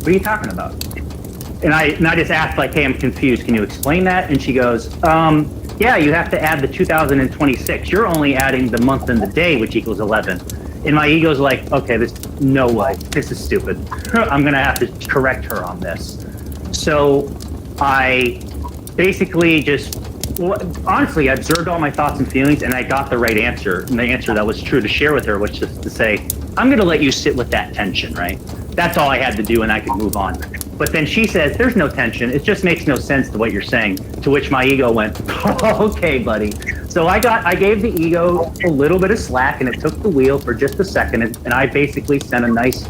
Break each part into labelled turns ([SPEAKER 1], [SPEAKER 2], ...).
[SPEAKER 1] what are you talking about? And I just asked, like, hey, I'm confused. Can you explain that? And she goes, yeah, you have to add the 2026. You're only adding the month and the day, which equals 11. And my ego's like, okay, no way. This is stupid. I'm going to have to correct her on this. So I basically honestly, I observed all my thoughts and feelings, and I got the right answer. And the answer that was true to share with her was just to say, I'm going to let you sit with that tension, right? That's all I had to do, and I could move on. But then she says, there's no tension. It just makes no sense to what you're saying. To which my ego went, oh, okay, buddy. So I gave the ego a little bit of slack, and it took the wheel for just a second. And I basically sent a nice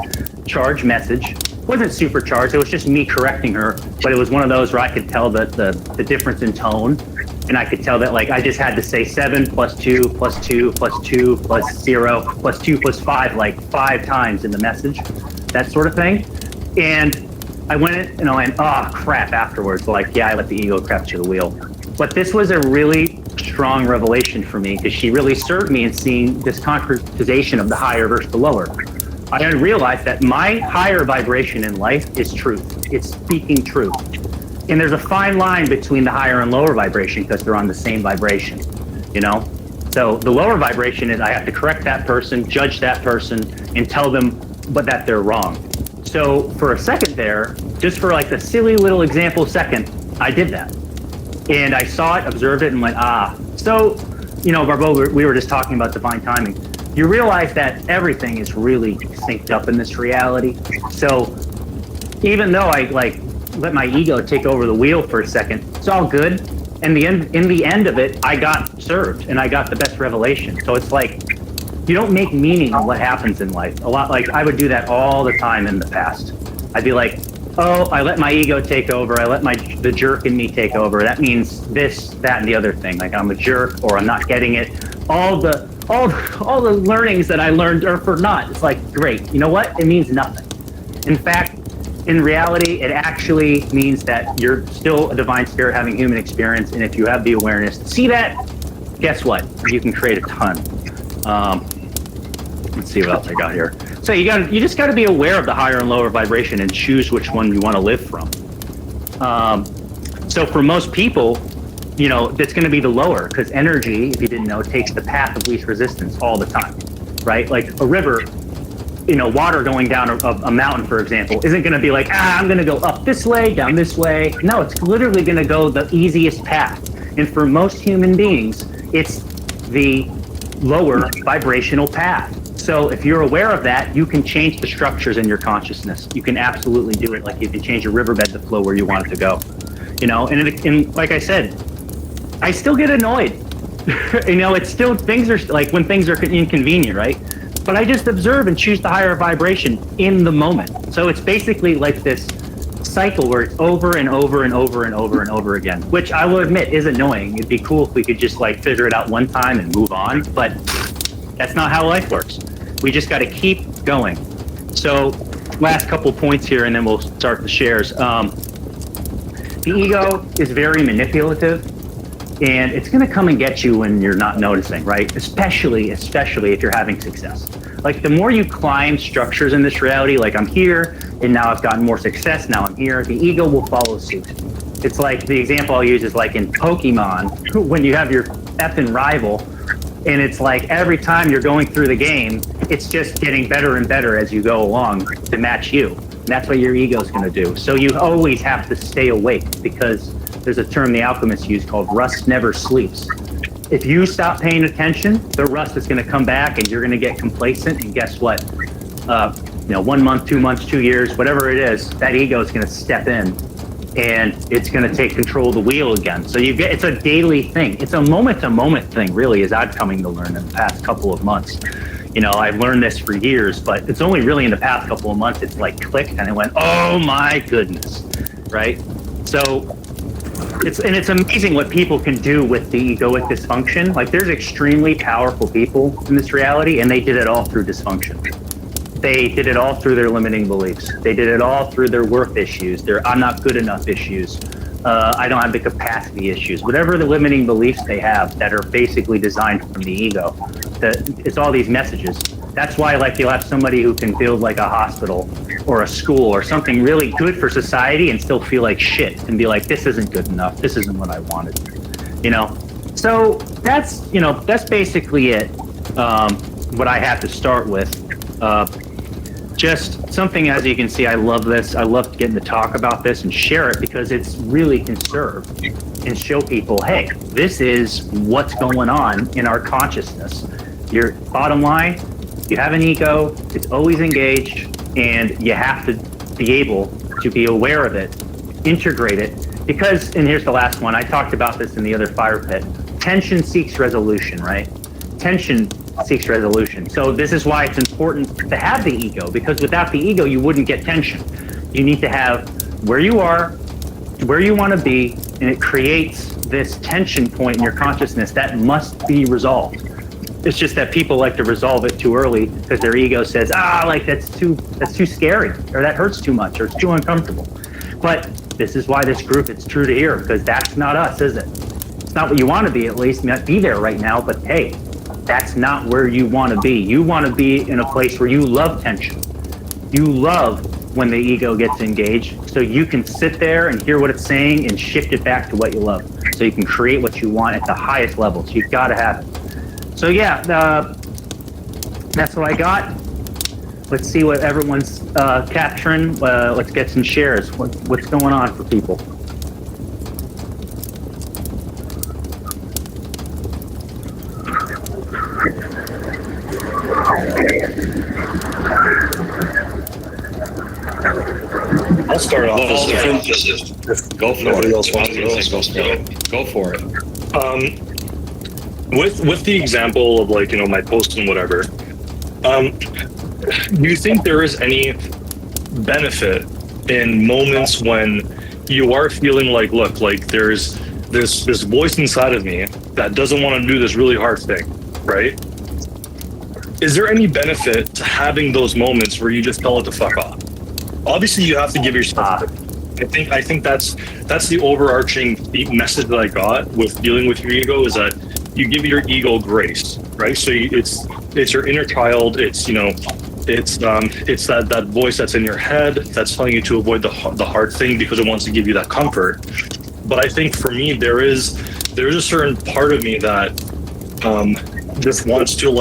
[SPEAKER 1] charged message. It wasn't super charged. It was just me correcting her. But it was one of those where I could tell the difference in tone. And I could tell that, like, I just had to say 7 plus 2 plus 2 plus 2 plus 0 plus 2 plus 5 like 5 times in the message, that sort of thing. And I went and I went, oh, crap, afterwards. Like, yeah, I let the ego crap to the wheel. But this was a really strong revelation for me because she really served me in seeing this concretization of the higher versus the lower. I realized that my higher vibration in life is truth. It's speaking truth. And there's a fine line between the higher and lower vibration because they're on the same vibration, you know? So the lower vibration is I have to correct that person, judge that person, and tell them but that they're wrong. So for a second there, just for like the silly little example second, I did that. And I saw it, observed it, and went, ah. So, you know, Barbeau, we were just talking about divine timing. You realize that everything is really synced up in this reality. So even though I let my ego take over the wheel for a second, it's all good. And in the end of it, I got served and I got the best revelation. So it's like, you don't make meaning of what happens in life. A lot, like I would do that all the time in the past. I'd be like, oh, I let my ego take over. I let the jerk in me take over. That means this, that, and the other thing. Like I'm a jerk or I'm not getting it. All the learnings that I learned are for naught. It's like, great. You know what? It means nothing. In fact, in reality, it actually means that you're still a divine spirit having human experience. And if you have the awareness to see that, guess what? You can create a ton. Let's see what else I got here. So you just got to be aware of the higher and lower vibration and choose which one you want to live from. So for most people, you know, it's going to be the lower because energy, if you didn't know, takes the path of least resistance all the time, right? Like a river, you know, water going down a mountain, for example, isn't going to be like, I'm going to go up this way, down this way. No, it's literally going to go the easiest path. And for most human beings, it's the lower vibrational path. So if you're aware of that, you can change the structures in your consciousness. You can absolutely do it. Like you can change a riverbed to flow where you want it to go, you know? And like I said, I still get annoyed. You know, it's still, things are like when things are inconvenient, right? But I just observe and choose the higher vibration in the moment. So it's basically like this cycle where it's over and over and over and over and over again, which I will admit is annoying. It'd be cool if we could just like figure it out one time and move on, but that's not how life works. We just got to keep going. So last couple points here and then we'll start the shares. The ego is very manipulative and it's going to come and get you when you're not noticing, right? Especially if you're having success. Like the more you climb structures in this reality, like I'm here and now I've gotten more success, now I'm here, the ego will follow suit. It's like the example I'll use is like in Pokemon, when you have your effing rival and it's like every time you're going through the game, it's just getting better and better as you go along to match you. And that's what your ego is going to do. So you always have to stay awake because there's a term the alchemists use called rust never sleeps. If you stop paying attention, the rust is going to come back and you're going to get complacent. And guess what? 1 month, 2 months, 2 years, whatever it is, that ego is going to step in and it's going to take control of the wheel again. So it's a daily thing. It's a moment-to-moment thing, really, as I've coming to learn in the past couple of months. You know, I've learned this for years, but it's only really in the past couple of months it's like clicked and it went, oh my goodness, right? So it's amazing what people can do with the egoic dysfunction. Like there's extremely powerful people in this reality and they did it all through dysfunction. They did it all through their limiting beliefs. They did it all through their worth issues, their I'm not good enough issues, I don't have the capacity issues, whatever the limiting beliefs they have that are basically designed from the ego. It's all these messages. That's why like you'll have somebody who can build like a hospital or a school or something really good for society and still feel like shit and be like, this isn't good enough. This isn't what I wanted, So that's basically it. What I have to start with. Just something, as you can see, I love this. I love getting to talk about this and share it because it's really can serve and show people, hey, this is what's going on in our consciousness. Your bottom line, you have an ego, it's always engaged, and you have to be able to be aware of it, integrate it, because, and here's the last one, I talked about this in the other fire pit, tension seeks resolution, right? Tension seeks resolution. So this is why it's important to have the ego, because without the ego, you wouldn't get tension. You need to have where you are, where you want to be, and it creates this tension point in your consciousness that must be resolved. It's just that people like to resolve it too early because their ego says, that's too scary, or that hurts too much, or it's too uncomfortable. But this is why this group, it's true to hear, because that's not us, is it? It's not what you want to be, at least. Not be there right now, but hey, that's not where you want to be. You want to be in a place where you love tension. You love when the ego gets engaged, so you can sit there and hear what it's saying and shift it back to what you love, so you can create what you want at the highest level. So you've got to have it. So yeah, that's what I got. Let's see what everyone's capturing. Let's get some shares. What's going on for people?
[SPEAKER 2] I'll start off.
[SPEAKER 3] Go for it. Go for it.
[SPEAKER 2] With the example of my post and whatever, do you think there is any benefit in moments when you are feeling like, there's this voice inside of me that doesn't want to do this really hard thing, right? Is there any benefit to having those moments where you just tell it to fuck off? Obviously, you have to give yourself. I think that's the overarching message that I got with dealing with your ego, is that you give your ego grace, right? So it's your inner child. It's that voice that's in your head that's telling you to avoid the hard thing because it wants to give you that comfort. But I think for me, there is a certain part of me that just wants to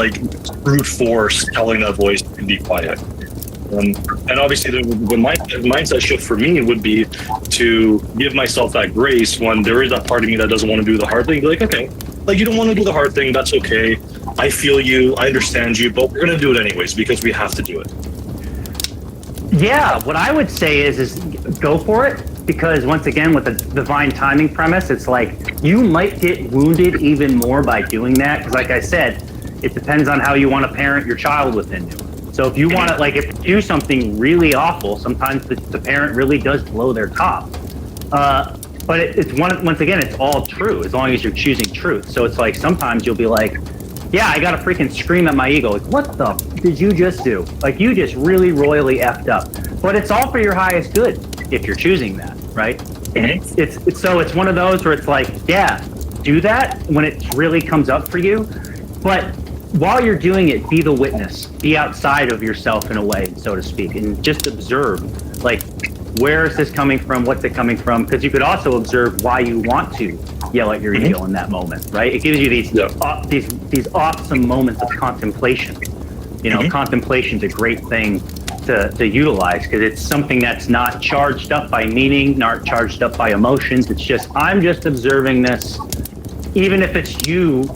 [SPEAKER 2] brute force telling that voice to be quiet. And obviously the mindset shift for me would be to give myself that grace when there is that part of me that doesn't want to do the hard thing. Be like, okay, you don't want to do the hard thing, that's okay. I feel you, I understand you, but we're going to do it anyways because we have to do it.
[SPEAKER 1] Yeah, what I would say is go for it, because once again, with the divine timing premise, it's like you might get wounded even more by doing that, because like I said, it depends on how you want to parent your child within you. So if you want to, if you do something really awful, sometimes the parent really does blow their top. But it's once again, it's all true as long as you're choosing truth. So it's like sometimes you'll be like, yeah, I got to freaking scream at my ego. Like, what the did you just do? You just really royally effed up. But it's all for your highest good if you're choosing that, right? Mm-hmm. It's one of those where it's like, yeah, do that when it really comes up for you. But while you're doing it, be the witness, be outside of yourself in a way, so to speak, and just observe, where is this coming from? What's it coming from? Because you could also observe why you want to yell at your ego in that moment, right? It gives you these awesome moments of contemplation. Contemplation's a great thing to utilize, because it's something that's not charged up by meaning, not charged up by emotions. It's just, I'm just observing this, even if it's you.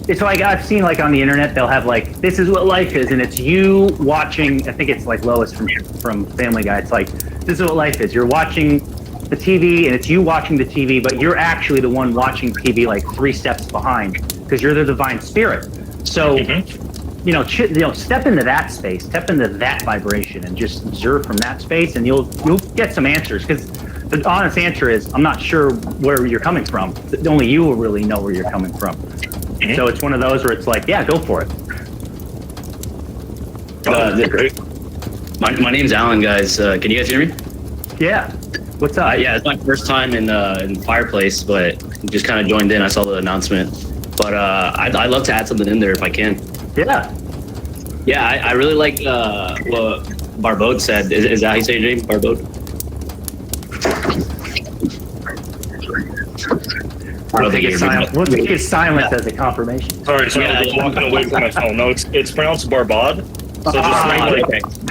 [SPEAKER 1] It's I've seen on the internet, they'll have this is what life is, and it's you watching, I think it's Lois from Family Guy. It's this is what life is. You're watching the TV and it's you watching the TV, but you're actually the one watching TV 3 steps behind, because you're the divine spirit. So, step into that space, step into that vibration and just observe from that space, and you'll get some answers, because the honest answer is, I'm not sure where you're coming from. Only you will really know where you're coming from. Mm-hmm. So it's one of those where it's yeah, go for it.
[SPEAKER 2] Great.
[SPEAKER 3] My name's Alan, guys. Can you guys hear me?
[SPEAKER 1] Yeah. What's up?
[SPEAKER 3] Yeah, it's my first time in Fireplace, but just kind of joined in. I saw the announcement, but I'd love to add something in there if I can.
[SPEAKER 1] Yeah.
[SPEAKER 3] Yeah, I really like Barbode said. Is that how you say your name, Barbode?
[SPEAKER 1] We'll take it silent as a confirmation.
[SPEAKER 2] Sorry, I was walking away from my phone. No, it's pronounced Barbod. So just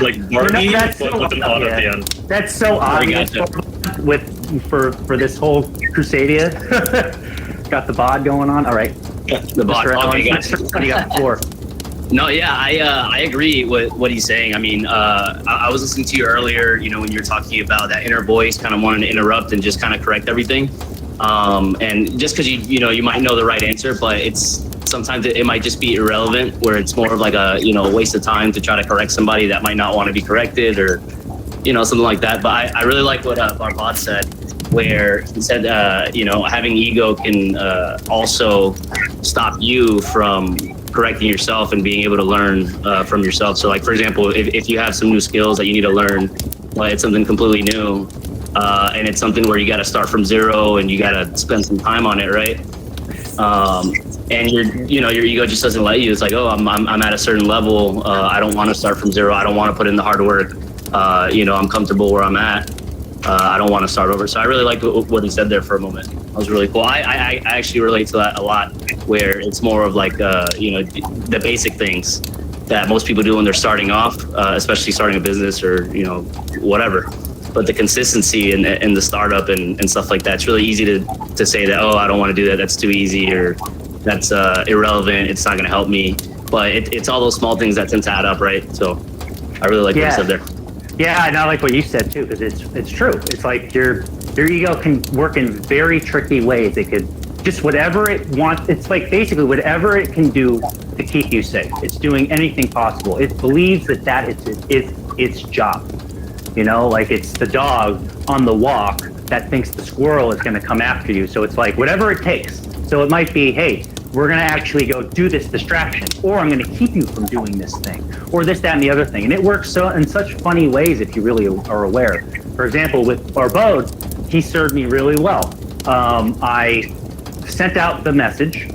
[SPEAKER 2] like Barbie, but with an odd at the end.
[SPEAKER 1] That's so obvious for this whole Crusadia. Got the bod going on. All right.
[SPEAKER 3] The bod. Okay,
[SPEAKER 1] What do you got before?
[SPEAKER 3] No, yeah, I agree with what he's saying. I mean, I was listening to you earlier, when you were talking about that inner voice kind of wanting to interrupt and just kind of correct everything. And just because you might know the right answer, but sometimes it might just be irrelevant, where it's more of like a waste of time to try to correct somebody that might not want to be corrected, or something like that. But I really like what Barbod said, where he said having ego can also stop you from correcting yourself and being able to learn from yourself. So like, for example, if you have some new skills that you need to learn, well, it's something completely new, and it's something where you got to start from zero and you got to spend some time on it, right? And your ego just doesn't let you. It's like, oh, I'm at a certain level. I don't want to start from zero. I don't want to put in the hard work. I'm comfortable where I'm at. I don't want to start over. So I really liked what he said there for a moment. That was really cool. I actually relate to that a lot, where it's more of like, the basic things that most people do when they're starting off, especially starting a business or, whatever. But the consistency and the startup and stuff like that, it's really easy to say that, oh, I don't want to do that. That's too easy, or that's irrelevant. It's not going to help me. But it's all those small things that tend to add up, right? So I really like what you said there.
[SPEAKER 1] Yeah, and I like what you said too, because it's true. It's like your ego can work in very tricky ways. It could just whatever it wants. It's like basically whatever it can do to keep you safe. It's doing anything possible. It believes that it's its job. Like it's the dog on the walk that thinks the squirrel is going to come after you. So it's like whatever it takes. So it might be, hey, we're going to actually go do this distraction, or I'm going to keep you from doing this thing, or this, that, and the other thing. And it works in such funny ways if you really are aware. For example, with Barbode, he served me really well. I sent out the message,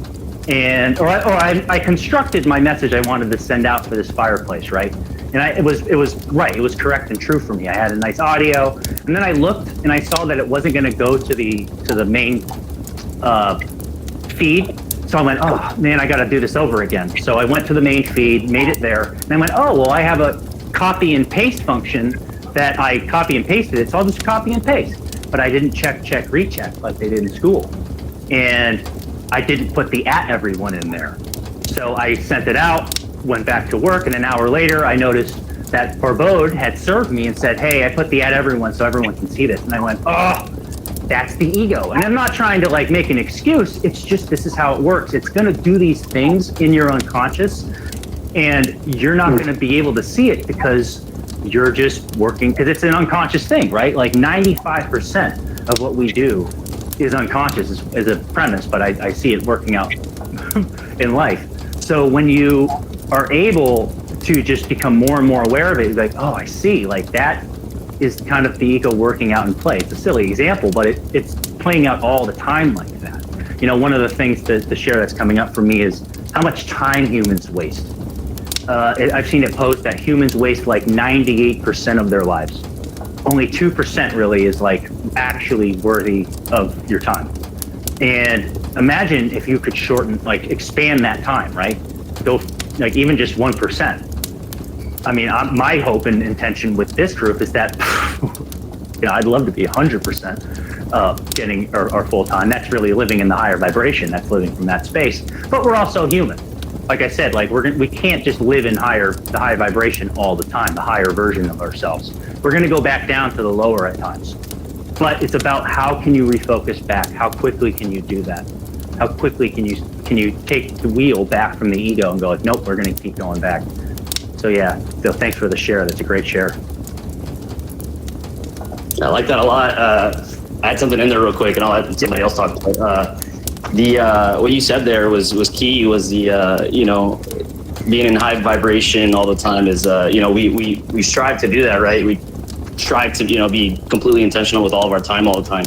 [SPEAKER 1] or I constructed my message I wanted to send out for this fireplace, right? And it was right. It was correct and true for me. I had a nice audio, and then I looked and I saw that it wasn't going to go to the main feed. So I went, oh man, I got to do this over again. So I went to the main feed, made it there, and I went, oh well, I have a copy and paste function that I copy and pasted it. So I'll just copy and paste. But I didn't check, recheck like they did in school, and I didn't put the @everyone in there. So I sent it out, went back to work, and an hour later, I noticed that Barbode had served me and said, hey, I put the @everyone so everyone can see this. And I went, oh, that's the ego. And I'm not trying to like make an excuse. It's just, this is how it works. It's going to do these things in your unconscious, and you're not going to be able to see it because you're just working, because it's an unconscious thing, right? Like 95% of what we do is unconscious as a premise, but I see it working out in life. So when you are able to just become more and more aware of it, you're like, oh, I see, like that is kind of the ego working out in play. It's a silly example, but it's playing out all the time like that. One of the things to share that's coming up for me is how much time humans waste. I've seen it posed that humans waste like 98% of their lives. Only 2% really is like actually worthy of your time. And imagine if you could expand that time, right? Go like even just 1%. I mean, my hope and intention with this group is that, I'd love to be 100% getting our full time. That's really living in the higher vibration. That's living from that space. But we're also human. Like I said, like we can't just live in the high vibration all the time, the higher version of ourselves. We're going to go back down to the lower at times. But it's about how can you refocus back? How quickly can you do that? How quickly can you take the wheel back from the ego and go like, nope, we're going to keep going back. So yeah, Phil, thanks for the share. That's a great share.
[SPEAKER 3] I like that a lot. I had something in there real quick, and I'll let somebody else talk. What you said there was key. Was the being in high vibration all the time is we strive to do that, right? We strive to be completely intentional with all of our time all the time,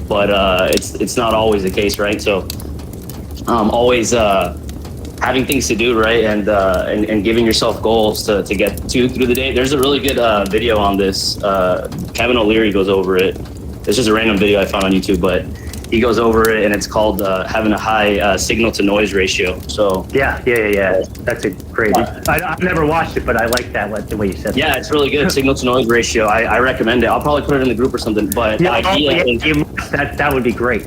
[SPEAKER 3] but it's not always the case, right? So always having things to do, right, and giving yourself goals to get through the day. There's a really good video on this. Kevin O'Leary goes over it. It's just a random video I found on YouTube, but he goes over it, and it's called having a high signal to noise ratio. So
[SPEAKER 1] yeah. That's a great. I've never watched it, but I like that the way you said.
[SPEAKER 3] Yeah, it's really good. Signal to noise ratio. I recommend it. I'll probably put it in the group or something. But the idea
[SPEAKER 1] that would be great.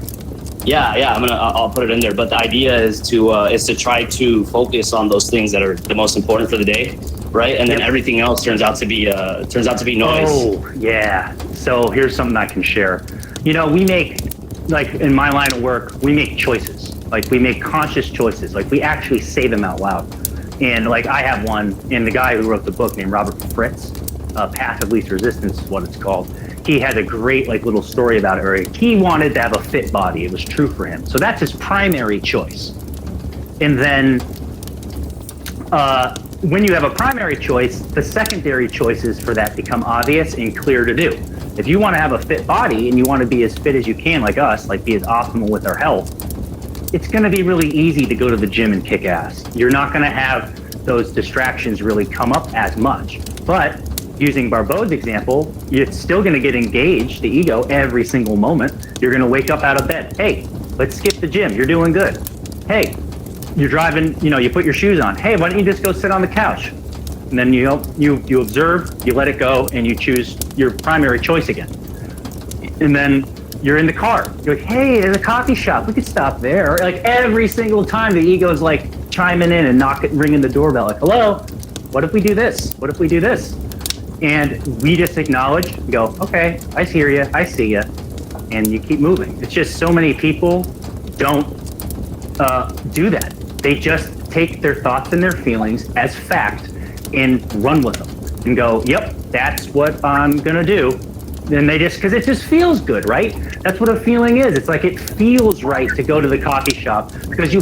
[SPEAKER 3] Yeah, I'll put it in there. But the idea is to try to focus on those things that are the most important for the day, right? And then everything else turns out to be noise.
[SPEAKER 1] Oh yeah. So here's something I can share. You know, we make, like in my line of work, we make choices. Like we make conscious choices. Like we actually say them out loud. And like I have one, and the guy who wrote the book named Robert Fritz, Path of Least Resistance is what it's called. He had a great like little story about it where he wanted to have a fit body. It was true for him. So that's his primary choice. And then when you have a primary choice, the secondary choices for that become obvious and clear to do. If you want to have a fit body and you want to be as fit as you can, like us, like be as optimal with our health, it's going to be really easy to go to the gym and kick ass. You're not going to have those distractions really come up as much. But using Barbeau's example, you're still going to get engaged, the ego, every single moment. You're going to wake up out of bed. Hey, let's skip the gym. You're doing good. Hey, you're driving, you put your shoes on. Hey, why don't you just go sit on the couch? And then you observe, you let it go, and you choose your primary choice again. And then you're in the car. You're like, hey, there's a coffee shop. We could stop there. Like every single time the ego's like chiming in and ringing the doorbell. Like, hello, what if we do this? What if we do this? And we just acknowledge, go, okay, I hear you, I see you, and you keep moving. It's just so many people don't do that. They just take their thoughts and their feelings as fact and run with them and go, yep, that's what I'm gonna do. And they just, because it just feels good, right? That's what a feeling is. It's like it feels right to go to the coffee shop because you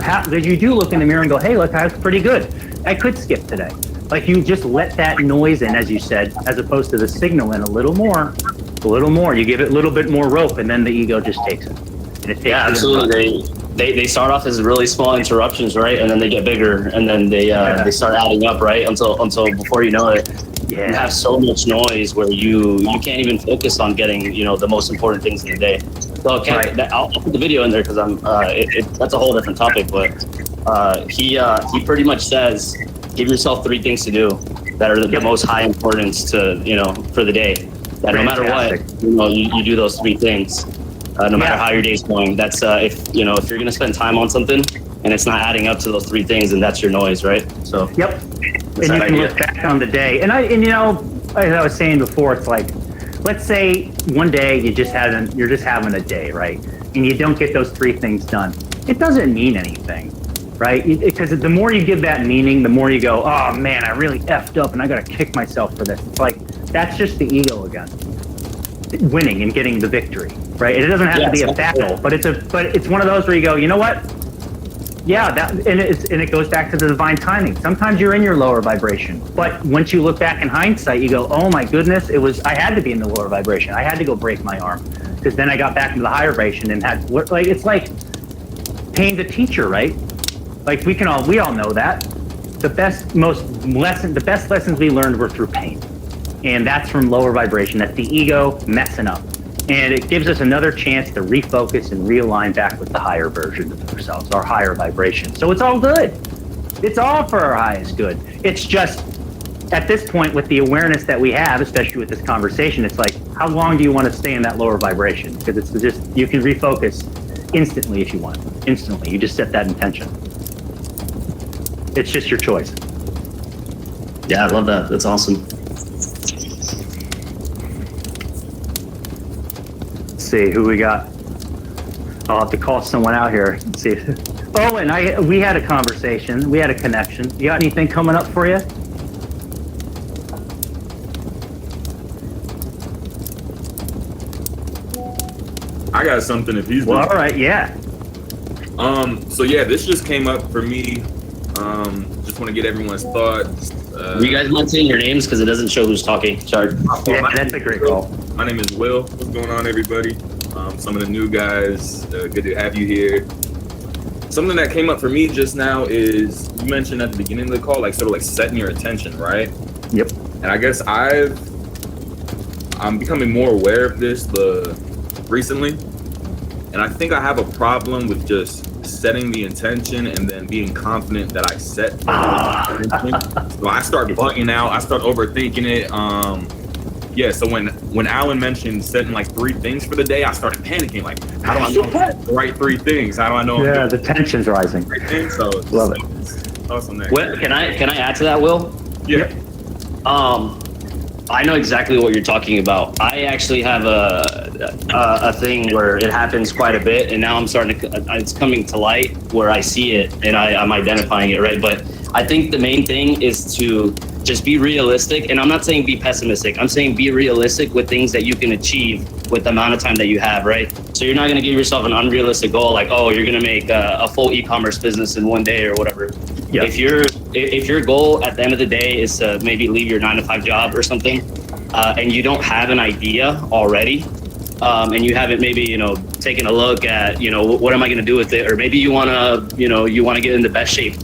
[SPEAKER 1] do look in the mirror and go, hey, look, I was pretty good. I could skip today. Like you just let that noise in, as you said, as opposed to the signal in a little more. You give it a little bit more rope, and then the ego just takes it. And it takes
[SPEAKER 3] absolutely. They start off as really small interruptions, right? And then they get bigger, and then they start adding up, right? Until before you know it, you have so much noise where you can't even focus on getting the most important things in the day. So I'll put the video in there because that's a whole different topic. But he pretty much says, give yourself 3 things to do that are the most high importance to for the day. That no matter what, you do those 3 things. No matter how your day's going. That's if you're gonna spend time on something and it's not adding up to those 3 things, and that's your noise, right? So
[SPEAKER 1] and you can look back on the day. And as I was saying before, it's like, let's say one day you're just having a day, right? And you don't get those 3 things done. It doesn't mean anything, right? Because the more you give that meaning, the more you go, oh man, I really effed up and I gotta kick myself for this. It's like that's just the ego again, winning and getting the victory. Right, it doesn't have to be a battle, but it's one of those where you go, you know what? Yeah, and it goes back to the divine timing. Sometimes you're in your lower vibration, but once you look back in hindsight, you go, oh my goodness, I had to be in the lower vibration. I had to go break my arm because then I got back into the higher vibration and it's like pain's a teacher, right? Like we all know that the best lessons we learned were through pain, and that's from lower vibration. That's the ego messing up. And it gives us another chance to refocus and realign back with the higher version of ourselves, our higher vibration. So it's all good. It's all for our highest good. It's just, at this point, with the awareness that we have, especially with this conversation, it's like, how long do you want to stay in that lower vibration? Because it's just, you can refocus instantly if you want. Instantly. You just set that intention. It's just your choice.
[SPEAKER 3] Yeah, I love that. That's awesome.
[SPEAKER 1] See who we got. I'll have to call someone out here and see. Oh, and we had a conversation. We had a connection. You got anything coming up for you?
[SPEAKER 4] I got something if he's
[SPEAKER 1] all right, yeah.
[SPEAKER 4] So yeah, this just came up for me. Just want to get everyone's thoughts.
[SPEAKER 3] You guys mind saying your names because it doesn't show who's talking. Sorry.
[SPEAKER 1] Yeah, that's a great call.
[SPEAKER 4] My name is Will. What's going on, everybody? Some of the new guys, good to have you here. something that came up for me just now is you mentioned at the beginning of the call, like sort of like setting your attention, right?
[SPEAKER 1] Yep.
[SPEAKER 4] And I guess I'm becoming more aware of this recently, and I think I have a problem with just setting the intention and then being confident that I set the intention. So I start bugging out, I start overthinking it. Yeah, so when Alan mentioned setting like 3 things for the day, I started panicking. Like, how do I know the right 3 things? How do I know?
[SPEAKER 1] Yeah, the tension's rising.
[SPEAKER 4] So
[SPEAKER 1] Love it.
[SPEAKER 4] Awesome.
[SPEAKER 3] Will, can I add to that, Will?
[SPEAKER 4] Yeah.
[SPEAKER 3] I know exactly what you're talking about. I actually have a thing where it happens quite a bit, and now I'm starting to. It's coming to light where I see it, and I'm identifying it, right? But I think the main thing is to just be realistic, and I'm not saying be pessimistic. I'm saying be realistic with things that you can achieve with the amount of time that you have, right? So you're not going to give yourself an unrealistic goal, like, oh, you're going to make a full e-commerce business in one day or whatever.
[SPEAKER 1] Yeah.
[SPEAKER 3] If your goal at the end of the day is to maybe leave your 9-to-5 job or something, and you don't have an idea already, and you haven't maybe, taken a look at, what am I going to do with it? Or maybe you want to get in the best shape.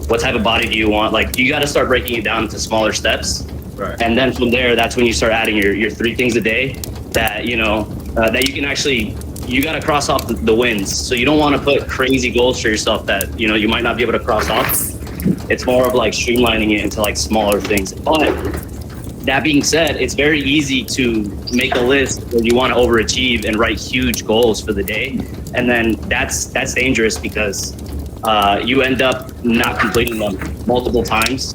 [SPEAKER 3] What type of body do you want? Like, you got to start breaking it down into smaller steps.
[SPEAKER 4] Right.
[SPEAKER 3] And then from there, that's when you start adding your 3 things a day that, that you can actually, you got to cross off the wins. So you don't want to put crazy goals for yourself that, you might not be able to cross off. It's more of like streamlining it into like smaller things. But that being said, it's very easy to make a list where you want to overachieve and write huge goals for the day. And then that's dangerous because you end up not completing them multiple times,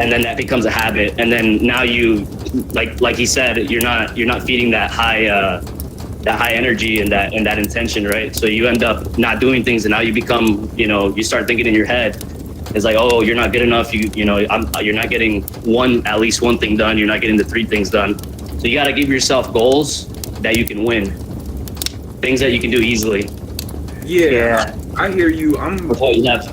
[SPEAKER 3] and then that becomes a habit. And then now you, like he said, you're not feeding that high energy and that intention, right? So you end up not doing things, and now you become, you start thinking in your head, it's like, oh, you're not good enough. You're not getting at least one thing done. You're not getting the 3 things done. So you got to give yourself goals that you can win, things that you can do easily.
[SPEAKER 4] Yeah. I hear you.
[SPEAKER 3] With what you have.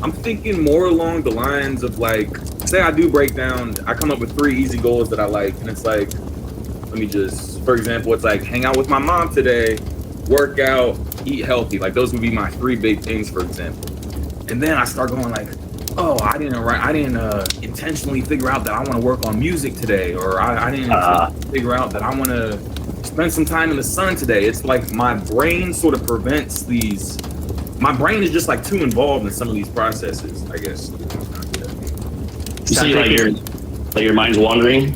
[SPEAKER 4] I'm thinking more along the lines of like, say I do break down, I come up with 3 easy goals that I like, and it's like, for example, it's like hang out with my mom today, work out, eat healthy. Like those would be my 3 big things, for example. And then I start going like, oh, I didn't intentionally figure out that I want to work on music today, or I didn't figure out that I want to spend some time in the sun today. It's like my brain sort of prevents these. My brain is just like too involved in some of these processes, I guess.
[SPEAKER 3] You see, like your mind's wandering,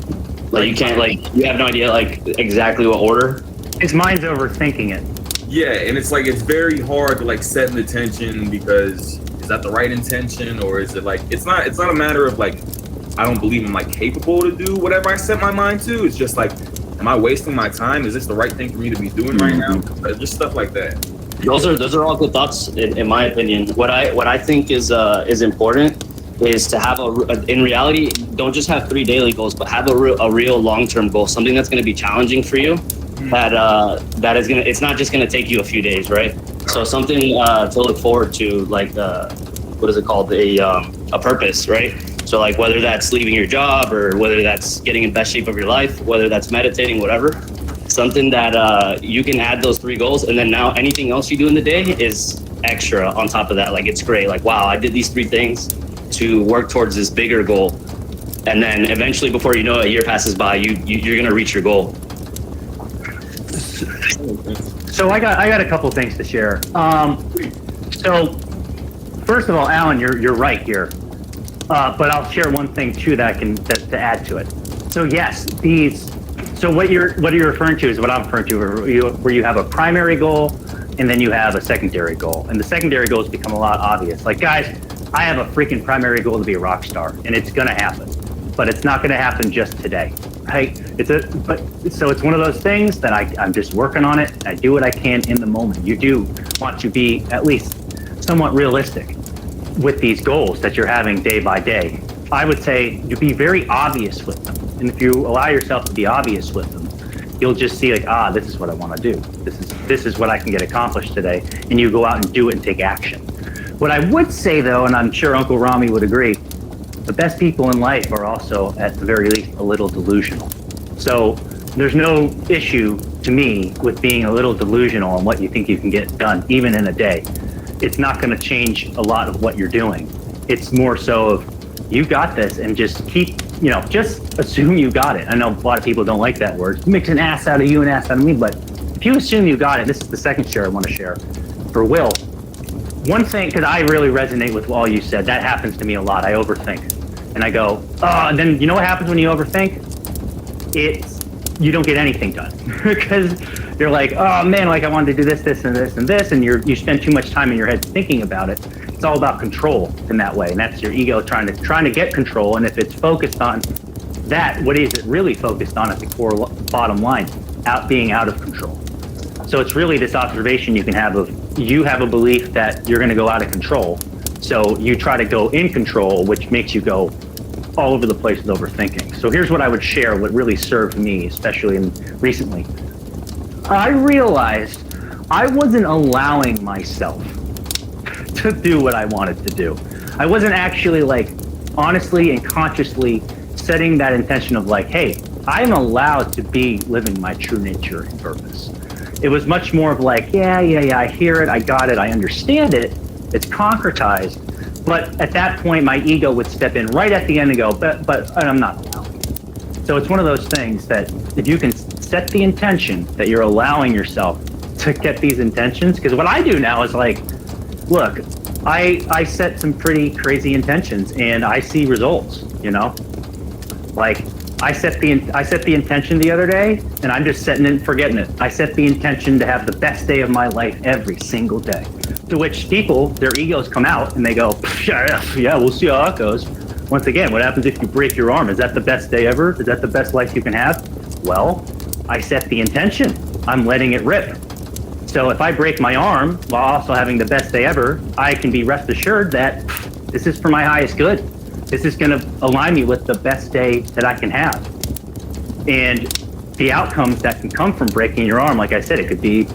[SPEAKER 3] like you can't, like you have no idea, like exactly what order.
[SPEAKER 1] His mind's overthinking it.
[SPEAKER 4] Yeah, and it's like it's very hard to like set an intention because is that the right intention, or is it like it's not a matter of like I don't believe I'm like capable to do whatever I set my mind to. It's just like, am I wasting my time? Is this the right thing for me to be doing right now? Just stuff like that.
[SPEAKER 3] Those are all good thoughts, in my opinion. What I think is important is to have in reality, don't just have 3 daily goals, but have a real long-term goal, something that's going to be challenging for you. That is gonna. It's not just gonna take you a few days, right? So something to look forward to, like what is it called? A purpose, right? So like whether that's leaving your job or whether that's getting in best shape of your life, whether that's meditating, whatever. Something that you can add those 3 goals, and then now anything else you do in the day is extra on top of that. Like it's great. Like wow, I did these 3 things to work towards this bigger goal, and then eventually, before you know it, a year passes by, you're gonna reach your goal.
[SPEAKER 1] So I got a couple things to share. So first of all, Alan, you're right here, but I'll share one thing too that to add to it. So yes, So what you're referring to is what I'm referring to, where you have a primary goal and then you have a secondary goal, and the secondary goals become a lot obvious. Like guys, I have a freaking primary goal to be a rock star, and it's gonna happen, but it's not gonna happen just today. Right? So it's one of those things that I'm just working on it. I do what I can in the moment. You do want to be at least somewhat realistic with these goals that you're having day by day. I would say you be very obvious with them. And if you allow yourself to be obvious with them, you'll just see like, this is what I want to do. This is what I can get accomplished today. And you go out and do it and take action. What I would say though, and I'm sure Uncle Rami would agree, the best people in life are also, at the very least, a little delusional. So there's no issue to me with being a little delusional on what you think you can get done, even in a day. it's not going to change a lot of what you're doing. It's more so of, you got this, and just keep, just assume you got it. I know a lot of people don't like that word. Mix an ass out of you and ass out of me, but if you assume you got it, this is the second share I want to share. For Will, one thing, because I really resonate with all you said, that happens to me a lot. I overthink. And I go, oh, and then you know what happens when you overthink? You don't get anything done. Because you're like, oh man, like I wanted to do this, this, and this, and this, and you spend too much time in your head thinking about it. It's all about control in that way, and that's your ego trying to get control. And if it's focused on that, what is it really focused on at the core bottom line? Being out of control. So it's really this observation you can have of, you have a belief that you're going to go out of control, so you try to go in control, which makes you go all over the place with overthinking. So here's what I would share, what really served me, especially recently. I realized I wasn't allowing myself to do what I wanted to do. I wasn't actually honestly and consciously setting that intention of hey, I'm allowed to be living my true nature and purpose. It was much more of yeah, I hear it, I got it, I understand it, it's concretized. But at that point, my ego would step in right at the end and go, but I'm not allowing. So it's one of those things that if you can set the intention that you're allowing yourself to get these intentions, because what I do now is look, I set some pretty crazy intentions and I see results, I set the intention the other day, and I'm just setting it and forgetting it. I set the intention to have the best day of my life every single day. To which people, their egos come out and they go, yeah, we'll see how that goes. Once again, what happens if you break your arm? Is that the best day ever? Is that the best life you can have? Well, I set the intention. I'm letting it rip. So if I break my arm while also having the best day ever, I can be rest assured that this is for my highest good. This is going to align me with the best day that I can have. And the outcomes that can come from breaking your arm, like I said, it could be,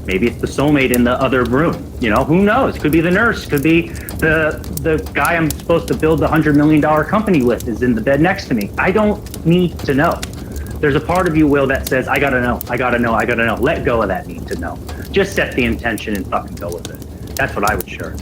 [SPEAKER 1] maybe it's the soulmate in the other room. Who knows? Could be the nurse. Could be the guy I'm supposed to build the $100 million company with is in the bed next to me. I don't need to know. There's a part of you, Will, that says, I gotta know. Let go of that need to know. Just set the intention and fucking go with it. That's what I would share.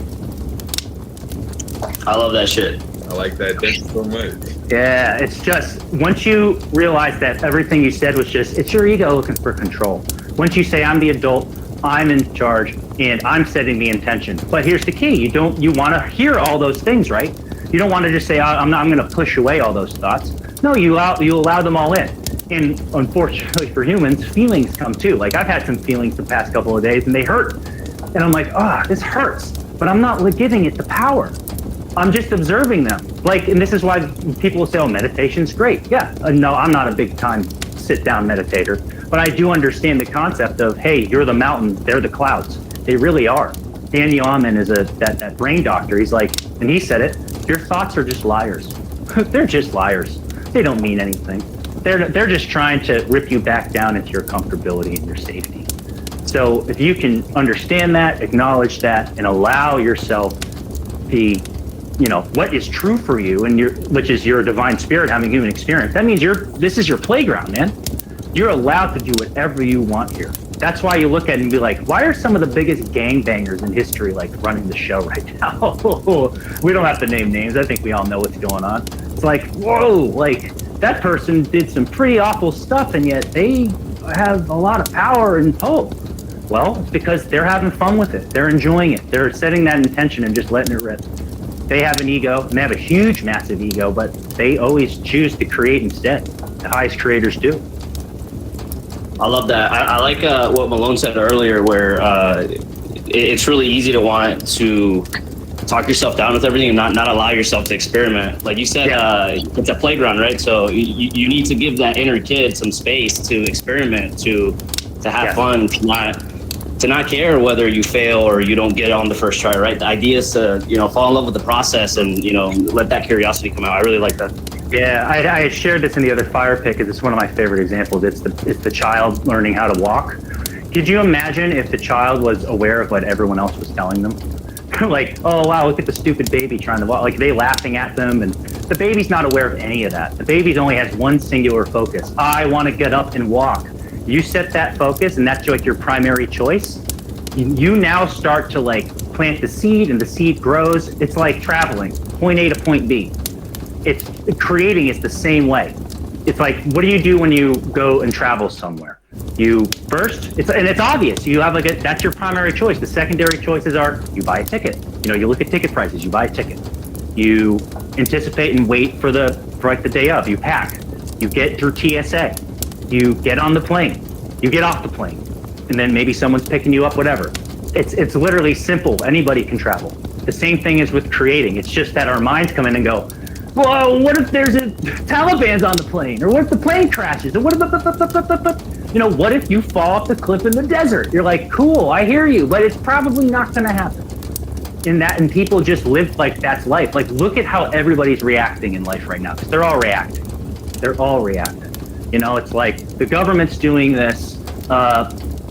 [SPEAKER 3] I love that shit.
[SPEAKER 4] I like that. Thank you so much.
[SPEAKER 1] Yeah, it's just, once you realize that everything you said was just, it's your ego looking for control. Once you say, I'm the adult, I'm in charge, and I'm setting the intention. But here's the key, you want to hear all those things, right? You don't want to just say, I'm going to push away all those thoughts. No, you allow them all in. And unfortunately for humans, feelings come too. I've had some feelings the past couple of days and they hurt. And I'm like, this hurts, but I'm not giving it the power. I'm just observing them. And this is why people will say, oh, meditation's great. Yeah, no, I'm not a big time sit down meditator, but I do understand the concept of, hey, you're the mountain, they're the clouds. They really are. Danny Ahman is that brain doctor. He's and he said it, your thoughts are just liars. They're just liars. They don't mean anything. They're just trying to rip you back down into your comfortability and your safety. So if you can understand that, acknowledge that, and allow yourself what is true for you, and which is your divine spirit having human experience. That means this is your playground, man. You're allowed to do whatever you want here. That's why you look at it and be like, why are some of the biggest gangbangers in history running the show right now? We don't have to name names. I think we all know what's going on. It's whoa, that person did some pretty awful stuff, and yet they have a lot of power and hope. Well, it's because they're having fun with it. They're enjoying it. They're setting that intention and just letting it rip. They have an ego, and they have a huge, massive ego, but they always choose to create instead. The highest creators do.
[SPEAKER 3] I love that. I like what Malone said earlier, where it's really easy to want to talk yourself down with everything and not allow yourself to experiment. Like you said, it's a playground, right? So you need to give that inner kid some space to experiment, to have fun, to not care whether you fail or you don't get it on the first try, right? The idea is to, fall in love with the process and, let that curiosity come out. I really like that.
[SPEAKER 1] Yeah, I shared this in the other fire pit because it's one of my favorite examples. It's the child learning how to walk. Could you imagine if the child was aware of what everyone else was telling them? Oh, wow, look at the stupid baby trying to walk. They laughing at them, and the baby's not aware of any of that. The baby only has one singular focus. I want to get up and walk. You set that focus, and that's your primary choice. You now start to plant the seed and the seed grows. It's like traveling, point A to point B. It's creating is the same way. It's like, what do you do when you go and travel somewhere? You first, it's obvious. You have that's your primary choice. The secondary choices are you buy a ticket. You look at ticket prices. You buy a ticket. You anticipate and wait for the day of. You pack. You get through TSA. You get on the plane. You get off the plane, and then maybe someone's picking you up. Whatever. It's literally simple. Anybody can travel. The same thing is with creating. It's just that our minds come in and go, well, what if there's Taliban's on the plane? Or what if the plane crashes? Or what if, what if you fall off the cliff in the desert? You're like, cool, I hear you, but it's probably not going to happen. And people just live like that's life. Like, look at how everybody's reacting in life right now, because they're all reacting. They're all reacting. It's like the government's doing this.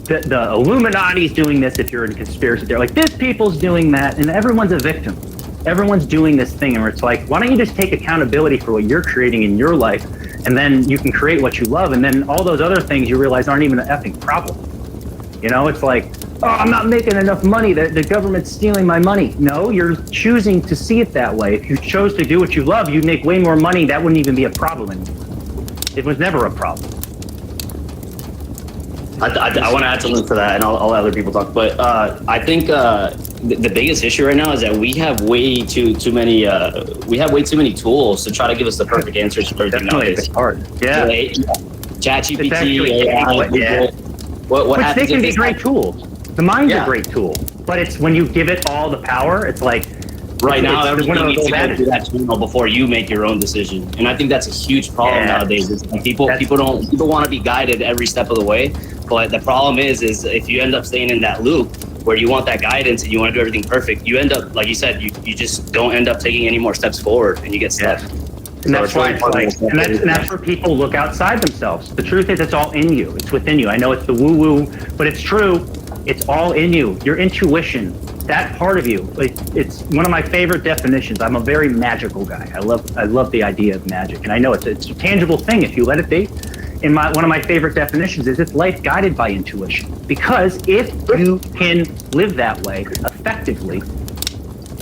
[SPEAKER 1] The Illuminati's doing this. If you're in conspiracy, they're like, this people's doing that, and everyone's a victim. Everyone's doing this thing, and it's like, why don't you just take accountability for what you're creating in your life, and then you can create what you love, and then all those other things you realize aren't even an effing problem. It's like, oh, I'm not making enough money. The government's stealing my money. No, you're choosing to see it that way. If you chose to do what you love, you'd make way more money. That wouldn't even be a problem anymore. It was never a problem.
[SPEAKER 3] I want to add something to that, and I'll let other people talk. But I think the biggest issue right now is that we have way too many tools to try to give us the perfect answers for everything.
[SPEAKER 1] Definitely, it's hard. Yeah.
[SPEAKER 3] ChatGPT, AI.
[SPEAKER 1] Yeah.
[SPEAKER 3] What
[SPEAKER 1] Which
[SPEAKER 3] happens?
[SPEAKER 1] they can be great tools. The mind's a great tool, but it's when you give it all the power, it's like.
[SPEAKER 3] Right now, everyone needs to go
[SPEAKER 1] adages.
[SPEAKER 3] through that channel before you make your own decision, and I think that's a huge problem nowadays. It's like people want to be guided every step of the way, but the problem is if you end up staying in that loop where you want that guidance and you want to do everything perfect, you end up, like you said, you just don't end up taking any more steps forward, and you get stuck.
[SPEAKER 1] And that's why that's where people look outside themselves. The truth is, it's all in you. It's within you. I know it's the woo-woo, but it's true. It's all in you. Your intuition. That part of you, it's one of my favorite definitions. I'm a very magical guy. I love the idea of magic, and I know it's a tangible thing if you let it be. And one of my favorite definitions is it's life guided by intuition. Because if you can live that way effectively,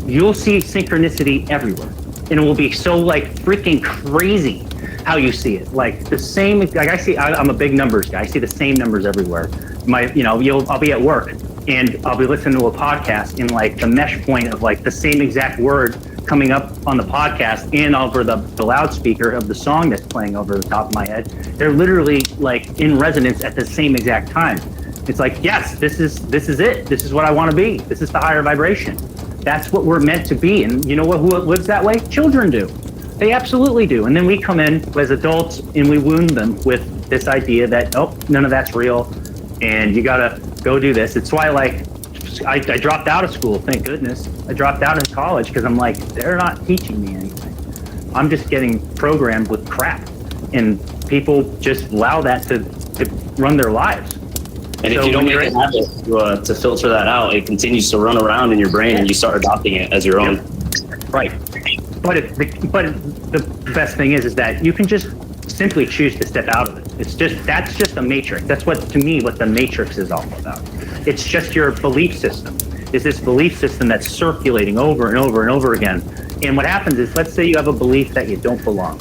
[SPEAKER 1] you'll see synchronicity everywhere, and it will be so freaking crazy how you see it. Like the same. Like I'm a big numbers guy. I see the same numbers everywhere. I'll be at work. And I'll be listening to a podcast in the mesh point of the same exact word coming up on the podcast and over the loudspeaker of the song that's playing over the top of my head. They're literally in resonance at the same exact time. It's like, yes, this is it. This is what I want to be. This is the higher vibration. That's what we're meant to be. And you know who lives that way? Children do. They absolutely do. And then we come in as adults and we wound them with this idea that, oh, none of that's real. And you got to go do this. It's why I dropped out of school. Thank goodness. I dropped out of college because I'm like, they're not teaching me anything. I'm just getting programmed with crap. And people just allow that to run their lives.
[SPEAKER 3] And if you don't make a habit to filter that out, it continues to run around in your brain and you start adopting it as your own.
[SPEAKER 1] Right. But the best thing is that you can just simply choose to step out of it. That's just a matrix. That's what the matrix is all about. It's just your belief system. Is this belief system that's circulating over and over and over again. And what happens is, let's say you have a belief that you don't belong.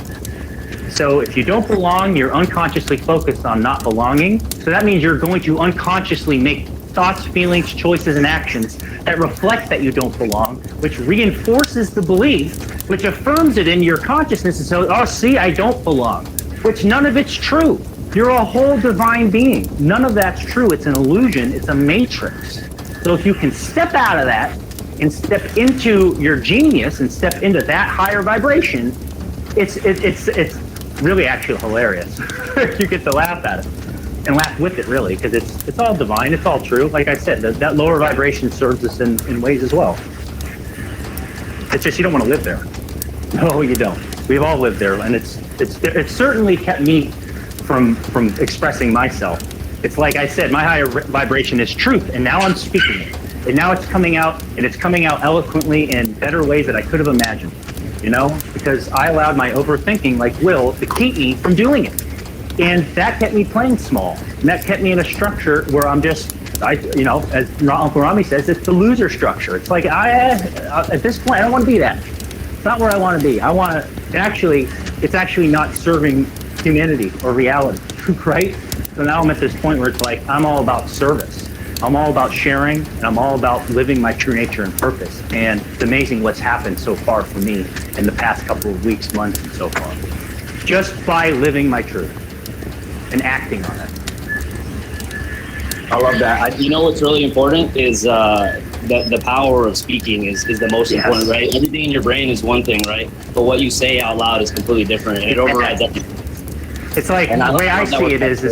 [SPEAKER 1] So if you don't belong, you're unconsciously focused on not belonging. So that means you're going to unconsciously make thoughts, feelings, choices, and actions that reflect that you don't belong, which reinforces the belief, which affirms it in your consciousness. And so, oh, see, I don't belong, which none of it's true. You're a whole divine being. None of that's true. It's an illusion. It's a matrix. So if you can step out of that and step into your genius and step into that higher vibration, it's really actually hilarious. You get to laugh at it and laugh with it, really, because it's all divine. It's all true. Like I said, that lower vibration serves us in ways as well. It's just you don't want to live there. No, you don't. We've all lived there, and it's certainly kept me from expressing myself. It's like I said, my higher vibration is truth, and now I'm speaking it. And now it's coming out, and it's coming out eloquently in better ways that I could have imagined, because I allowed my overthinking, like Will, to keep me from doing it. And that kept me playing small. And that kept me in a structure where I'm just As Uncle Rami says, it's the loser structure. It's like at this point, I don't want to be that. It's not where I want to be. It's actually not serving humanity or reality, right? So now I'm at this point where it's like I'm all about service. I'm all about sharing, and I'm all about living my true nature and purpose. And it's amazing what's happened so far for me in the past couple of weeks, months, and so far. Just by living my truth and acting on it.
[SPEAKER 3] I love that. You know what's really important is the power of speaking is the most important, right? Everything in your brain is one thing, right? But what you say out loud is completely different, and it overrides everything.
[SPEAKER 1] It's like the way I see it is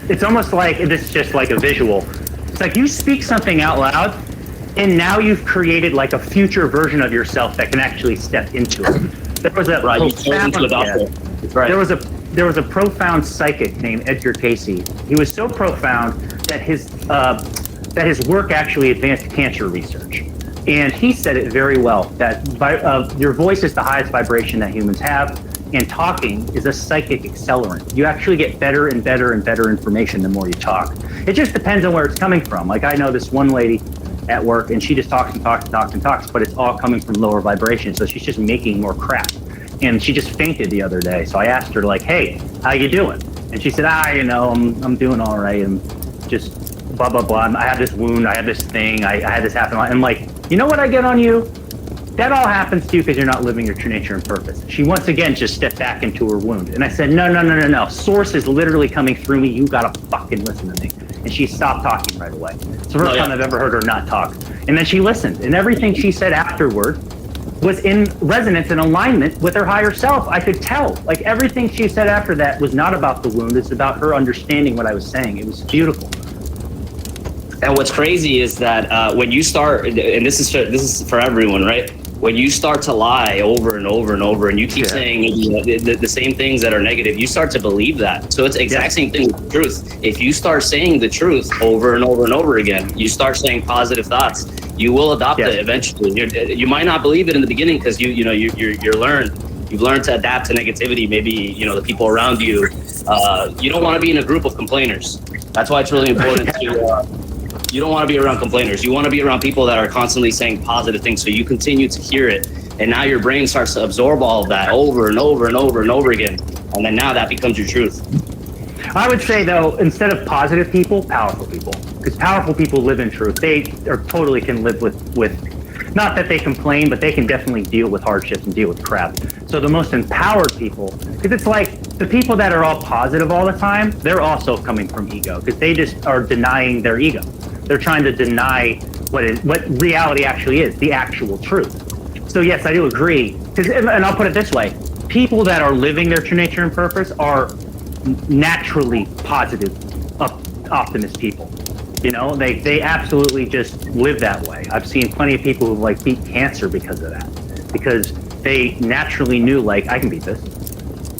[SPEAKER 1] it's almost like this is just like a visual. It's like you speak something out loud, and now you've created like a future version of yourself that can actually step into it. There was a there was a profound psychic named Edgar Casey. He was so profound that his work actually advanced cancer research. And he said it very well, that your voice is the highest vibration that humans have, and talking is a psychic accelerant. You actually get better and better and better information the more you talk. It just depends on where it's coming from. Like I know this one lady at work, and she just talks and talks and talks and talks, but it's all coming from lower vibration, so she's just making more crap. And she just fainted the other day, so I asked her, like, hey, how you doing? And she said, I'm doing all right, and just blah, blah, blah. I have this wound, I have this thing, I had this happen. I'm like, you know what I get on you? That all happens to you because you're not living your true nature and purpose. She once again just stepped back into her wound. And I said, no. Source is literally coming through me. You gotta fucking listen to me. And she stopped talking right away. It's the first time I've ever heard her not talk. And then she listened. And everything she said afterward was in resonance and alignment with her higher self. I could tell. Like everything she said after that was not about the wound. It's about her understanding what I was saying. It was beautiful.
[SPEAKER 3] And what's crazy is that when you start, and this is for everyone, right? When you start to lie over and over and over, and you keep saying the same things that are negative, you start to believe that. So it's the exact same thing with the truth. If you start saying the truth over and over and over again, you start saying positive thoughts, you will adopt it eventually. You might not believe it in the beginning because you've learned to adapt to negativity. Maybe the people around you. You don't want to be in a group of complainers. That's why it's really important to. You don't want to be around complainers. You want to be around people that are constantly saying positive things, so you continue to hear it, and now your brain starts to absorb all of that over and over and over and over again, and then now that becomes your truth.
[SPEAKER 1] I would say, though, instead of positive people, powerful people, because powerful people live in truth. They totally can live with not that they complain, but they can definitely deal with hardships and deal with crap. So the most empowered people, because it's like the people that are all positive all the time, they're also coming from ego, because they just are denying their ego. They're trying to deny what reality actually is, the actual truth. So yes, I do agree. And I'll put it this way: people that are living their true nature and purpose are naturally positive, optimist people. They absolutely just live that way. I've seen plenty of people who beat cancer because of that, because they naturally knew I can beat this.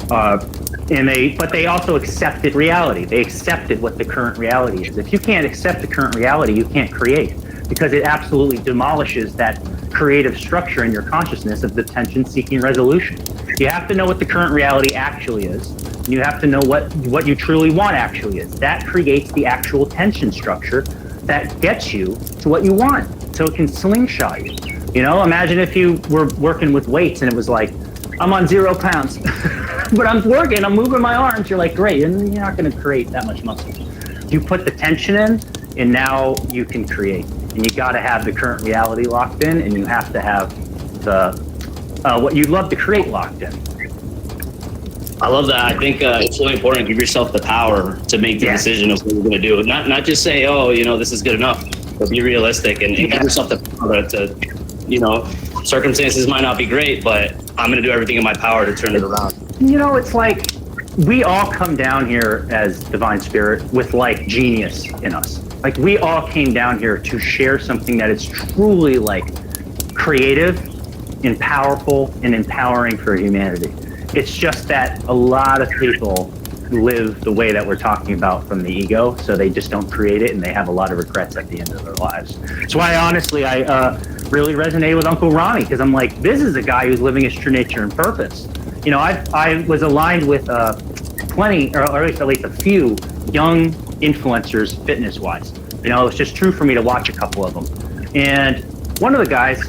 [SPEAKER 1] But they also accepted reality. They accepted what the current reality is. If you can't accept the current reality, you can't create, because it absolutely demolishes that creative structure in your consciousness of the tension-seeking resolution. You have to know what the current reality actually is. And you have to know what you truly want actually is. That creates the actual tension structure that gets you to what you want, so it can slingshot you. Imagine if you were working with weights and it was like, I'm on 0 pounds, but I'm working, I'm moving my arms. You're like, great, and you're not going to create that much muscle. You put the tension in, and now you can create. And you got to have the current reality locked in, and you have to have the what you'd love to create locked in.
[SPEAKER 3] I love that. I think it's really important to give yourself the power to make the decision of what you're going to do. Not just say, this is good enough, but be realistic and give yourself the power to, circumstances might not be great, but I'm going to do everything in my power to turn it around.
[SPEAKER 1] It's like we all come down here as divine spirit with genius in us. We all came down here to share something that is truly creative and powerful and empowering for humanity. It's just that a lot of people live the way that we're talking about from the ego, so they just don't create it, and they have a lot of regrets at the end of their lives. That's why, honestly, I really resonated with Uncle Ronnie, because I'm like, this is a guy who's living his true nature and purpose. I was aligned with plenty, or at least a few young influencers, fitness-wise, You know, it was just true for me to watch a couple of them. And one of the guys,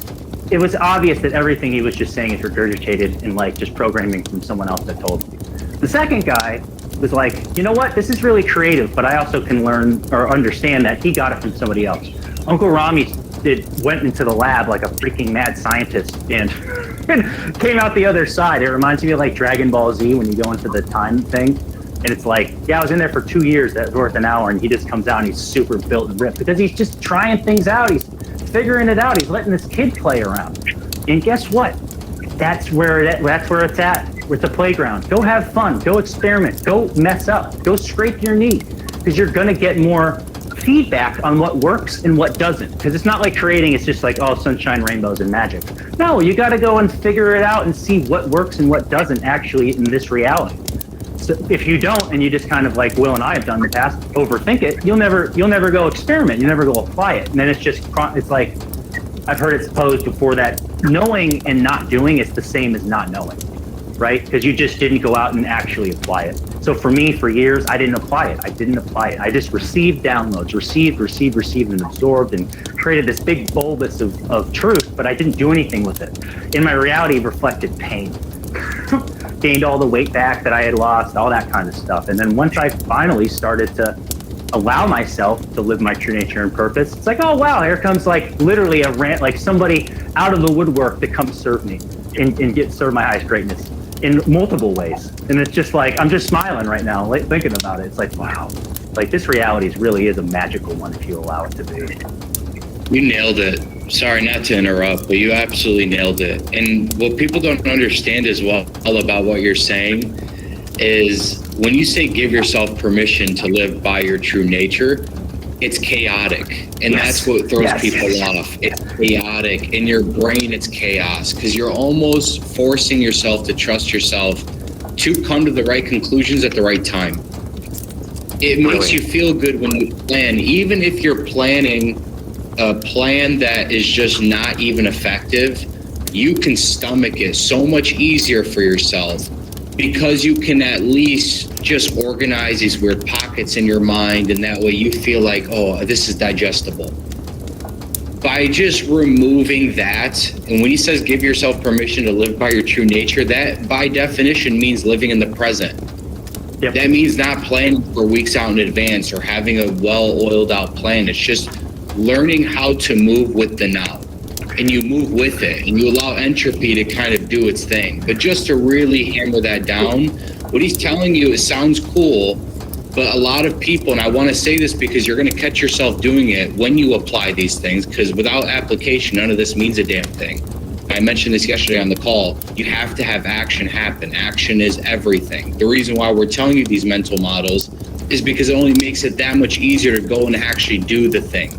[SPEAKER 1] it was obvious that everything he was just saying is regurgitated and like just programming from someone else that told me. The second guy was like, you know what, this is really creative, but I also can learn or understand that he got it from somebody else. Uncle Rami went into the lab like a freaking mad scientist and came out the other side. It reminds me of like Dragon Ball Z when you go into the time thing. And it's like, yeah, I was in there for 2 years, that's worth an hour, and he just comes out and he's super built and ripped because he's just trying things out. He's figuring it out. He's letting this kid play around. And guess what? That's where it's at. It's a playground. Go have fun. Go experiment. Go mess up. Go scrape your knee because you're going to get more feedback on what works and what doesn't. Because it's not like creating, it's just like, oh, sunshine, rainbows, and magic. No, you got to go and figure it out and see what works and what doesn't actually in this reality. So if you don't, and you just kind of like Will and I have done in the past, overthink it, you'll never go experiment. You never go apply it. And then it's like, I've heard it posed before that knowing and not doing is the same as not knowing, right? Because you just didn't go out and actually apply it. So for me, for years, I didn't apply it. I just received downloads, received and absorbed and created this big bulbous of truth, but I didn't do anything with it. In my reality, reflected pain. Gained all the weight back that I had lost, all that kind of stuff. And then once I finally started to allow myself to live my true nature and purpose, it's like, oh wow, here comes like literally a rant, like somebody out of the woodwork to come serve me and serve my highest greatness in multiple ways. And it's just like, I'm just smiling right now, like, thinking about it. It's like, wow, like this reality really is a magical one if you allow it to be.
[SPEAKER 5] You nailed it. Sorry not to interrupt, but you absolutely nailed it. And what people don't understand as well about what you're saying is when you say give yourself permission to live by your true nature, it's chaotic. And that's what throws people off. It's chaotic. In your brain, it's chaos because you're almost forcing yourself to trust yourself to come to the right conclusions at the right time. It makes you feel good when you plan, even if you're planning a plan that is just not even effective, you can stomach it so much easier for yourself because you can at least just organize these weird pockets in your mind, and that way you feel like, oh, this is digestible. By just removing that, and when he says give yourself permission to live by your true nature, that by definition means living in the present. Yep. That means not planning for weeks out in advance or having a well-oiled out plan. It's just learning how to move with the now, and you move with it and you allow entropy to kind of do its thing. But just to really hammer that down, what he's telling you, it sounds cool, but a lot of people, and I want to say this because you're going to catch yourself doing it when you apply these things, because without application, none of this means a damn thing. I mentioned this yesterday on the call. You have to have action happen. Action is everything. The reason why we're telling you these mental models is because it only makes it that much easier to go and actually do the thing.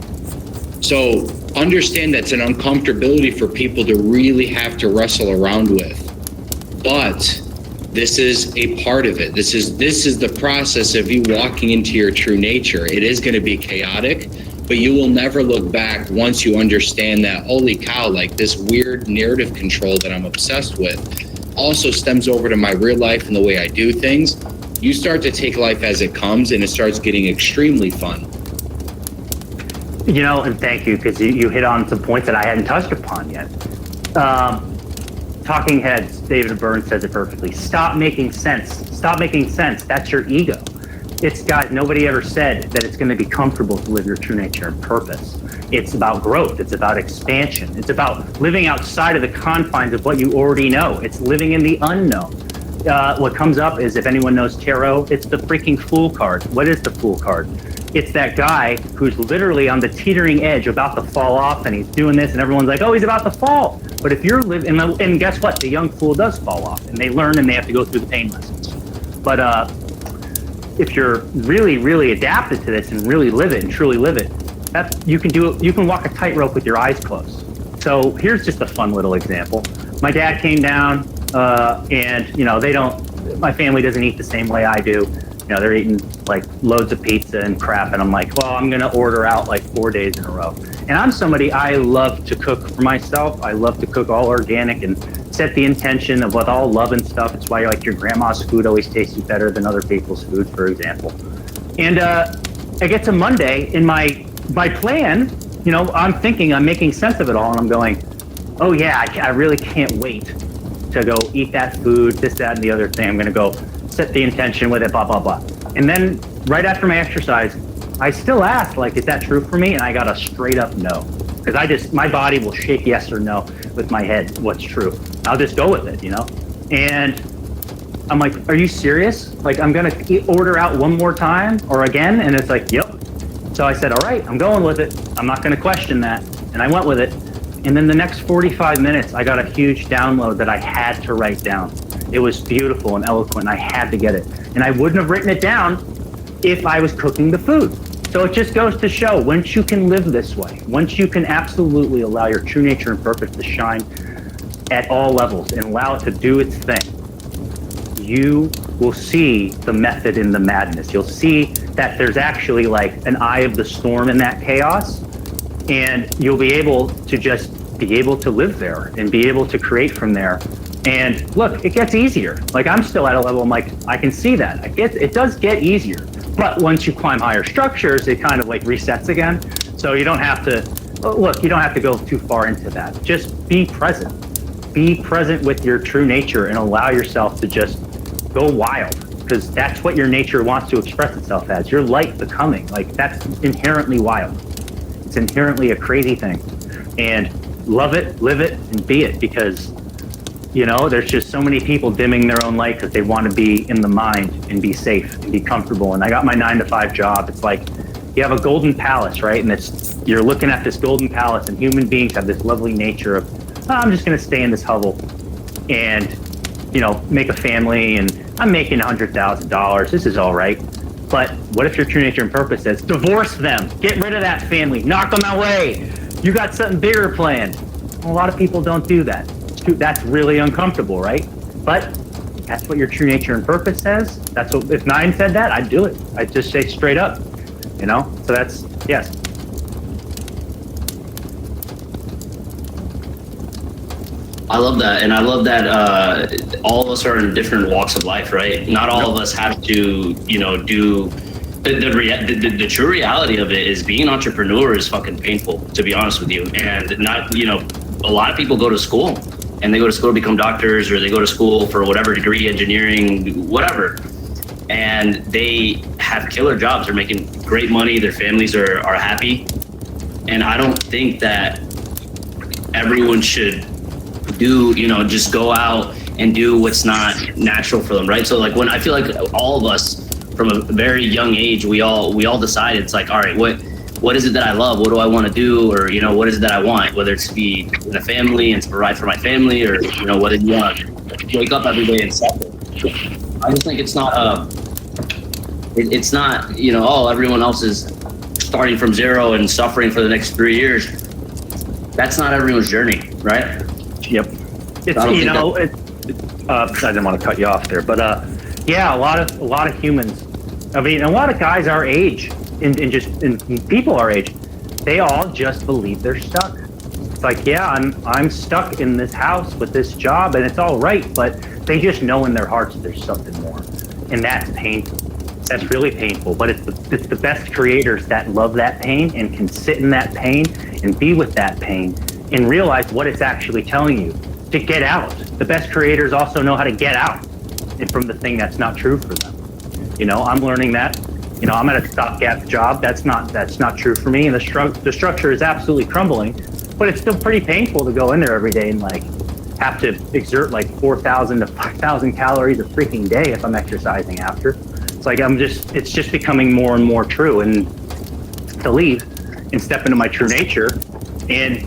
[SPEAKER 5] So understand that's an uncomfortability for people to really have to wrestle around with. But this is a part of it. This is the process of you walking into your true nature. It is going to be chaotic, but you will never look back once you understand that, holy cow, like this weird narrative control that I'm obsessed with also stems over to my real life and the way I do things. You start to take life as it comes, and it starts getting extremely fun.
[SPEAKER 1] You know, and thank you, because you hit on some points that I hadn't touched upon yet. Talking Heads, David Byrne says it perfectly. Stop making sense. Stop making sense. That's your ego. Nobody ever said that it's going to be comfortable to live your true nature and purpose. It's about growth. It's about expansion. It's about living outside of the confines of what you already know. It's living in the unknown. What comes up is, if anyone knows tarot, it's the freaking Fool card. What is the Fool card? It's that guy who's literally on the teetering edge, about to fall off, and he's doing this, and everyone's like, oh, he's about to fall. But if you're living, and guess what? The young fool does fall off, and they learn, and they have to go through the pain lessons. But if you're really, really adapted to this and really live it and truly live it, you can walk a tightrope with your eyes closed. So here's just a fun little example. My dad came down, and my family doesn't eat the same way I do. You know, they're eating like loads of pizza and crap, and I'm like, well, I'm gonna order out like 4 days in a row. And I'm somebody, I love to cook for myself. I love to cook all organic and set the intention of with all love and stuff. It's why like your grandma's food always tastes better than other people's food, for example. And I get to Monday, and my my plan, you know, I'm thinking, I'm making sense of it all, and I'm going, oh yeah, I really can't wait to go eat that food, this, that, and the other thing. I'm going to go set the intention with it, blah, blah, blah. And then right after my exercise, I still asked, like, is that true for me? And I got a straight up no. Because my body will shake yes or no with my head, what's true. I'll just go with it, you know? And I'm like, are you serious? Like, I'm going to order out one more time or again? And it's like, yep. So I said, all right, I'm going with it. I'm not going to question that. And I went with it. And then the next 45 minutes, I got a huge download that I had to write down. It was beautiful and eloquent, and I had to get it. And I wouldn't have written it down if I was cooking the food. So it just goes to show, once you can live this way, once you can absolutely allow your true nature and purpose to shine at all levels and allow it to do its thing, you will see the method in the madness. You'll see that there's actually like an eye of the storm in that chaos, and you'll be able to just be able to live there and be able to create from there. And look, it gets easier. Like, I'm still at a level, I'm like, I can see that. It does get easier. But once you climb higher structures, it kind of like resets again. So you don't have to, look, you don't have to go too far into that. Just be present. Be present with your true nature and allow yourself to just go wild, because that's what your nature wants to express itself as. Your light becoming, like, that's inherently wild. It's inherently a crazy thing. And love it, live it, and be it, because, you know, there's just so many people dimming their own light because they want to be in the mind and be safe and be comfortable. And I got my 9-to-5 job. It's like you have a golden palace, right? And you're looking at this golden palace, and human beings have this lovely nature of, oh, I'm just going to stay in this hovel and, you know, make a family, and I'm making $100,000. This is all right. But what if your true nature and purpose says, divorce them, get rid of that family, knock them away. You got something bigger planned. Well, a lot of people don't do that. That's really uncomfortable, right? But that's what your true nature and purpose says. That's what, if 9 said that, I'd do it. I'd just say straight up, you know? So that's, yes.
[SPEAKER 3] I love that. And I love that all of us are in different walks of life, right? Not all of us have to, you know, do the true reality of it is being an entrepreneur is fucking painful, to be honest with you. And not, you know, a lot of people go to school and they go to school to become doctors, or they go to school for whatever degree, engineering, whatever. And they have killer jobs. They're making great money. Their families are happy. And I don't think that everyone should do, you know, just go out and do what's not natural for them, right? So like, when I feel like all of us from a very young age, we all decide, it's like, all right, what is it that I love? What do I want to do? Or, you know, what is it that I want? Whether it's to be in a family and to provide for my family, or, you know, what do you want? Wake up every day and suffer. I just think it's not it's not, you know, oh, everyone else is starting from zero and suffering for the next 3 years. That's not everyone's journey, right?
[SPEAKER 1] Yep. It's, you know, I didn't want to cut you off there, but yeah, a lot of humans, I mean, a lot of guys our age and people our age, they all just believe they're stuck. It's like, yeah, I'm stuck in this house with this job, and it's all right, but they just know in their hearts there's something more, and that's painful. That's really painful, but it's the best creators that love that pain and can sit in that pain and be with that pain and realize what it's actually telling you to get out. The best creators also know how to get out and from the thing that's not true for them. You know, I'm learning that. You know, I'm at a stopgap job. That's not true for me, and the structure is absolutely crumbling. But it's still pretty painful to go in there every day and like have to exert like 4,000 to 5,000 calories a freaking day if I'm exercising after. It's like it's just becoming more and more true, and to leave and step into my true nature, and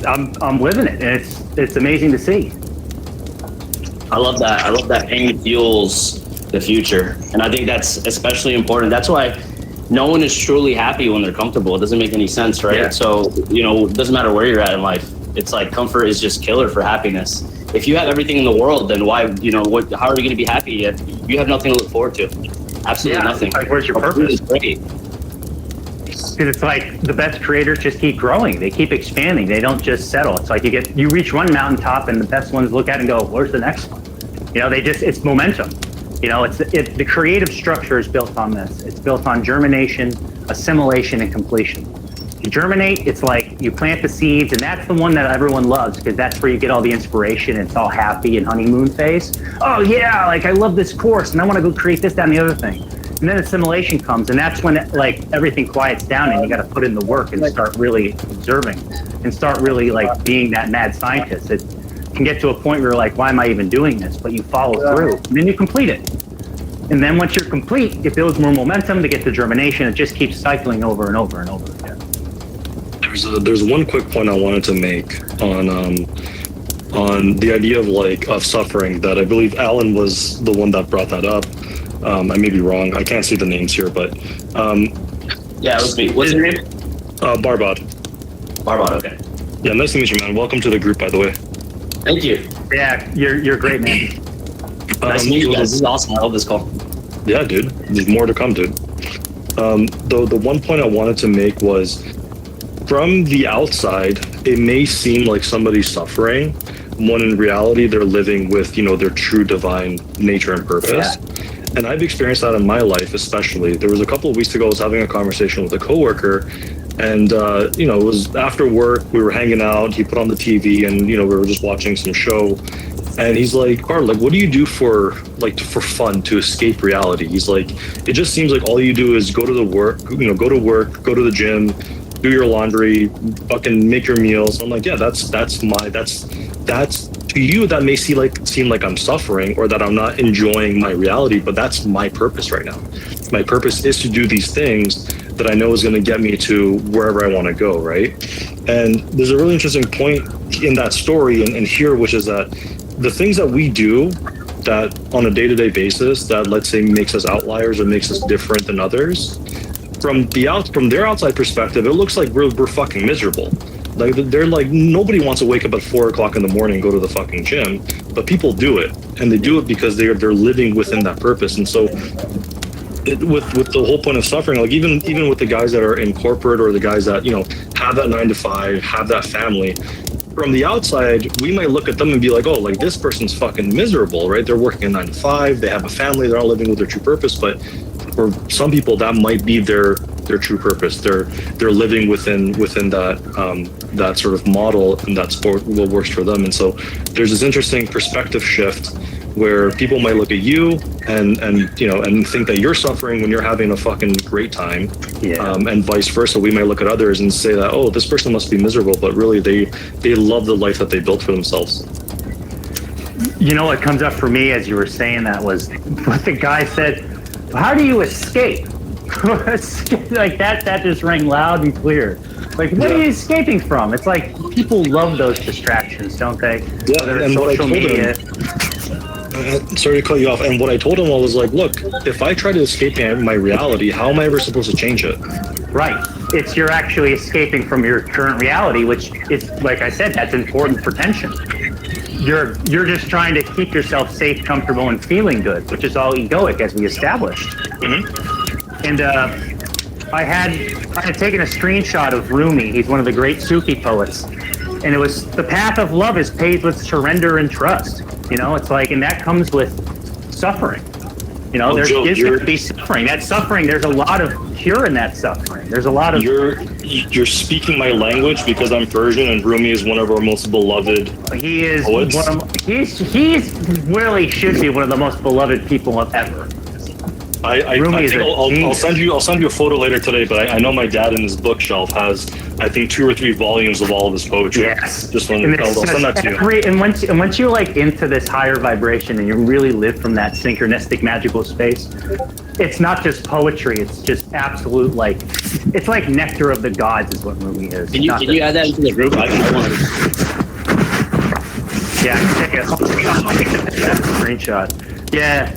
[SPEAKER 1] I'm living it, and it's amazing to see.
[SPEAKER 3] I love that. I love that pain fuels the future, and I think that's especially important. That's why no one is truly happy when they're comfortable. It doesn't make any sense, right?
[SPEAKER 1] Yeah.
[SPEAKER 3] So, you know, it doesn't matter where you're at in life. It's like comfort is just killer for happiness. If you have everything in the world, then why, you know, how are you going to be happy? You have nothing to look forward to. Absolutely nothing.
[SPEAKER 1] Like, where's your purpose?
[SPEAKER 3] Great.
[SPEAKER 1] Because it's like the best creators just keep growing. They keep expanding. They don't just settle. It's like you reach one mountaintop, and the best ones look at it and go, where's the next one? You know, it's momentum. You know, the creative structure is built on this. It's built on germination, assimilation, and completion. To germinate, it's like you plant the seeds, and that's the one that everyone loves because that's where you get all the inspiration. It's all happy and honeymoon phase. Oh yeah, like I love this course, and I want to go create this, that, and the other thing. And then assimilation comes, and that's when like everything quiets down, and you got to put in the work and start really observing, and start really like being that mad scientist. It can get to a point where you're like, why am I even doing this? But you follow through, and then you complete it. And then once you're complete, it builds more momentum to get to germination. It just keeps cycling over and over and over again.
[SPEAKER 2] There's one quick point I wanted to make on the idea of suffering that I believe Alan was the one that brought that up. I may be wrong. I can't see the names here, but
[SPEAKER 3] yeah, it was me. What's your name?
[SPEAKER 2] Barbad.
[SPEAKER 3] Barbad. Okay.
[SPEAKER 2] Yeah, nice to meet you, man. Welcome to the group, by the way.
[SPEAKER 3] Thank you.
[SPEAKER 1] Yeah, you're great, man.
[SPEAKER 3] Nice to meet you guys. This is awesome. I love this call.
[SPEAKER 2] Yeah, dude. There's more to come, dude. The one point I wanted to make was, from the outside, it may seem like somebody's suffering, when in reality they're living with, their true divine nature and purpose. Yeah. And I've experienced that in my life, especially. There was a couple of weeks ago, I was having a conversation with a coworker, and it was after work, we were hanging out, he put on the TV, and we were just watching some show. And he's like, Carl, like, what do you do for fun to escape reality? He's like, it just seems like all you do is go to work, go to the gym, do your laundry, fucking make your meals. I'm like, yeah, that's to you, that may seem like I'm suffering or that I'm not enjoying my reality, but that's my purpose right now. My purpose is to do these things that I know is going to get me to wherever I want to go, right? And there's a really interesting point in that story and here, which is that the things that we do that on a day-to-day basis that, let's say, makes us outliers or makes us different than others, from their outside perspective, it looks like we're fucking miserable. Like, they're like, nobody wants to wake up at 4 o'clock in the morning and go to the fucking gym, but people do it, and they do it because they're living within that purpose. And so with the whole point of suffering, like even with the guys that are in corporate or the guys that have that 9 to 5, have that family, from the outside, we might look at them and be like, oh, like, this person's fucking miserable, right? They're working a 9 to 5, they have a family, they're not living with their true purpose. But for some people, that might be their true purpose. They're living within that sort of model, and that's what works for them. And so there's this interesting perspective shift where people might look at you and think that you're suffering when you're having a fucking great time, and vice versa. We might look at others and say that, oh, this person must be miserable, but really they love the life that they built for themselves.
[SPEAKER 1] What comes up for me as you were saying that was what the guy said, how do you escape? Like that just rang loud and clear. Like, what are you escaping from? It's like people love those distractions, don't they?
[SPEAKER 2] Yeah, and social media. Sorry to cut you off. And what I told him was like, look, if I try to escape my reality, how am I ever supposed to change it?
[SPEAKER 1] Right. You're actually escaping from your current reality, which is, like I said, that's important for tension. You're just trying to keep yourself safe, comfortable, and feeling good, which is all egoic, as we established. Mm-hmm. And I had taken a screenshot of Rumi. He's one of the great Sufi poets, and it was, the path of love is paved with surrender and trust. It's like, and that comes with suffering. There is going to be suffering. That suffering, there's a lot of cure in that suffering. There's a lot of... You're speaking my language because I'm Persian, and Rumi is one of our most beloved poets. He's really should be one of the most beloved people ever. I think I'll send you a photo later today, but I know my dad in his bookshelf has, I think, 2 or 3 volumes of all of his poetry. Yes. I'll send that to you. And once you're like into this higher vibration and you really live from that synchronistic magical space, it's not just poetry, it's just absolute, like, it's like nectar of the gods is what Rumi is. Can you add that into the group? I want to. Yeah, I'll take a screenshot. Yeah.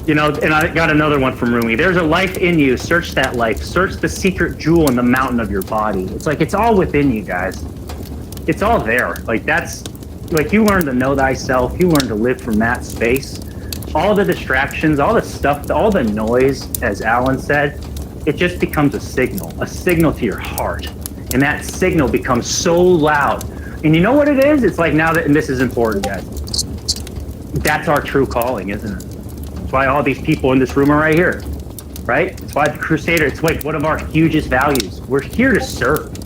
[SPEAKER 1] And I got another one from Rumi. There's a life in you. Search that life. Search the secret jewel in the mountain of your body. It's like, it's all within you, guys. It's all there. Like, that's, like, you learn to know thyself. You learn to live from that space. All the distractions, all the stuff, all the noise, as Alan said, it just becomes a signal to your heart. And that signal becomes so loud. And you know what it is? It's like, now that, and this is important, guys, that's our true calling, isn't it? That's why all these people in this room are right here, right? It's why the Crusader, it's like one of our hugest values. We're here to serve.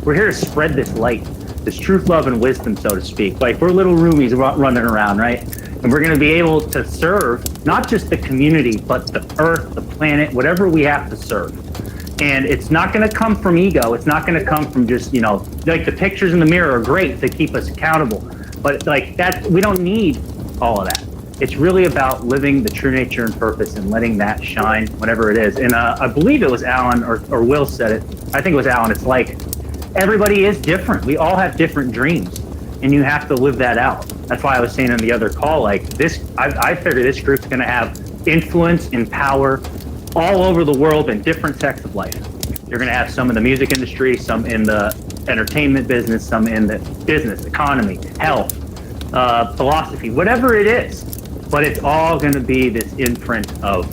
[SPEAKER 1] We're here to spread this light, this truth, love, and wisdom, so to speak. Like we're little roomies running around, right? And we're going to be able to serve not just the community, but the earth, the planet, whatever we have to serve. And it's not going to come from ego. It's not going to come from just, you know, like the pictures in the mirror are great to keep us accountable. But like that, we don't need all of that. It's really about living the true nature and purpose and letting that shine, whatever it is. And I believe it was Alan or Will said it. I think it was Alan. It's like everybody is different. We all have different dreams, and you have to live that out. That's why I was saying in the other call, like this, I figure this group's going to have influence and power all over the world in different sectors of life. You're going to have some in the music industry, some in the entertainment business, some in the business, economy, health, philosophy, whatever it is. But it's all going to be this imprint of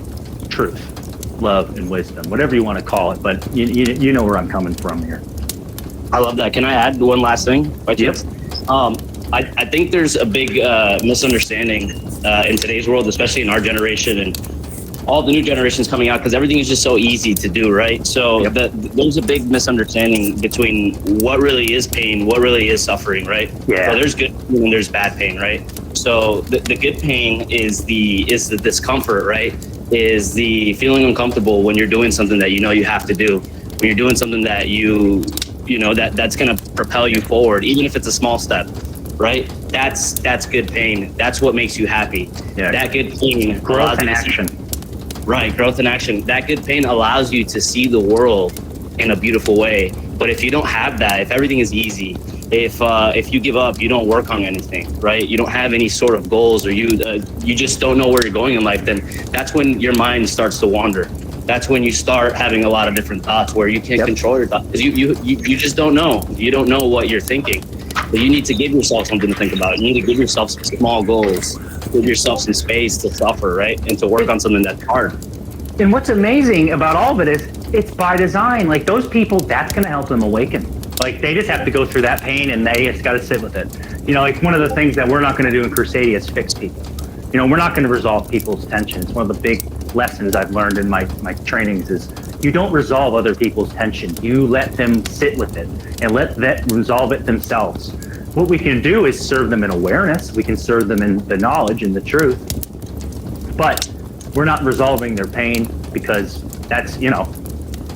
[SPEAKER 1] truth, love, and wisdom, whatever you want to call it. But you know where I'm coming from here.
[SPEAKER 3] I love that. Can I add one last thing?
[SPEAKER 1] Yep.
[SPEAKER 3] I think there's a big misunderstanding in today's world, especially in our generation and all the new generations coming out, because everything is just so easy to do, right? So there's a big misunderstanding between what really is pain, what really is suffering, right?
[SPEAKER 1] Yeah.
[SPEAKER 3] So there's good pain and there's bad pain, right? So the good pain is the discomfort, right? Is the feeling uncomfortable when you're doing something that you know you have to do, when you're doing something that you know that's going to propel you forward, even if it's a small step, right? That's good pain. That's what makes you happy.
[SPEAKER 1] Yeah.
[SPEAKER 3] That good pain,
[SPEAKER 1] Growth and action.
[SPEAKER 3] Right, growth and action. That good pain allows you to see the world in a beautiful way. But if you don't have that, if everything is easy, if you give up, you don't work on anything, right? You don't have any sort of goals, or you just don't know where you're going in life. Then that's when your mind starts to wander. That's when you start having a lot of different thoughts where you can't control your thoughts, because you just don't know. You don't know what you're thinking. But you need to give yourself something to think about. You need to give yourself some small goals. Give yourself some space to suffer, right? And to work on something that's hard.
[SPEAKER 1] And what's amazing about all of it is it's by design. Like those people, that's going to help them awaken. Like they just have to go through that pain and they just got to sit with it. You know, like one of the things that we're not going to do in Crusadia is fix people. You know, we're not going to resolve people's tensions. One of the big lessons I've learned in my trainings is you don't resolve other people's tension. You let them sit with it and let them resolve it themselves. What we can do is serve them in awareness. We can serve them in the knowledge and the truth. But we're not resolving their pain, because that's, you know,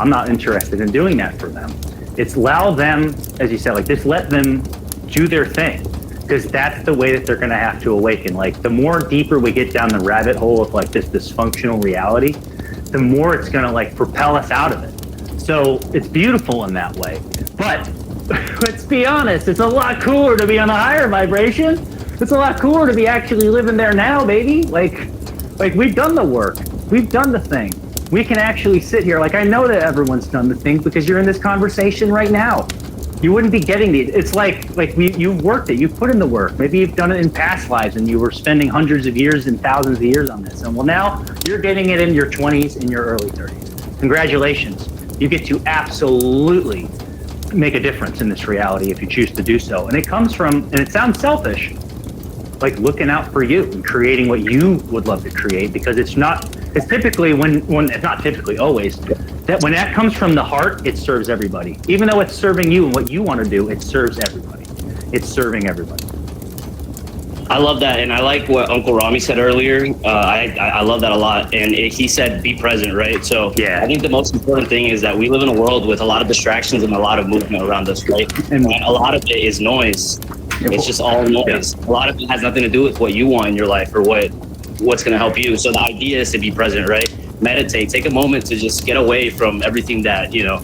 [SPEAKER 1] I'm not interested in doing that for them. It's allow them, as you said, like just let them do their thing, because that's the way that they're going to have to awaken. Like the more deeper we get down the rabbit hole of like this dysfunctional reality, the more it's going to like propel us out of it. So it's beautiful in that way. But let's be honest, it's a lot cooler to be on a higher vibration. It's a lot cooler to be actually living there now, baby. Like we've done the work. We've done the thing. We can actually sit here. Like I know that everyone's done the thing because you're in this conversation right now. You wouldn't be getting the, it's like you worked it, you put in the work. Maybe you've done it in past lives and you were spending hundreds of years and thousands of years on this. And well, now you're getting it in your 20s and your early 30s. Congratulations. You get to absolutely make a difference in this reality if you choose to do so. And it comes from, and it sounds selfish, like looking out for you and creating what you would love to create, because it's typically when it's not typically always, that when that comes from the heart, it serves everybody. Even though it's serving you and what you want to do, it serves everybody. It's serving everybody.
[SPEAKER 3] I love that, and I like what Uncle Rami said earlier. I love that a lot, and he said be present, right? So
[SPEAKER 1] Yeah.
[SPEAKER 3] I think the most important thing is that we live in a world with a lot of distractions and a lot of movement around us, right? And a lot of it is noise. It's just all noise. A lot of it has nothing to do with what you want in your life or what's going to help you. So the idea is to be present, right? Meditate. Take a moment to just get away from everything that, you know,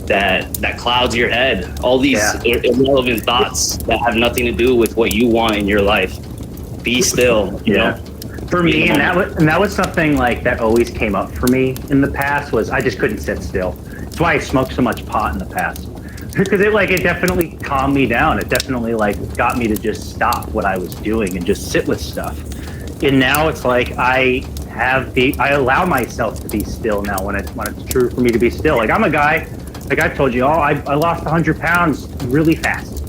[SPEAKER 3] that clouds your head. All these irrelevant thoughts that have nothing to do with what you want in your life. Be still, you know?
[SPEAKER 1] For me, and that was something like that always came up for me in the past, was I just couldn't sit still. That's why I smoked so much pot in the past. Because it definitely calmed me down. It definitely got me to just stop what I was doing and just sit with stuff. And now it's like I allow myself to be still now when it's true for me to be still. Like I'm a guy, like I told you all, I lost 100 pounds really fast.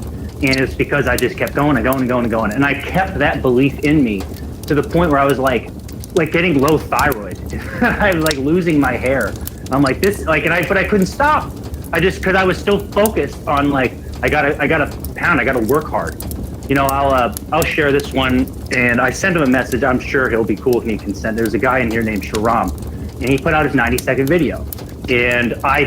[SPEAKER 1] And it's because I just kept going and going and going and going. And I kept that belief in me to the point where I was like, like getting low thyroid. I'm like losing my hair. I'm like this, like, but I couldn't stop. Because I was still focused on like, I gotta pound, I gotta work hard. You know, I'll share this one, and I sent him a message. I'm sure he'll be cool if he consent. There's a guy in here named Sharam, and he put out his 90-second video. And I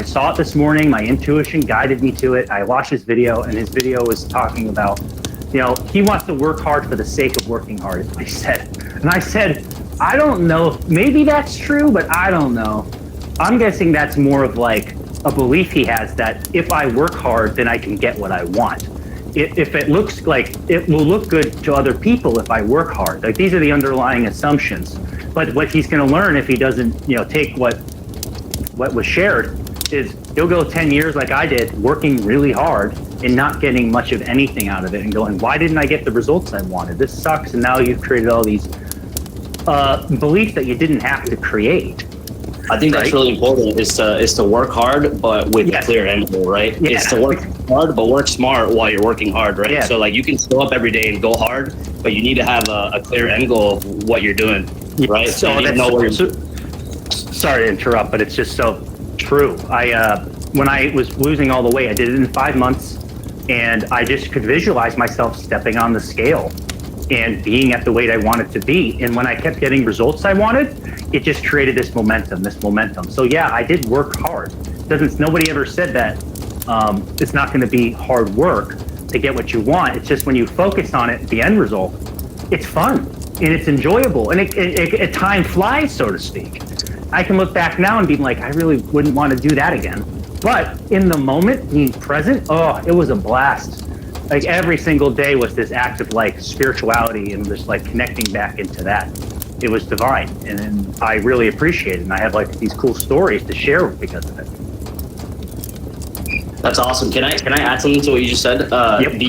[SPEAKER 1] saw it this morning. My intuition guided me to it. I watched his video, and his video was talking about, you know, he wants to work hard for the sake of working hard, is what he said. And I said, I don't know. Maybe that's true, but I don't know. I'm guessing that's more of like a belief he has that if I work hard, then I can get what I want. If it looks like it will look good to other people if I work hard. Like these are the underlying assumptions. But what he's going to learn if he doesn't, you know, take what was shared is he'll go 10 years like I did, working really hard and not getting much of anything out of it and going, why didn't I get the results I wanted? This sucks. And now you've created all these beliefs that you didn't have to create.
[SPEAKER 3] I think that's really important is to work hard, but with a clear end goal, right?
[SPEAKER 1] Yeah.
[SPEAKER 3] It's to work hard, but work smart while you're working hard, right?
[SPEAKER 1] Yeah.
[SPEAKER 3] So like you can show up every day and go hard, but you need to have a clear end goal of what you're doing, right? So you need to know where you're...
[SPEAKER 1] Sorry to interrupt, but it's just so true. When I was losing all the weight, I did it in 5 months, and I just could visualize myself stepping on the scale and being at the weight I wanted to be. And when I kept getting results I wanted, it just created this momentum. So yeah, I did work hard. Nobody ever said that it's not going to be hard work to get what you want. It's just when you focus on it, the end result, it's fun and it's enjoyable, and time flies, so to speak. I can look back now and be like, I really wouldn't want to do that again. But in the moment, being present, oh, it was a blast. Like every single day was this act of like spirituality and just like connecting back into that. It was divine, and I really appreciate it. And I have like these cool stories to share because of it.
[SPEAKER 3] That's awesome. Can I add something to what you just said?
[SPEAKER 1] Yep.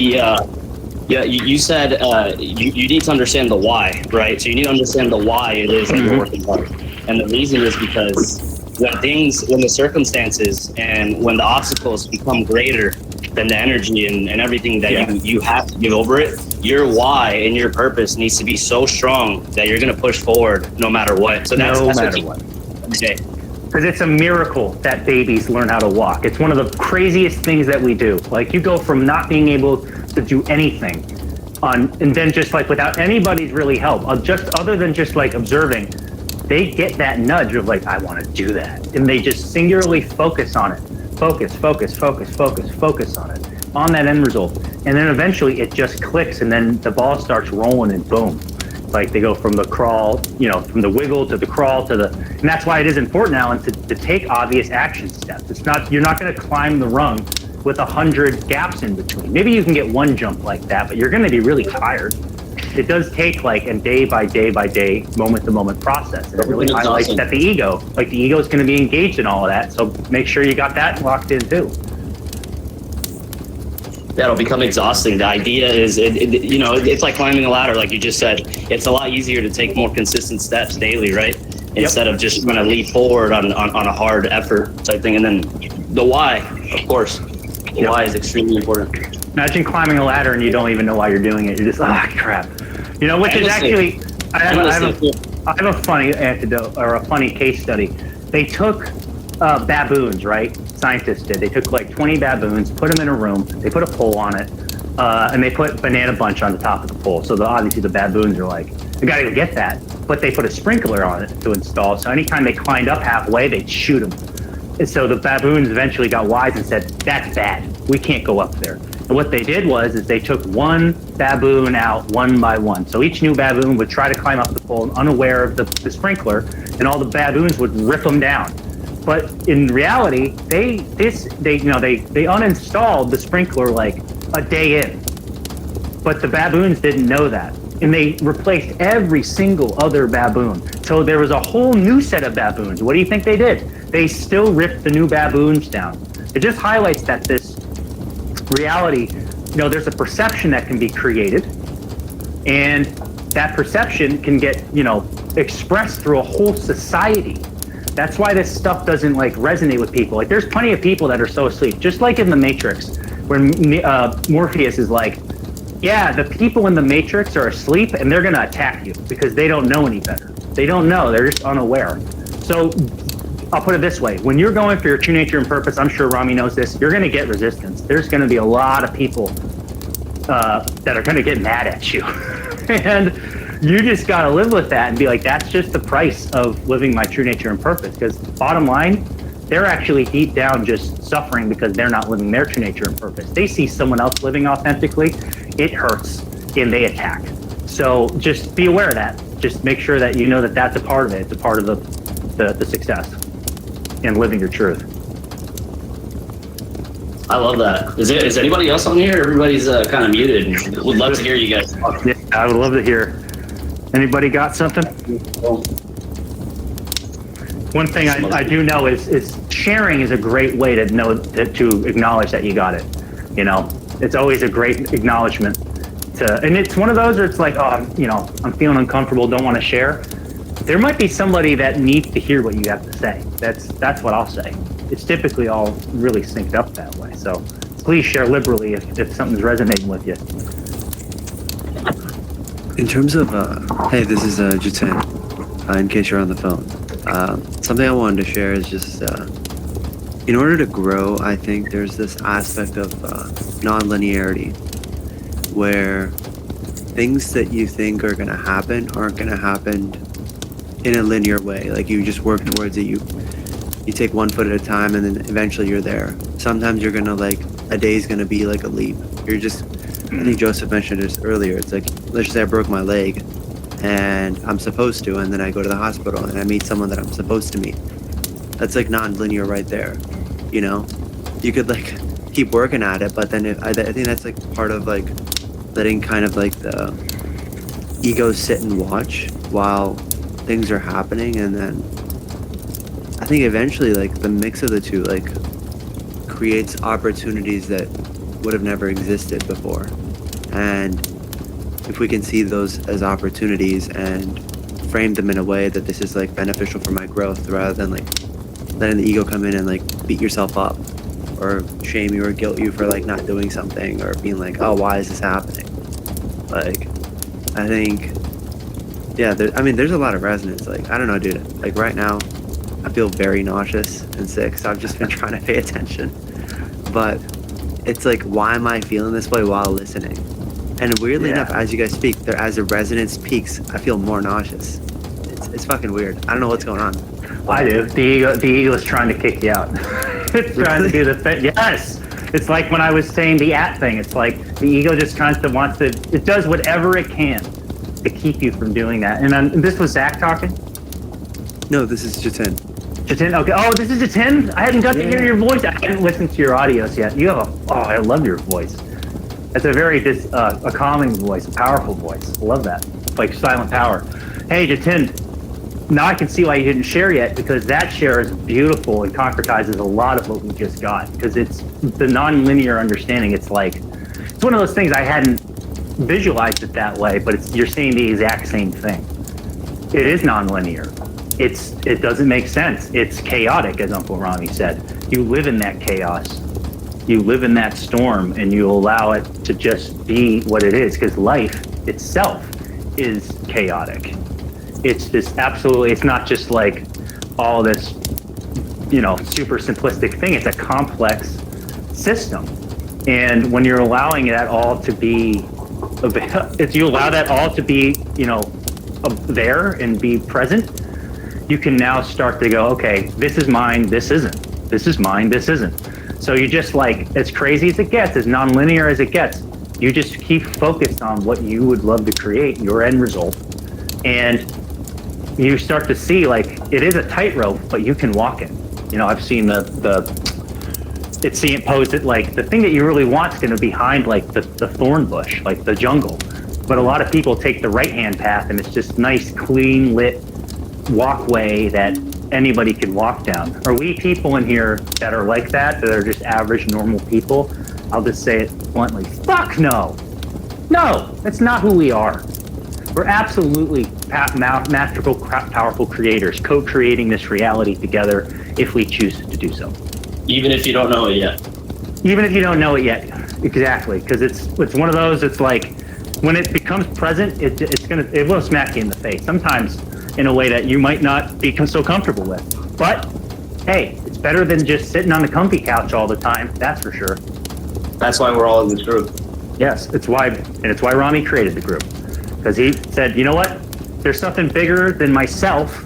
[SPEAKER 3] You said you need to understand the why, right? So you need to understand the why it is that you're working hard. And the reason is because when the circumstances and when the obstacles become greater than the energy and everything that you have to give over it, your why and your purpose needs to be so strong that you're going to push forward no matter what. So that's what. Okay.
[SPEAKER 1] Because it's a miracle that babies learn how to walk. It's one of the craziest things that we do. Like you go from not being able to do anything and then just like without anybody's really help, just other than just like observing, they get that nudge of like, I want to do that. And they just singularly focus on it. Focus on it, on that end result. And then eventually it just clicks, and then the ball starts rolling, and boom. Like they go from the crawl, from the wiggle to the crawl to and that's why it is important, Alan, to take obvious action steps. You're not going to climb the rung with 100 gaps in between. Maybe you can get one jump like that, but you're going to be really tired. It does take like a day by day, moment to moment process. And it really highlights that the ego is going to be engaged in all of that. So make sure you got that locked in too.
[SPEAKER 3] That'll become exhausting. The idea is, it's like climbing a ladder, like you just said. It's a lot easier to take more consistent steps daily, right? Instead of just trying to leap forward on a hard effort type thing. And then the why, of course. The why is extremely important.
[SPEAKER 1] Imagine climbing a ladder and you don't even know why you're doing it. You're just, crap. Which is actually, I have a funny anecdote or a funny case study. They took baboons, right? Scientists did. They took like 20 baboons, put them in a room, they put a pole on it, and they put Banana Bunch on the top of the pole. So obviously the baboons are like, we gotta go get that. But they put a sprinkler on it to install. So anytime they climbed up halfway, they'd shoot them. And so the baboons eventually got wise and said, that's bad. We can't go up there. And what they did is they took one baboon out one by one. So each new baboon would try to climb up the pole unaware of the sprinkler, and all the baboons would rip them down. But in reality, they uninstalled the sprinkler like a day in. But the baboons didn't know that. And they replaced every single other baboon. So there was a whole new set of baboons. What do you think they did? They still ripped the new baboons down. It just highlights that this reality, there's a perception that can be created, and that perception can get, expressed through a whole society. That's why this stuff doesn't like resonate with people. Like there's plenty of people that are so asleep, just like in the Matrix, when Morpheus is like, Yeah, the people in the Matrix are asleep, and they're going to attack you because they don't know any better. They don't know. They're just unaware. So I'll put it this way. When you're going for your true nature and purpose, I'm sure Rami knows this, you're going to get resistance. There's going to be a lot of people that are going to get mad at you. And you just got to live with that and be like, that's just the price of living my true nature and purpose. Because bottom line, they're actually deep down just suffering because they're not living their true nature and purpose. They see someone else living authentically, it hurts, and they attack. So just be aware of that. Just make sure that you know that that's a part of it. It's a part of the success in living your truth.
[SPEAKER 3] I love that. Is anybody else on here? Everybody's kind of muted. Would love to hear you guys talk.
[SPEAKER 1] Yeah, I would love to hear. Anybody got something? One thing I do know is sharing is a great way to know to acknowledge that you got it. You know, it's always a great acknowledgement and it's one of those where it's like, oh, I'm feeling uncomfortable, don't want to share. There might be somebody that needs to hear what you have to say. That's what I'll say. It's typically all really synced up that way. So please share liberally if something's resonating with you.
[SPEAKER 6] In terms of, hey, this is Jiten, in case you're on the phone. Something I wanted to share is just, in order to grow, I think there's this aspect of non-linearity where things that you think are going to happen aren't going to happen in a linear way. Like you just work towards it. You take 1 foot at a time and then eventually you're there. Sometimes you're going to a day's going to be like a leap. I think Joseph mentioned this earlier. It's like, let's just say I broke my leg and I'm supposed to, and then I go to the hospital and I meet someone that I'm supposed to meet. That's like non-linear right there. You could keep working at it, but then I think that's part of letting kind of the ego sit and watch while things are happening, and then I think eventually the mix of the two creates opportunities that would have never existed before. And if we can see those as opportunities and frame them in a way that this is beneficial for my growth, rather than letting the ego come in and beat yourself up or shame you or guilt you for not doing something, or being oh, why is this happening? I think, yeah, there's a lot of resonance. I don't know, dude, right now I feel very nauseous and sick, so I've just been trying to pay attention. But it's why am I feeling this way while listening? And weirdly enough, as you guys speak, as the resonance peaks, I feel more nauseous. It's fucking weird. I don't know what's going on.
[SPEAKER 1] I do. The ego is trying to kick you out. It's trying to do the thing. Yes. It's like when I was saying the thing. It's like the ego just wants to. It does whatever it can to keep you from doing that. And this was Zach talking?
[SPEAKER 6] No, this is Jiten.
[SPEAKER 1] Jiten? Okay. Oh, this is Jiten? I hadn't got to hear your voice. I hadn't listened to your audios yet. You have I love your voice. It's a very a calming voice, a powerful voice. I love that. It's like silent power. Hey, Jiten, now I can see why you didn't share yet, because that share is beautiful and concretizes a lot of what we just got, because it's the non-linear understanding. It's one of those things I hadn't visualized it that way, but you're saying the exact same thing. It is non-linear. It doesn't make sense. It's chaotic, as Uncle Ronnie said. You live in that chaos. You live in that storm, and you allow it to just be what it is, because life itself is chaotic. It's this absolutely, it's not just all this, super simplistic thing. It's a complex system. And when you're allowing that all to be, if you allow that all to be, there and be present, you can now start to go, okay, this is mine, this isn't. This is mine, this isn't. So you just as crazy as it gets, as nonlinear as it gets, you just keep focused on what you would love to create, your end result. And you start to see it is a tightrope, but you can walk it. I've seen it's seeing it posed that the thing that you really want is going to be behind the thorn bush, the jungle. But a lot of people take the right-hand path, and it's just nice, clean, lit walkway that anybody can walk down. Are we people in here that are like that are just average, normal people? I'll just say it bluntly. Fuck no. No, that's not who we are. We're absolutely masterful, powerful creators, co-creating this reality together if we choose to do so.
[SPEAKER 3] Even if you don't know it yet.
[SPEAKER 1] Even if you don't know it yet. Exactly, because it's one of those. It's like when it becomes present, it will smack you in the face. Sometimes in a way that you might not be so comfortable with. But hey, it's better than just sitting on the comfy couch all the time. That's for sure.
[SPEAKER 3] That's why we're all in this group.
[SPEAKER 1] Yes, it's why Rami created the group, because he said, you know what? There's something bigger than myself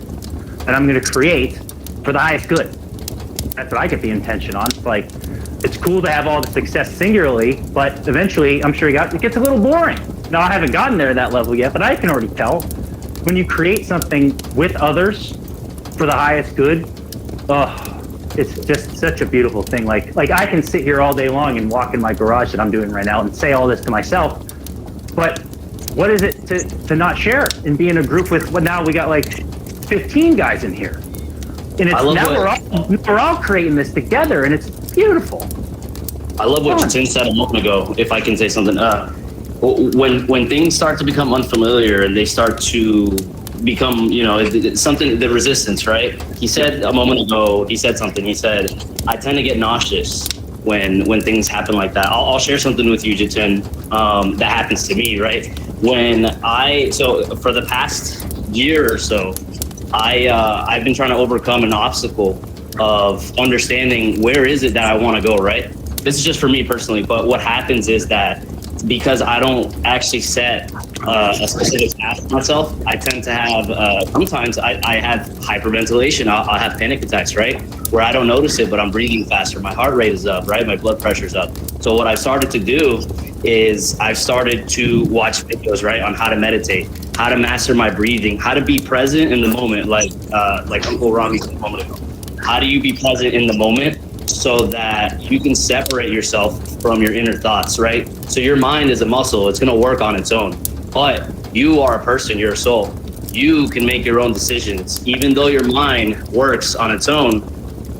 [SPEAKER 1] that I'm going to create for the highest good. That's what I get the intention on. It's like, it's cool to have all the success singularly, but eventually, I'm sure it gets a little boring. Now, I haven't gotten there at that level yet, but I can already tell when you create something with others for the highest good. Oh, it's just such a beautiful thing. Like I can sit here all day long and walk in my garage that I'm doing right now and say all this to myself, but what is it to not share it and be in a group with? Well, now we got like 15 guys in here, and it's now we're all creating this together, and it's beautiful.
[SPEAKER 3] I love what Jatin said a moment ago. If I can say something, when things start to become unfamiliar and they start to become, something, the resistance, right? He said a moment ago, he said, I tend to get nauseous when things happen like that. I'll share something with you, Jatin, that happens to me, right? So for the past year or so, I've been trying to overcome an obstacle of understanding where is it that I want to go, right? This is just for me personally, but what happens is that because I don't actually set a specific task for myself, I tend to have, sometimes I have hyperventilation. I'll have panic attacks, right? Where I don't notice it, but I'm breathing faster. My heart rate is up, right? My blood pressure's up. So what I've started to do is I've started to watch videos, right, on how to meditate, how to master my breathing, how to be present in the moment, like Uncle Rami said a moment ago. How do you be present in the moment so that you can separate yourself from your inner thoughts, right? So your mind is a muscle. It's going to work on its own. But you are a person. You're a soul. You can make your own decisions. Even though your mind works on its own,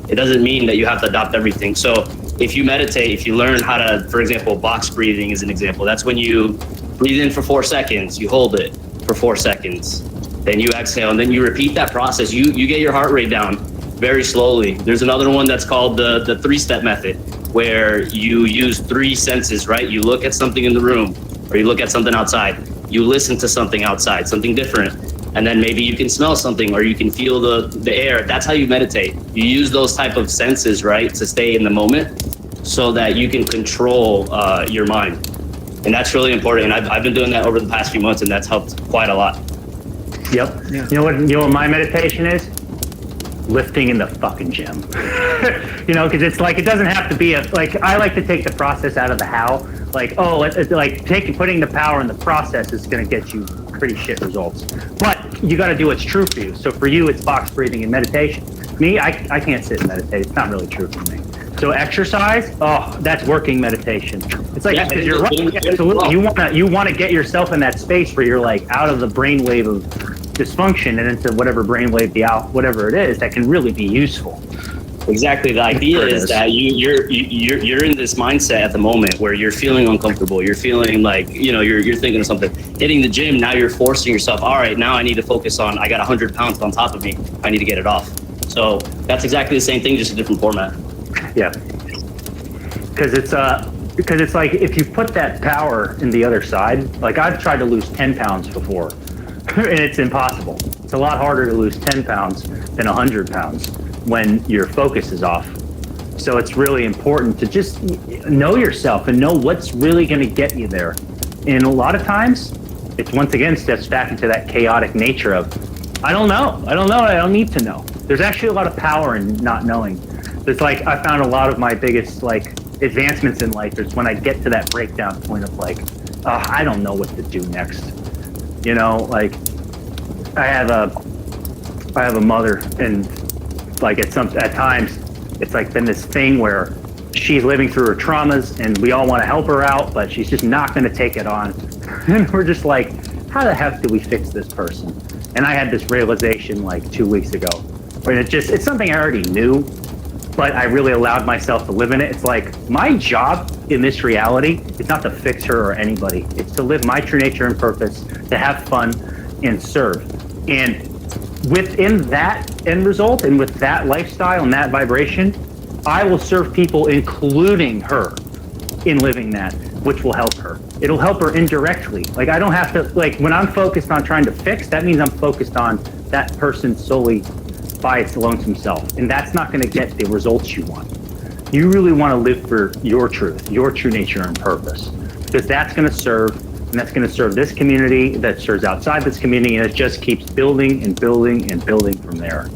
[SPEAKER 3] it doesn't mean that you have to adopt everything. So if you meditate, if you learn how to, for example, box breathing is an example. That's when you breathe in for 4 seconds, you hold it for 4 seconds, then you exhale, and then you repeat that process. You get your heart rate down very slowly. There's another one that's called the 3-step method, where you use 3 senses, right? You look at something in the room, or you look at something outside. You listen to something outside, something different. And then maybe you can smell something, or you can feel the air. That's how you meditate. You use those type of senses, right, to stay in the moment so that you can control your mind. And that's really important. And I've been doing that over the past few months, and that's helped quite a lot.
[SPEAKER 1] Yep. Yeah. You know what my meditation is? Lifting in the fucking gym. Because it's like, it doesn't have to be I like to take the process out of the how. Putting the power in the process is going to get you pretty shit results. But you got to do what's true for you. So for you, it's box breathing and meditation. Me, I can't sit and meditate. It's not really true for me. So exercise, that's working meditation. It's like, because you're right. Absolutely. You want to get yourself in that space where you're like out of the brainwave of dysfunction and into whatever brainwave, whatever it is that can really be useful.
[SPEAKER 3] Exactly. The idea is that you're in this mindset at the moment where you're feeling uncomfortable. You're feeling like, you're thinking of something. Hitting the gym, now you're forcing yourself. All right, now I need to focus on, I got 100 pounds on top of me. I need to get it off. So that's exactly the same thing, just a different format.
[SPEAKER 1] Yeah. Because it's like, if you put that power in the other side, like I've tried to lose 10 pounds before, and it's impossible. It's a lot harder to lose 10 pounds than 100 pounds when your focus is off. So it's really important to just know yourself and know what's really going to get you there. And a lot of times, it's once again steps back into that chaotic nature of, I don't know, I don't need to know. There's actually a lot of power in not knowing. It's like, I found a lot of my biggest advancements in life is when I get to that breakdown point of I don't know what to do next. I have a mother, and at times it's been this thing where she's living through her traumas and we all want to help her out, but she's just not going to take it on. And we're just like, how the heck do we fix this person? And I had this realization 2 weeks ago, where it's something I already knew, but I really allowed myself to live in it. It's like, my job in this reality is not to fix her or anybody. It's to live my true nature and purpose, to have fun and serve. And within that end result and with that lifestyle and that vibration, I will serve people, including her. in living that, which will help her. It'll help her indirectly. Like, I don't have to, like, when I'm focused on trying to fix, that means I'm focused on that person solely by its lonesome self. And that's not going to get the results you want. You really want to live for your truth, your true nature and purpose, because that's going to serve, and that's going to serve this community, that serves outside this community, and it just keeps building and building and building from there.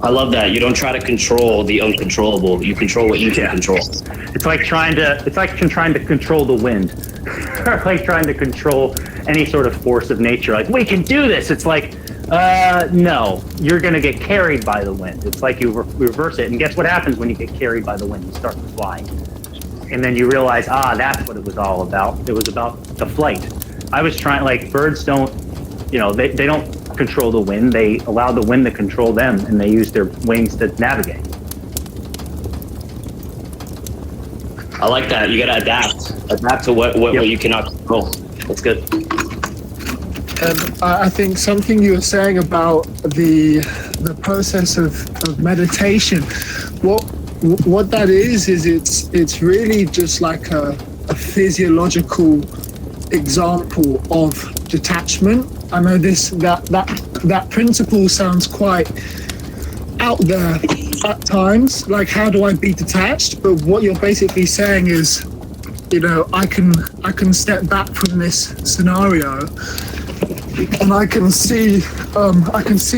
[SPEAKER 3] I love that. You don't try to control the uncontrollable. You control what you can control.
[SPEAKER 1] It's like trying to control the wind, or like trying to control any sort of force of nature. Like, we can do this. It's like, no, you're going to get carried by the wind. It's like you reverse it. And guess what happens when you get carried by the wind? You start to fly. And then you realize, that's what it was all about. It was about the flight. I was trying, like, birds don't, they don't control the wind. They allow the wind to control them, and they use their wings to navigate.
[SPEAKER 3] I like that. You got to adapt to what you cannot control. That's good.
[SPEAKER 7] I think something you were saying about the process of meditation, what that is it's really just like a physiological example of detachment. I know that principle sounds quite out there at times, like, how do I be detached? But what you're basically saying is, I can step back from this scenario, and I can see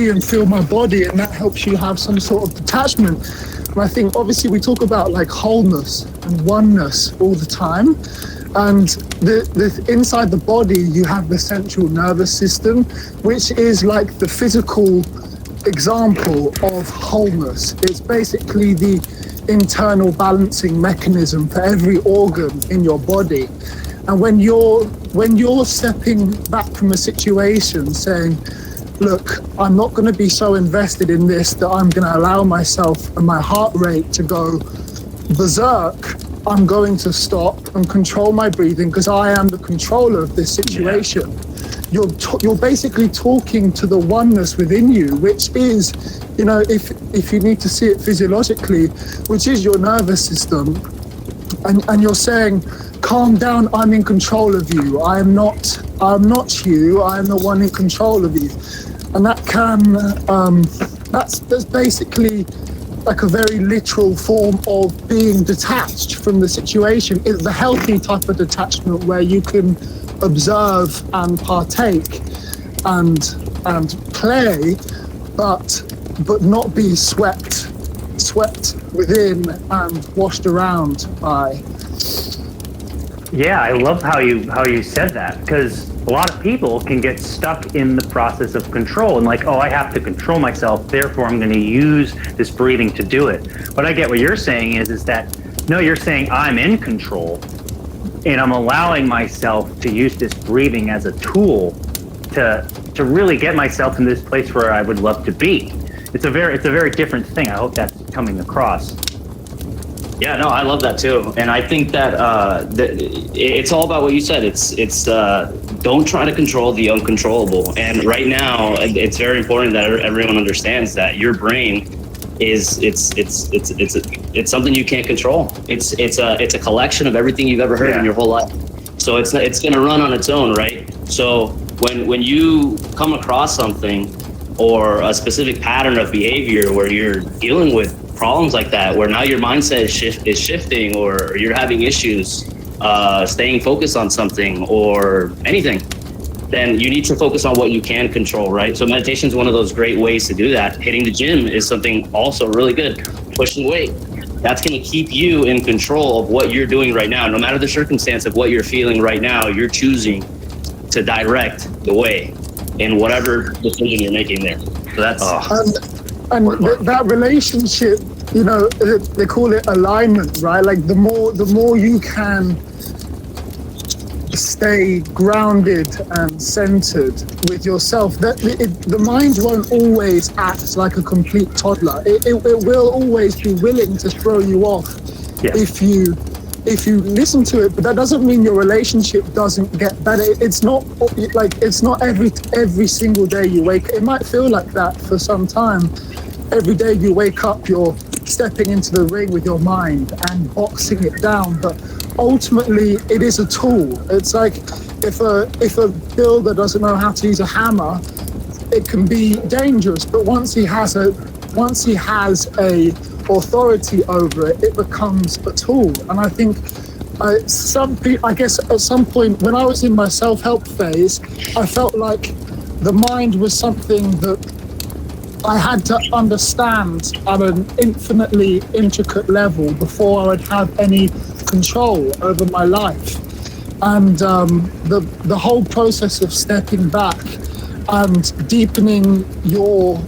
[SPEAKER 7] and feel my body, and that helps you have some sort of detachment. And I think obviously we talk about like wholeness and oneness all the time, and the inside the body you have the central nervous system, which is like the physical example of wholeness. It's basically the internal balancing mechanism for every organ in your body. And when you're stepping back from a situation saying, look, I'm not going to be so invested in this that I'm going to allow myself and my heart rate to go berserk. I'm going to stop and control my breathing because I am the controller of this situation. Yeah. You're basically talking to the oneness within you, which is, if you need to see it physiologically, which is your nervous system. And you're saying, calm down, I'm in control of you. I'm not you, I'm the one in control of you. And that that's basically like a very literal form of being detached from the situation. It's the healthy type of detachment where you can observe and partake and play, but not be swept within and washed around by.
[SPEAKER 1] Yeah, I love how you said that, because a lot of people can get stuck in the process of control and like, I have to control myself, therefore I'm going to use this breathing to do it. What I get what you're saying is that, no, you're saying I'm in control and I'm allowing myself to use this breathing as a tool to really get myself in this place where I would love to be. It's a very different thing. I hope that's coming across.
[SPEAKER 3] Yeah, no, I love that too, and I think that it's all about what you said. It's don't try to control the uncontrollable. And right now, it's very important that everyone understands that your brain is it's something you can't control. It's a collection of everything you've ever heard in your whole life. So it's going to run on its own, right? So when you come across something or a specific pattern of behavior where you're dealing with problems like that, where now your mindset is shifting, or you're having issues staying focused on something or anything, then you need to focus on what you can control, right? So meditation is one of those great ways to do that. Hitting the gym is something also really good. Pushing weight, that's going to keep you in control of what you're doing right now. No matter the circumstance of what you're feeling right now, you're choosing to direct the way in whatever decision you're making there. So that's
[SPEAKER 7] and that relationship, they call it alignment, right? Like the more you can stay grounded and centered with yourself, the mind won't always act like a complete toddler. It will always be willing to throw you off if you listen to it, but that doesn't mean your relationship doesn't get better. It's not every single day you wake. It might feel like that for some time. Every day you wake up, you're stepping into the ring with your mind and boxing it down. But ultimately it is a tool. It's like if a builder doesn't know how to use a hammer, it can be dangerous. But once he has a authority over it, it becomes a tool. And I think I guess at some point when I was in my self-help phase, I felt like the mind was something that I had to understand at an infinitely intricate level before I would have any control over my life. And the whole process of stepping back and deepening your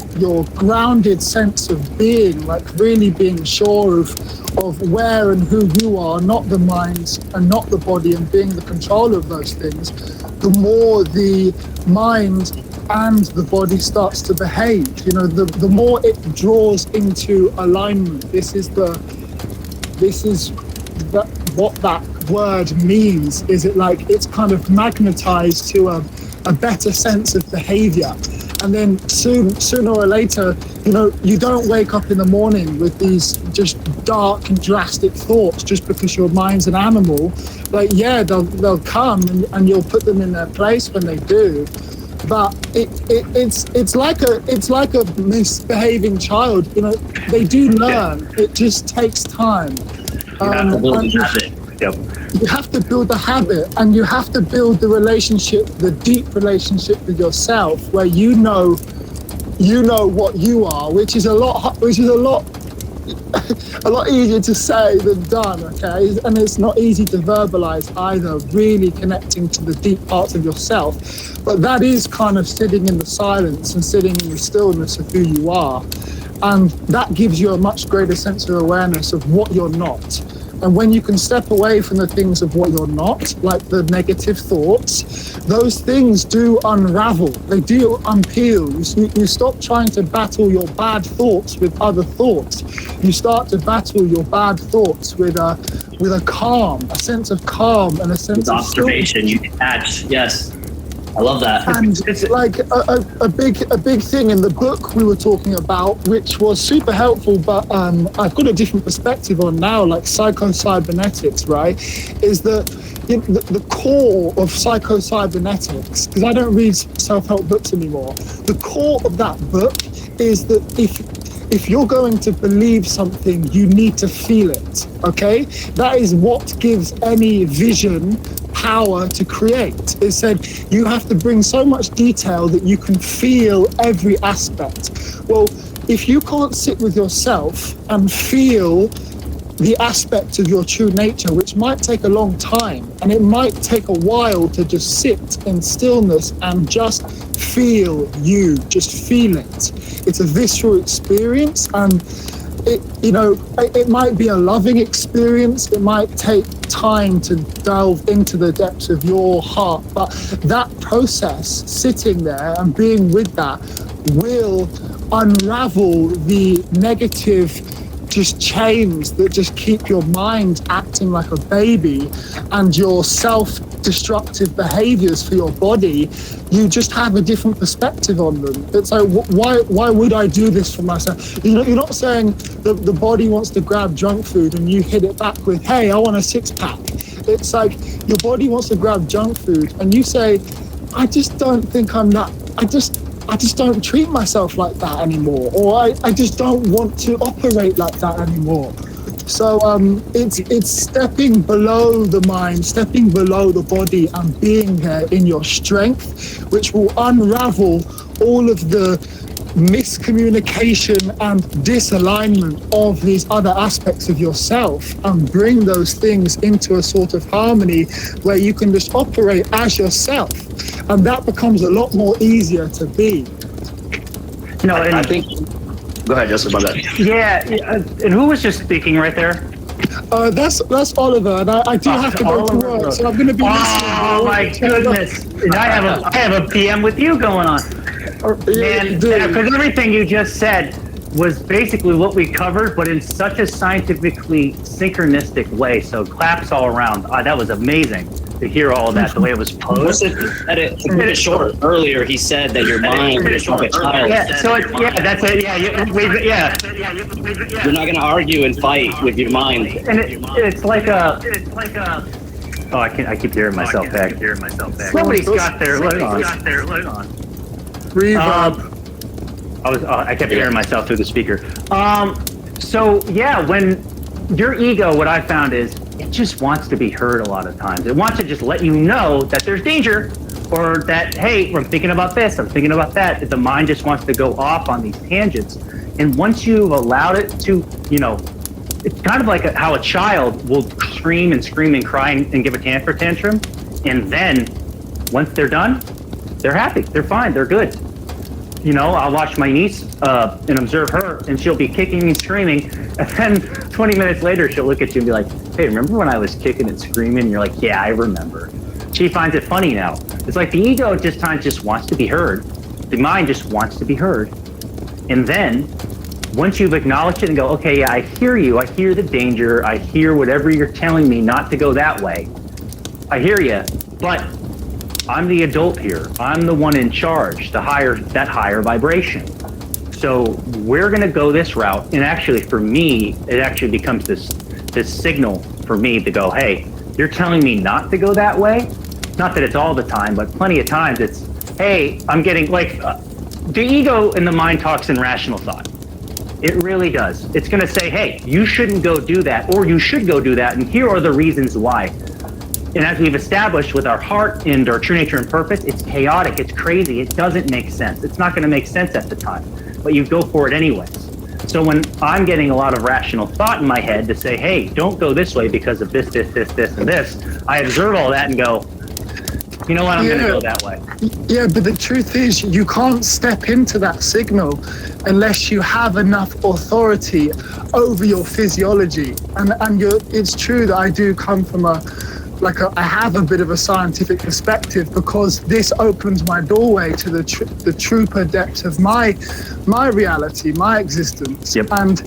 [SPEAKER 7] grounded sense of being, like really being sure of where and who you are, not the mind and not the body, and being the control of those things, the more the mind and the body starts to behave. You know, the more it draws into alignment. This is what that word means. Is it like it's kind of magnetized to a better sense of behavior? And then sooner or later, you know, you don't wake up in the morning with these just dark and drastic thoughts just because your mind's an animal. Like, yeah, they'll come and you'll put them in their place when they do. But it's like a misbehaving child. You know, they do learn. It just takes time.
[SPEAKER 3] You have to build the habit. Yep.
[SPEAKER 7] You have to build the habit, and you have to build the relationship, the deep relationship with yourself, where you know what you are, which is a lot easier to say than done. Okay, and it's not easy to verbalize either. Really connecting to the deep parts of yourself, but that is kind of sitting in the silence and sitting in the stillness of who you are, and that gives you a much greater sense of awareness of what you're not. And when you can step away from the things of what you're not, like the negative thoughts, those things do unravel. They do unpeel. You stop trying to battle your bad thoughts with other thoughts. You start to battle your bad thoughts with a calm, a sense of calm and a sense of
[SPEAKER 3] observation. You detach. Yes. I love that.
[SPEAKER 7] And it's like a big thing in the book we were talking about, which was super helpful, but I've got a different perspective on now, like psycho-cybernetics, right? Is that the core of psycho-cybernetics, because I don't read self-help books anymore, the core of that book is that if you're going to believe something, you need to feel it, okay? That is what gives any vision power to create. It said you have to bring so much detail that you can feel every aspect. Well, if you can't sit with yourself and feel the aspect of your true nature, which might take a long time, and it might take a while to just sit in stillness and just feel you, just feel it. It's a visceral experience, and it might be a loving experience. It might take time to delve into the depths of your heart, but that process, sitting there and being with that, will unravel the negative just chains that just keep your mind acting like a baby, and your self-destructive behaviors for your body. You just have a different perspective on them. It's like, why would I do this for myself? You know, you're not saying the body wants to grab junk food and you hit it back with, hey, I want a six-pack. It's like your body wants to grab junk food and you say, I just don't think I'm that, I just don't treat myself like that anymore, or I just don't want to operate like that anymore. So it's stepping below the mind, stepping below the body, and being there in your strength, which will unravel all of the miscommunication and disalignment of these other aspects of yourself, and bring those things into a sort of harmony where you can just operate as yourself, and that becomes a lot more easier to be.
[SPEAKER 1] No, and
[SPEAKER 3] I think. Go ahead, Joseph. My bad.
[SPEAKER 1] yeah, and who was just speaking right there?
[SPEAKER 7] That's Oliver, and I do have to go to work, so I'm going to be listening.
[SPEAKER 1] Oh my goodness! And I have a PM with you going on. Man, because everything you just said was basically what we covered, but in such a scientifically synchronistic way. So claps all around. That was amazing. to hear all that the way it was posed.
[SPEAKER 3] To put it short, earlier he said that your mind is like a child.
[SPEAKER 1] Yeah, so it's, yeah, that's it. Yeah,
[SPEAKER 3] You're not going to argue and fight with your mind.
[SPEAKER 1] and it's like a. Oh, I keep hearing myself back. Somebody's got their load on.
[SPEAKER 7] Reverb.
[SPEAKER 1] I kept hearing myself through the speaker. So yeah, when your ego, what I found is it just wants to be heard a lot of times. It wants to just let you know that there's danger, or that, hey, I'm thinking about this, I'm thinking about that. The mind just wants to go off on these tangents. And once you've allowed it to, it's kind of like how a child will scream and cry and give a temper tantrum. And then once they're done, they're happy, they're fine, they're good. I'll watch my niece and observe her, and she'll be kicking and screaming. And then 20 minutes later, she'll look at you and be like, hey, remember when I was kicking and screaming? And you're like, yeah, I remember. She finds it funny now. It's like the ego just wants to be heard. The mind just wants to be heard. And then once you've acknowledged it and go, okay, yeah, I hear you. I hear the danger. I hear whatever you're telling me not to go that way. I hear you, but I'm the adult here. I'm the one in charge, that higher vibration. So we're going to go this route. And actually, for me, it actually becomes this signal for me to go, hey, you're telling me not to go that way? Not that it's all the time, but plenty of times it's, hey, I'm getting the ego and the mind talks in rational thought. It really does. It's going to say, hey, you shouldn't go do that, or you should go do that, and here are the reasons why. And as we've established with our heart and our true nature and purpose, it's chaotic, it's crazy, it doesn't make sense. It's not going to make sense at the time, but you go for it anyways. So when I'm getting a lot of rational thought in my head to say, hey, don't go this way because of this, and this, I observe all that and go, you know what, I'm going to go that way.
[SPEAKER 7] Yeah, but the truth is, you can't step into that signal unless you have enough authority over your physiology. And it's true that I do come from I have a bit of a scientific perspective, because this opens my doorway to the trooper depths of my reality, my existence.
[SPEAKER 1] Yep.
[SPEAKER 7] And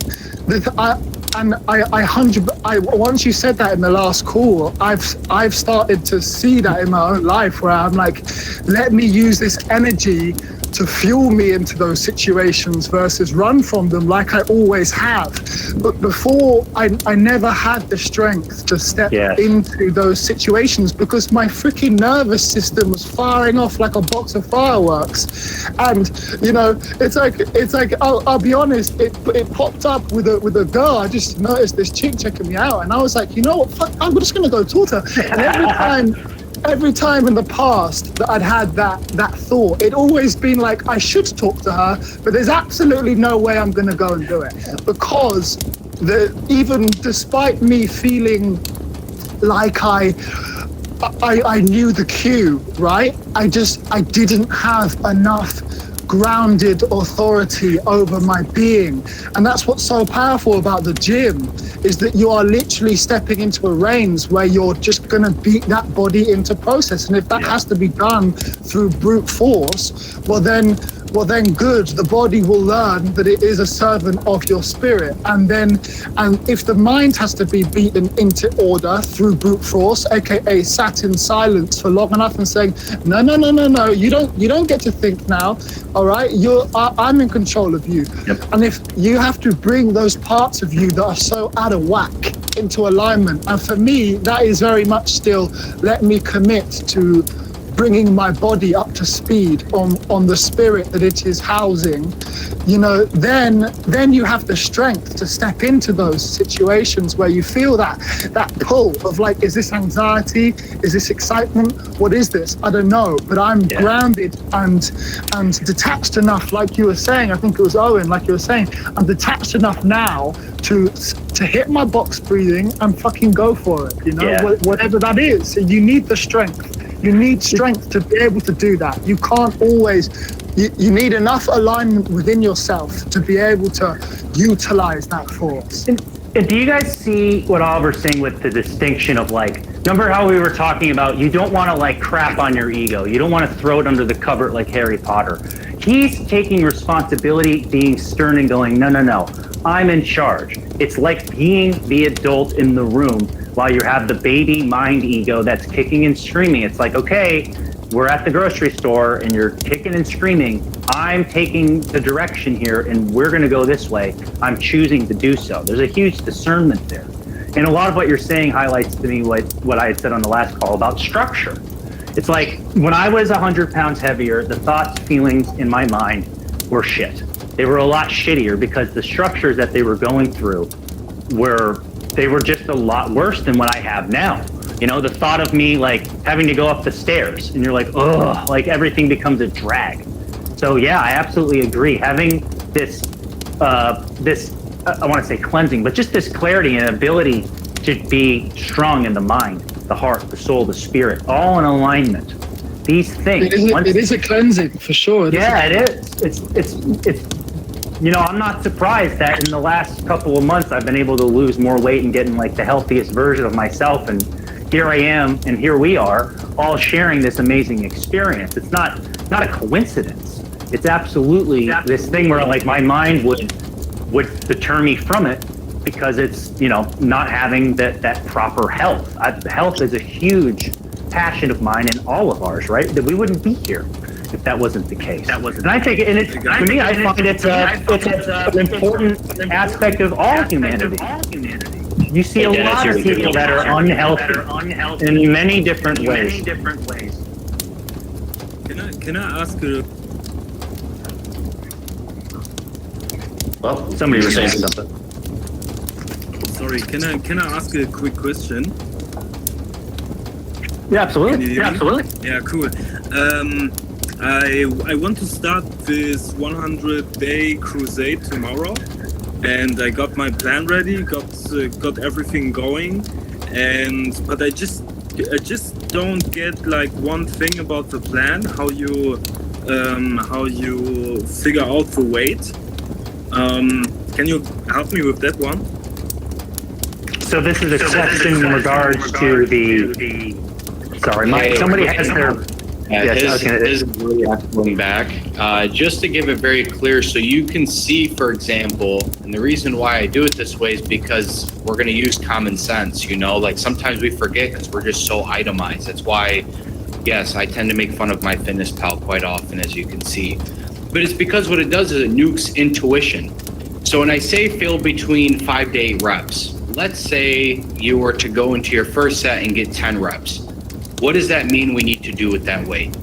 [SPEAKER 7] once you said that in the last call, I've started to see that in my own life, where I'm like, let me use this energy to fuel me into those situations versus run from them like I always have. But before, I never had the strength to step into those situations because my freaking nervous system was firing off like a box of fireworks. And it's like I'll be honest, it popped up with a girl. I just noticed this chick checking me out, and I was like, you know what, fuck, I'm just gonna go talk to her. And every time in the past that I'd had that thought, it'd always been like, I should talk to her, but there's absolutely no way I'm going to go and do it. Because even despite me feeling like I knew the cue, right? I didn't have enough grounded authority over my being. And that's what's so powerful about the gym, is that you are literally stepping into a range where you're just going to beat that body into process. And if that has to be done through brute force, well then good, the body will learn that it is a servant of your spirit. And if the mind has to be beaten into order through brute force, aka sat in silence for long enough and saying, no, you don't get to think now. All right, I'm in control of you. Yep. And if you have to bring those parts of you that are so out of whack into alignment, and for me, that is very much still, let me commit to bringing my body up to speed on the spirit that it is housing, then you have the strength to step into those situations where you feel that pull of like, is this anxiety? Is this excitement? What is this? I don't know, but I'm grounded and detached enough, like you were saying, I think it was Owen, like you were saying, I'm detached enough now to hit my box breathing and fucking go for it, whatever that is. So you need the strength. You need strength to be able to do that. You can't always, you need enough alignment within yourself to be able to utilize that force.
[SPEAKER 1] And do you guys see what Oliver's saying with the distinction of remember how we were talking about, you don't want to crap on your ego. You don't want to throw it under the cupboard like Harry Potter. He's taking responsibility, being stern and going, no, I'm in charge. It's like being the adult in the room while you have the baby mind ego that's kicking and screaming. It's like, okay, we're at the grocery store and you're kicking and screaming. I'm taking the direction here and we're going to go this way. I'm choosing to do so. There's a huge discernment there. And a lot of what you're saying highlights to me what I had said on the last call about structure. It's like when I was 100 pounds heavier, the thoughts, feelings in my mind were shit. They were a lot shittier because the structures that they were going through were just a lot worse than what I have now. You know, the thought of me like having to go up the stairs and you're like, oh, like everything becomes a drag. So yeah, I absolutely agree. Having this, I want to say cleansing, but just this clarity and ability to be strong in the mind, the heart, the soul, the spirit, all in alignment. These things.
[SPEAKER 7] It is a cleansing for sure.
[SPEAKER 1] It is. It's, you know, I'm not surprised that in the last couple of months I've been able to lose more weight and get in like the healthiest version of myself. And here I am, and here we are, all sharing this amazing experience. It's not a coincidence. It's absolutely this thing where like my mind would deter me from it because it's, you know, not having that proper health. Health is a huge passion of mine and all of ours, right? That we wouldn't be here if that wasn't the case. And I think, and it's, for me, I find it's an important aspect of all humanity. You see a lot of people that are unhealthy in many different ways.
[SPEAKER 8] Can I ask a...
[SPEAKER 1] Well, somebody was saying something.
[SPEAKER 8] Sorry, can I ask a quick question?
[SPEAKER 1] Yeah, absolutely.
[SPEAKER 8] Yeah, cool. I want to start this 100-day crusade tomorrow, and I got my plan ready, got everything going, but I just don't get like one thing about the plan, how you figure out the weight. Can you help me with that one?
[SPEAKER 1] So this is a question in regards to the. Sorry, Mike. Somebody has their.
[SPEAKER 5] His is really going back. Just to give it very clear, so you can see, for example, and the reason why I do it this way is because we're going to use common sense. You know, like sometimes we forget because we're just so itemized. That's why, yes, I tend to make fun of MyFitnessPal quite often, as you can see. But it's because what it does is it nukes intuition. So when I say fill between 5 to 8 reps, let's say you were to go into your first set and get 10 reps. What does that mean we need to do with that weight?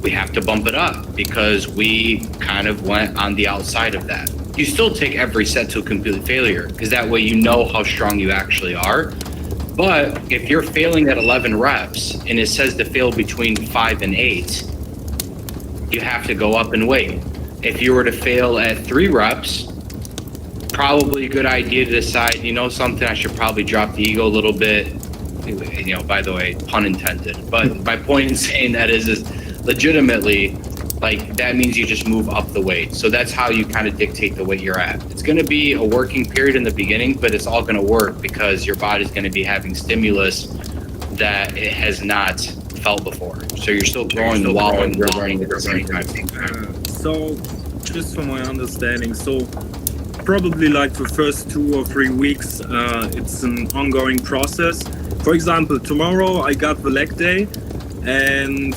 [SPEAKER 5] We have to bump it up because we kind of went on the outside of that. You still take every set to a complete failure because that way you know how strong you actually are. But if you're failing at 11 reps and it says to fail between 5 and 8, you have to go up in weight. If you were to fail at 3 reps, probably a good idea to decide, you know something, I should probably drop the ego a little bit. You know, by the way, pun intended. But my point in saying that is legitimately, like, that means you just move up the weight. So that's how you kind of dictate the weight you're at. It's going to be a working period in the beginning, but it's all going to work because your body's going to be having stimulus that it has not felt before. So you're still growing the wall and you're running at the same time.
[SPEAKER 8] So, just for my understanding, so probably like the first 2 or 3 weeks, it's an ongoing process. For example, tomorrow I got the leg day, and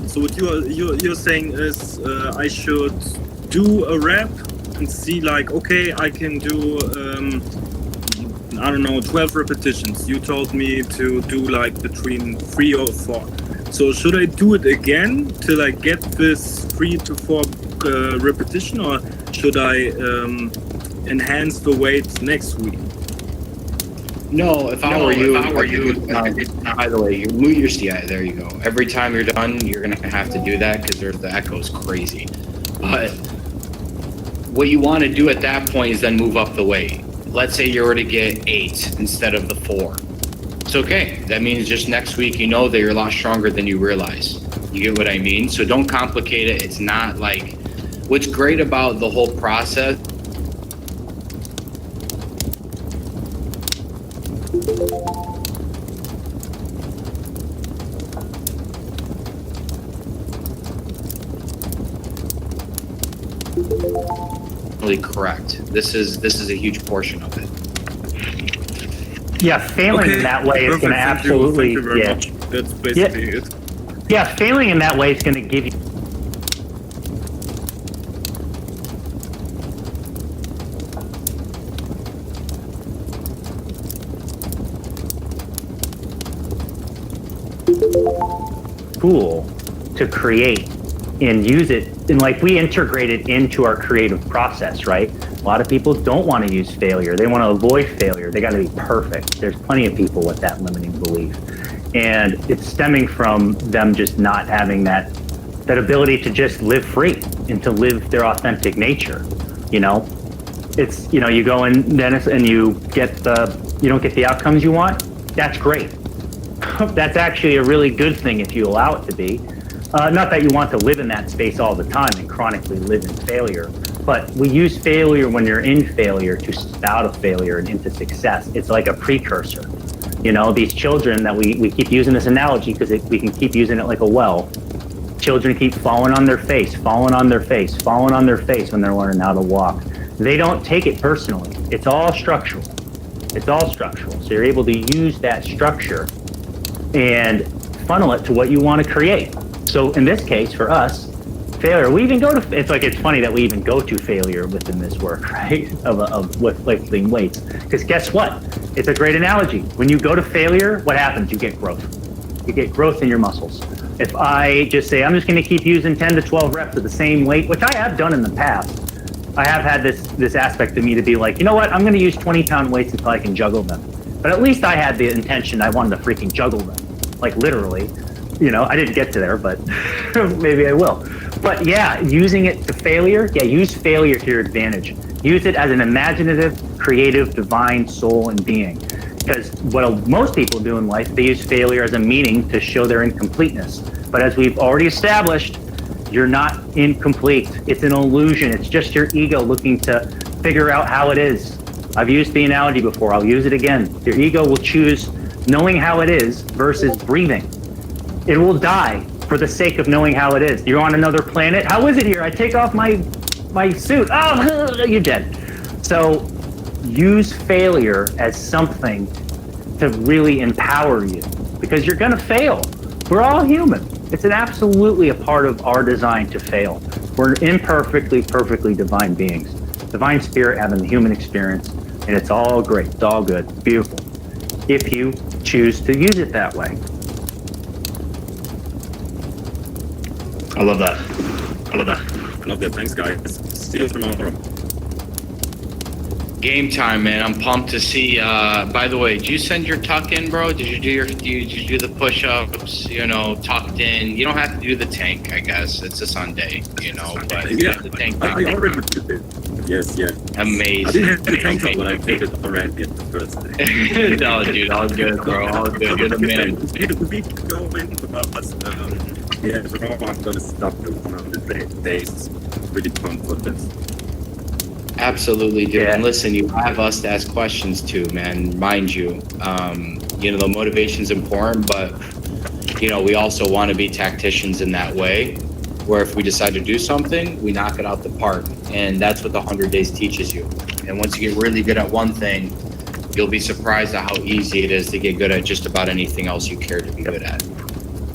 [SPEAKER 8] so what you're saying is I should do a rep and see like, okay, I can do I don't know, 12 repetitions. You told me to do like between 3 or 4. So should I do it again till I get this 3 to 4 repetition, or should I enhance the weight next week?
[SPEAKER 5] No, if I were you, by the way, you move your yeah, there you go. Every time you're done, you're gonna have to do that because the echo's crazy. But what you want to do at that point is then move up the weight. Let's say you were to get 8 instead of the 4. It's okay. That means just next week you know that you're a lot stronger than you realize. You get what I mean? So don't complicate it. It's not like, what's great about the whole process correct. This is a huge portion of it.
[SPEAKER 1] Yeah, failing in that way is going to absolutely.
[SPEAKER 8] Thank you very
[SPEAKER 1] Yeah.
[SPEAKER 8] much. That's basically it.
[SPEAKER 1] Yeah, failing in that way is going to give you. Tool to create and use it, and like we integrate it into our creative process, right? A lot of people don't want to use failure. They want to avoid failure. They got to be perfect. There's plenty of people with that limiting belief, and it's stemming from them just not having that ability to just live free and to live their authentic nature. You know, it's, you know, you go in, Dennis, and you don't get the outcomes you want. That's great. That's actually a really good thing if you allow it to be. Not that you want to live in that space all the time and chronically live in failure, but we use failure when you're in failure to step out of failure and into success. It's like a precursor. You know, these children that we keep using this analogy because we can keep using it like a well. Children keep falling on their face, falling on their face, falling on their face when they're learning how to walk. They don't take it personally. It's all structural. It's all structural. So you're able to use that structure and funnel it to what you want to create. So in this case, for us, failure, we even go to, it's funny that we even go to failure within this work, right? With lifting weights. Because guess what? It's a great analogy. When you go to failure, what happens? You get growth. You get growth in your muscles. If I just say, I'm just going to keep using 10 to 12 reps of the same weight, which I have done in the past, I have had this aspect of me to be like, you know what? I'm going to use 20-pound weights until I can juggle them. But at least I had the intention, I wanted to freaking juggle them. Like literally. You know, I didn't get to there, but maybe I will. But yeah, using it to failure, use failure to your advantage. Use it as an imaginative, creative, divine soul and being. Because what most people do in life, they use failure as a meaning to show their incompleteness. But as we've already established, you're not incomplete. It's an illusion. It's just your ego looking to figure out how it is. I've used the analogy before. I'll use it again. Your ego will choose knowing how it is versus breathing. It will die for the sake of knowing how it is. You're on another planet. How is it here? I take off my suit. Oh, you're dead. So use failure as something to really empower you because you're going to fail. We're all human. It's absolutely a part of our design to fail. We're imperfectly, perfectly divine beings. Divine spirit having the human experience, and it's all great. It's all good. It's beautiful. If you choose to use it that way.
[SPEAKER 2] I love that.
[SPEAKER 8] I love that. Thanks, guys. See you tomorrow.
[SPEAKER 5] Game time, man. I'm pumped to see. By the way, did you send your tuck in, bro? Did you do the push-ups? You know, tucked in. You don't have to do the tank, I guess. It's a Sunday, you know. But
[SPEAKER 8] Yeah,
[SPEAKER 5] the tank.
[SPEAKER 8] I already did it. Yes, yeah.
[SPEAKER 5] Amazing.
[SPEAKER 8] I didn't have any tank top when I did it already at the first day.
[SPEAKER 5] No, dude, all good, bro. All good. You're the man.
[SPEAKER 8] We keep going, but yeah, tomorrow I'm gonna stop doing the days. Really fun for this.
[SPEAKER 5] Absolutely, dude.
[SPEAKER 1] Yeah.
[SPEAKER 5] And listen, you have us to ask questions too, man. Mind you, you know, the motivation's important, but you know, we also want to be tacticians in that way, where if we decide to do something, we knock it out the park, and that's what the 100 days teaches you. And once you get really good at one thing, you'll be surprised at how easy it is to get good at just about anything else you care to be good at.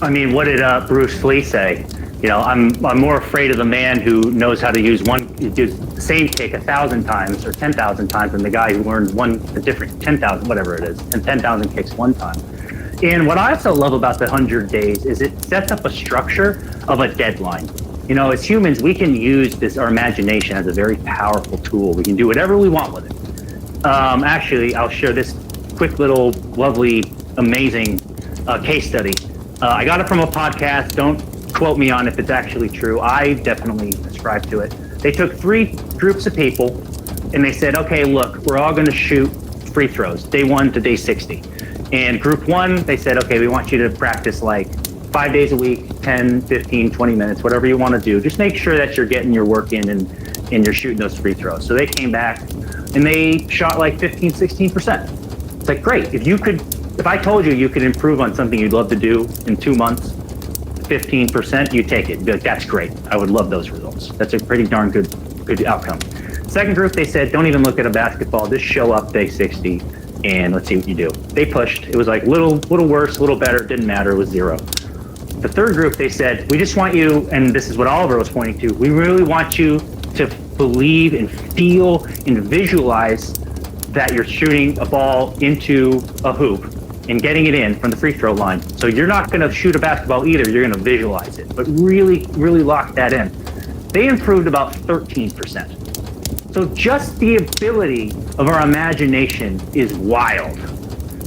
[SPEAKER 1] I mean, what did Bruce Lee say? You know, I'm more afraid of the man who knows how to use the same kick 1,000 times or 10,000 times than the guy who learned a different 10,000, whatever it is, and 10,000 kicks one time. And what I also love about the 100 days is it sets up a structure of a deadline. You know, as humans, we can use our imagination as a very powerful tool. We can do whatever we want with it. Actually, I'll share this quick little lovely, amazing case study. I got it from a podcast. Don't quote me on if it's actually true. I definitely subscribe to it. They took 3 groups of people and they said, okay, look, we're all going to shoot free throws, day 1 to day 60. And group 1, they said, okay, we want you to practice like 5 days a week, 10, 15, 20 minutes, whatever you want to do. Just make sure that you're getting your work in and you're shooting those free throws. So they came back and they shot like 15, 16%. It's like, great. If I told you could improve on something you'd love to do in 2 months, 15%, you take it. Be like, that's great. I would love those results. That's a pretty darn good outcome. Second group, they said, don't even look at a basketball. Just show up day 60. and let's see what you do. They pushed. It was like little worse, a little better. Didn't matter. It was 0. The third group, they said, we just want you, and this is what Oliver was pointing to, we really want you to believe and feel and visualize that you're shooting a ball into a hoop and getting it in from the free throw line. So you're not going to shoot a basketball either. You're going to visualize it, but really, really lock that in. They improved about 13%. So just the ability of our imagination is wild.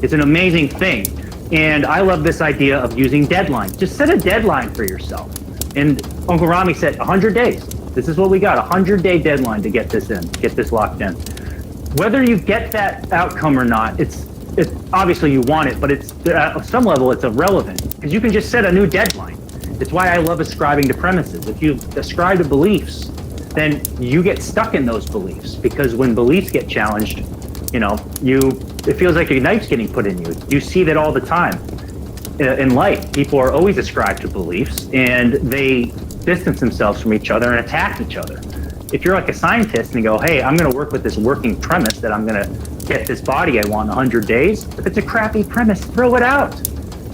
[SPEAKER 1] It's an amazing thing. And I love this idea of using deadlines. Just set a deadline for yourself. And Uncle Rami said 100 days. This is what we got, a 100-day deadline to get this in, get this locked in. Whether you get that outcome or not, it's obviously you want it, but it's at some level it's irrelevant because you can just set a new deadline. It's why I love ascribing to premises. If you ascribe to beliefs, then you get stuck in those beliefs because when beliefs get challenged, it feels like a knife's getting put in you. You see that all the time in life. People are always ascribed to beliefs and they distance themselves from each other and attack each other. If you're like a scientist and you go, hey, I'm going to work with this working premise that I'm going to get this body I want in 100 days, if it's a crappy premise, throw it out.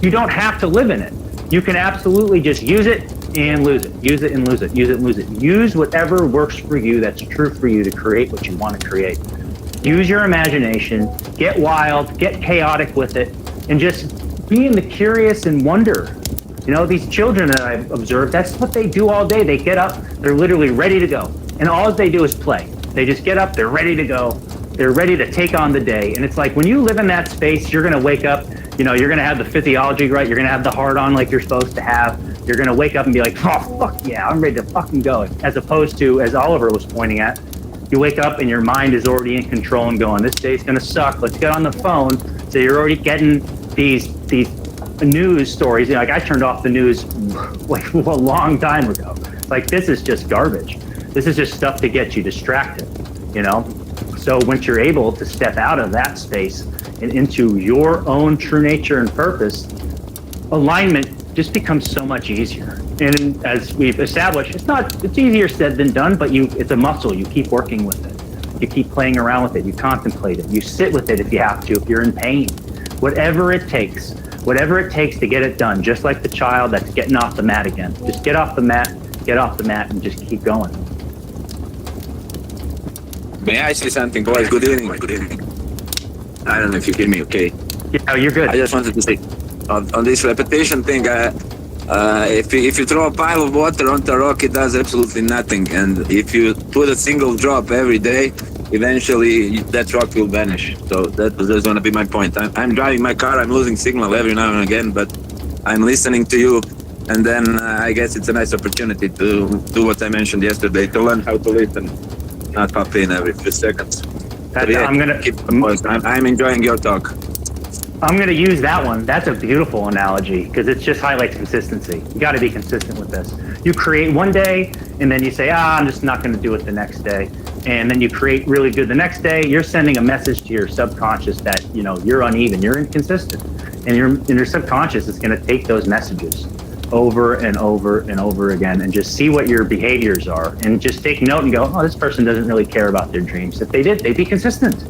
[SPEAKER 1] You don't have to live in it. You can absolutely just use it and lose it. Use it and lose it. Use it and lose it. Use whatever works for you that's true for you to create what you want to create. Use your imagination, get wild, get chaotic with it, and just be in the curious and wonder. These children that I've observed, that's what they do all day. They get up, they're literally ready to go. And all they do is play. They just get up, they're ready to go. They're ready to take on the day. And it's like when you live in that space, you're going to wake up, you're going to have the physiology right. You're going to have the heart on like you're supposed to have. You're going to wake up and be like, oh, fuck yeah, I'm ready to fucking go. As opposed to, as Oliver was pointing at, you wake up and your mind is already in control and going, this day's going to suck. Let's get on the phone. So you're already getting these news stories. Like I turned off the news like a long time ago. Like this is just garbage. This is just stuff to get you distracted, So once you're able to step out of that space and into your own true nature and purpose, alignment just becomes so much easier. And as we've established, it's easier said than done, but it's a muscle. You keep working with it. You keep playing around with it. You contemplate it. You sit with it if you have to, if you're in pain. Whatever it takes to get it done, just like the child that's getting off the mat again. Just get off the mat, and just keep going.
[SPEAKER 9] May I say something, boys? Good evening. I don't know if you hear me okay.
[SPEAKER 1] Yeah, you're good.
[SPEAKER 9] I just wanted to say, on this repetition thing, if you throw a pile of water onto a rock, it does absolutely nothing. And if you put a single drop every day, eventually that rock will vanish. So that's going to be my point. I'm driving my car, I'm losing signal every now and again, but I'm listening to you. And then I guess it's a nice opportunity to do what I mentioned yesterday, to learn how to listen, not pop in every few seconds. I'm enjoying your talk.
[SPEAKER 1] I'm going to use that one. That's a beautiful analogy because it just highlights consistency. You got to be consistent with this. You create one day and then you say, I'm just not going to do it the next day. And then you create really good the next day. You're sending a message to your subconscious that, you're uneven, you're inconsistent. And your subconscious is going to take those messages over and over and over again and just see what your behaviors are and just take note and go, this person doesn't really care about their dreams. If they did, they'd be consistent.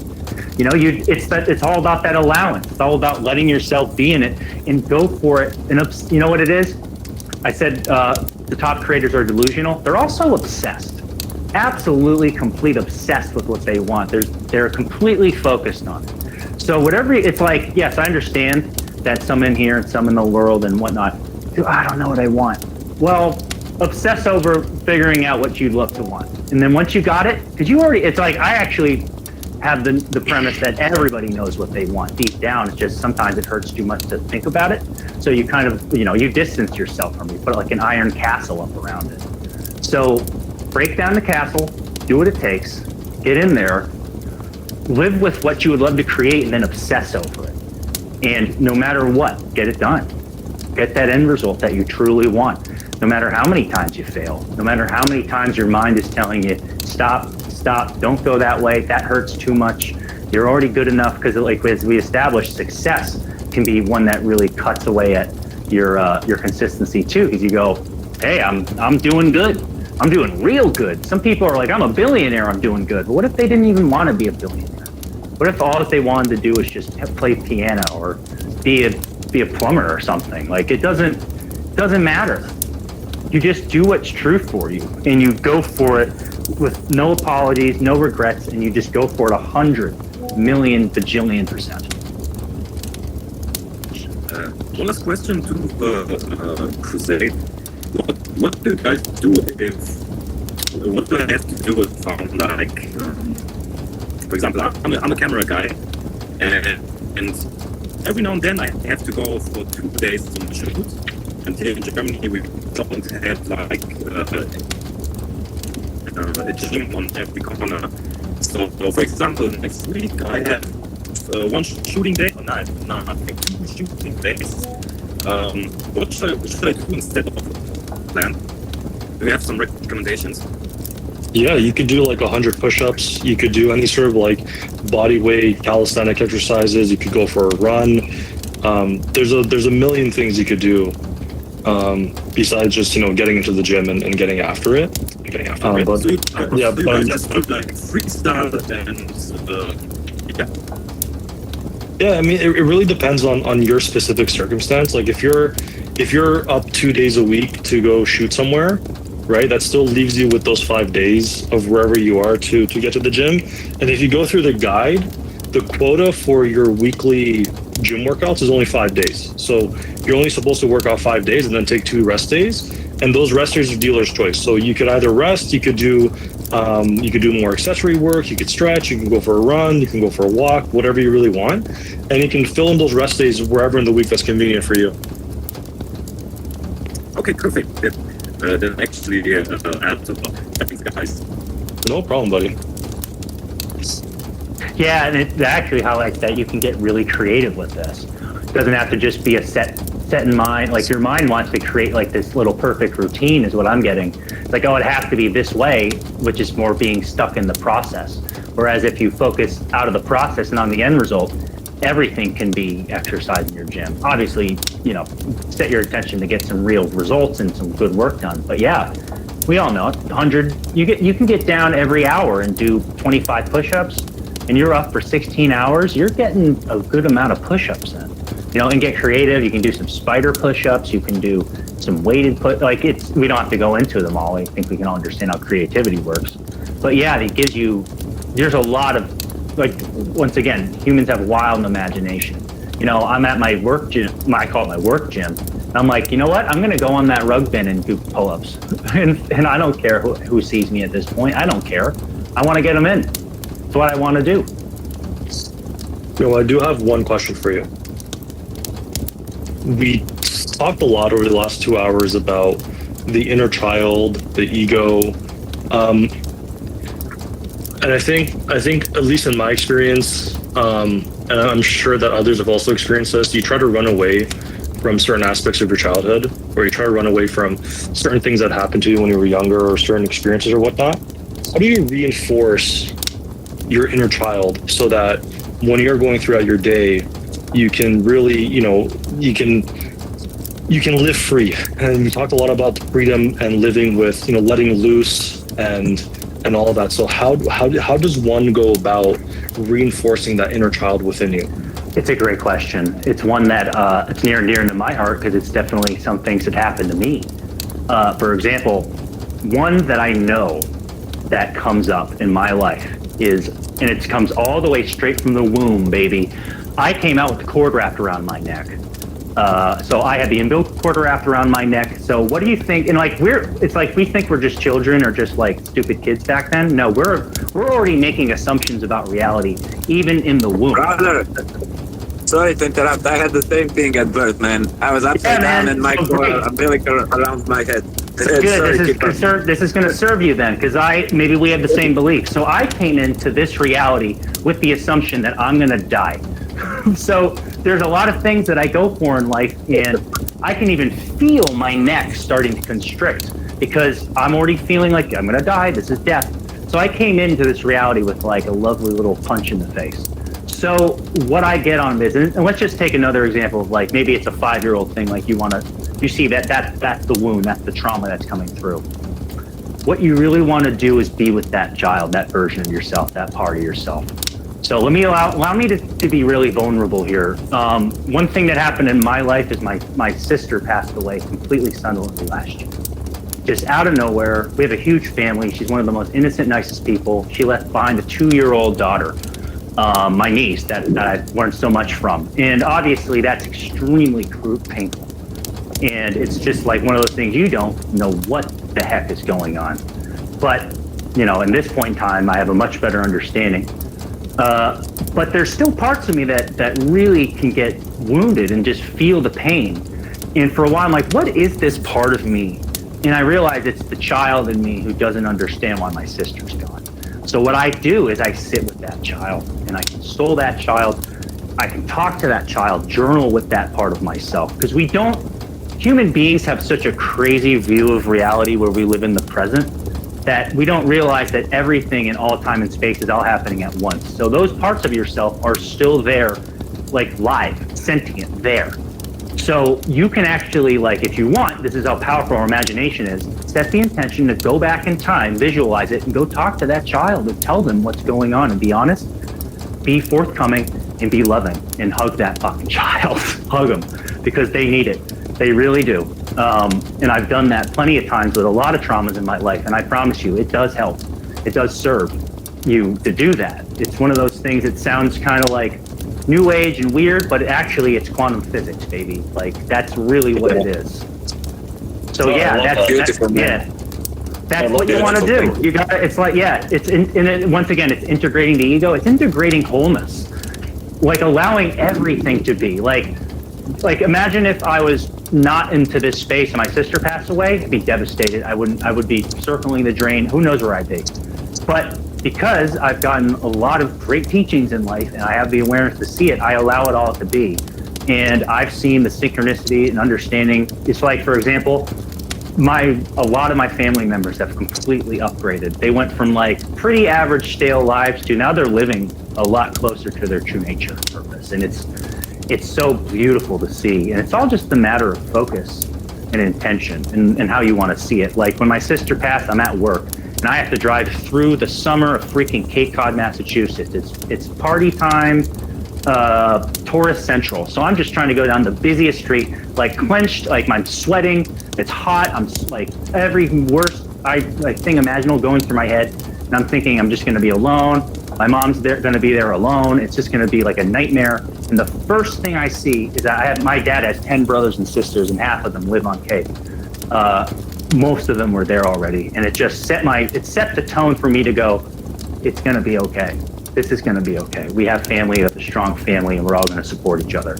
[SPEAKER 1] It's all about that allowance. It's all about letting yourself be in it and go for it. And you know what it is? I said the top creators are delusional. They're also obsessed, absolutely complete obsessed with what they want. They're completely focused on it. So whatever, it's like, yes, I understand that some in here and some in the world and whatnot, I don't know what I want. Well, obsess over figuring out what you'd love to want. And then once you got it, because it's like, I actually have the premise that everybody knows what they want deep down. It's just sometimes it hurts too much to think about it. So you kind of, you distance yourself from it. You put like an iron castle up around it. So break down the castle, do what it takes, get in there, live with what you would love to create, and then obsess over it. And no matter what, get it done. Get that end result that you truly want. No matter how many times you fail, no matter how many times your mind is telling you, stop, don't go that way, that hurts too much. You're already good enough, because like as we established, success can be one that really cuts away at your consistency too, because you go, hey, I'm doing good. I'm doing real good. Some people are like, I'm a billionaire, I'm doing good. But what if they didn't even want to be a billionaire? What if all that they wanted to do was just play piano or be a plumber or something? Like, it doesn't matter. You just do what's true for you, and you go for it with no apologies, no regrets, and you just go for it 100 million bajillion %.
[SPEAKER 8] One last question to Crusade. What do you guys do what do I have to do if I'm like, for example, I'm a camera guy, and every now and then I have to go for 2 days on shoot. And here in Germany we don't have like a gym on every corner. So for example, next week I have one shooting day. No, I think 2 shooting days. What should I do instead of plan? Do you have some recommendations?
[SPEAKER 2] Yeah, you could do like 100 push-ups. You could do any sort of like body weight calisthenic exercises. You could go for a run. There's a million things you could do besides just getting into the gym and getting after it.
[SPEAKER 8] Just like freestyle and
[SPEAKER 2] yeah. I mean, it really depends on your specific circumstance. Like if you're up 2 days a week to go shoot somewhere, right? That still leaves you with those 5 days of wherever you are to get to the gym. And if you go through the guide, the quota for your weekly gym workouts is only 5 days. So you're only supposed to work out 5 days and then take 2 rest days. And those rest days are dealer's choice. So you could either rest, you could do more accessory work, you could stretch, you can go for a run, you can go for a walk, whatever you really want. And you can fill in those rest days wherever in the week that's convenient for you.
[SPEAKER 8] Okay, perfect. That actually adds up. Thanks, guys.
[SPEAKER 2] No problem, buddy.
[SPEAKER 1] Yeah, and it actually highlights that you can get really creative with this. It doesn't have to just be a set in mind. Like your mind wants to create like this little perfect routine is what I'm getting. It's like, oh, it has to be this way, which is more being stuck in the process. Whereas if you focus out of the process and on the end result, everything can be exercise in your gym. Obviously, set your attention to get some real results and some good work done. But yeah, we all know it. 100, you can get down every hour and do 25 push-ups, and you're up for 16 hours. You're getting a good amount of push-ups then. And get creative. You can do some spider push-ups. You can do some weighted we don't have to go into them all. I think we can all understand how creativity works. But yeah, it gives you, there's a lot of, once again, humans have wild imagination. I'm at my work gym, I call it my work gym. And I'm like, you know what? I'm going to go on that rug bin and do pull-ups. and I don't care who sees me at this point. I don't care. I want to get them in. It's what I want to do.
[SPEAKER 2] I do have one question for you. We talked a lot over the last 2 hours about the inner child, the ego, and I think at least in my experience, and I'm sure that others have also experienced this, you try to run away from certain aspects of your childhood, or you try to run away from certain things that happened to you when you were younger, or certain experiences or whatnot. How do you reinforce your inner child so that when you're going throughout your day, you can really, you can live free? And we talked a lot about the freedom and living with, letting loose and all of that. So how does one go about reinforcing that inner child within you?
[SPEAKER 1] It's a great question. It's one that it's near and dear to my heart because it's definitely some things that happened to me. For example, one that I know that comes up in my life is, and it comes all the way straight from the womb, baby. I came out with the cord wrapped around my neck. So I had the umbilical cord wrapped around my neck. So what do you think? And it's like we think we're just children or just like stupid kids back then. No, we're already making assumptions about reality, even in the womb.
[SPEAKER 9] Brother, sorry to interrupt. I had the same thing at birth, man. I was upside down and my umbilical around my head.
[SPEAKER 1] Good. This is going to serve you then, because maybe we have the same belief. So I came into this reality with the assumption that I'm going to die. So there's a lot of things that I go for in life, and I can even feel my neck starting to constrict because I'm already feeling like I'm going to die. This is death. So I came into this reality with like a lovely little punch in the face. So what I get on this, and let's just take another example of like maybe it's a 5-year-old thing. Like you see that's the wound, that's the trauma that's coming through. What you really want to do is be with that child, that version of yourself, that part of yourself. So allow me to be really vulnerable here. One thing that happened in my life is my sister passed away completely suddenly last year. Just out of nowhere. We have a huge family. She's one of the most innocent, nicest people. She left behind a 2-year-old daughter, my niece, that I've learned so much from. And obviously that's extremely painful. And it's just like one of those things, you don't know what the heck is going on. But, you know, in this point in time, I have a much better understanding. But there's still parts of me that really can get wounded and just feel the pain. And for a while, I'm like, what is this part of me? And I realize it's the child in me who doesn't understand why my sister's gone. So what I do is I sit with that child and I console that child. I can talk to that child, journal with that part of myself. Because human beings have such a crazy view of reality where we live in the present that we don't realize that everything in all time and space is all happening at once. So those parts of yourself are still there, like live, sentient, there. So you can actually, like, if you want, this is how powerful our imagination is, set the intention to go back in time, visualize it, and go talk to that child and tell them what's going on and be honest, be forthcoming, and be loving, and hug that fucking child. Hug them, because they need it. They really do. And I've done that plenty of times with a lot of traumas in my life, and I promise you, it does help. It does serve you to do that. It's one of those things that sounds kind of like new age and weird, but actually it's quantum physics, baby. Like, that's really what it is. So yeah, that's what you want to do. You got it's like, yeah, once again, it's integrating the ego. It's integrating wholeness, like allowing everything to be like imagine if I was not into this space and my sister passed away, I'd be devastated. I would be circling the drain. Who knows where I'd be? But because I've gotten a lot of great teachings in life and I have the awareness to see it, I allow it all to be. And I've seen the synchronicity and understanding. It's like, for example, a lot of my family members have completely upgraded. They went from like pretty average stale lives to now they're living a lot closer to their true nature and purpose. And it's so beautiful to see. And it's all just a matter of focus and intention and how you want to see it. Like when my sister passed, I'm at work and I have to drive through the summer of freaking Cape Cod, Massachusetts. It's party time, tourist central. So I'm just trying to go down the busiest street, like clenched, like I'm sweating. It's hot. I'm like every worst thing imaginable going through my head. And I'm thinking I'm just going to be alone. My mom's going to be there alone. It's just going to be like a nightmare. And the first thing I see is that my dad has 10 brothers and sisters, and half of them live on Cape. Most of them were there already, and it just set the tone for me to go, it's going to be okay. This is going to be okay. We have family, we have a strong family, and we're all going to support each other.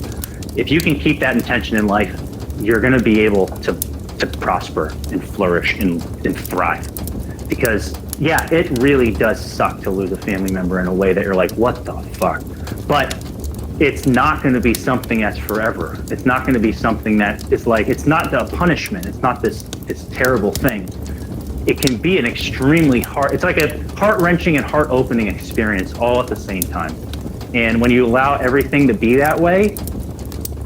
[SPEAKER 1] If you can keep that intention in life, you're going to be able to prosper and flourish and thrive. Because yeah, it really does suck to lose a family member in a way that you're like, what the fuck? But it's not going to be something that's forever. It's not going to be something that is like, it's not a punishment. It's not this terrible thing. It can be an extremely it's like a heart-wrenching and heart-opening experience all at the same time. And when you allow everything to be that way,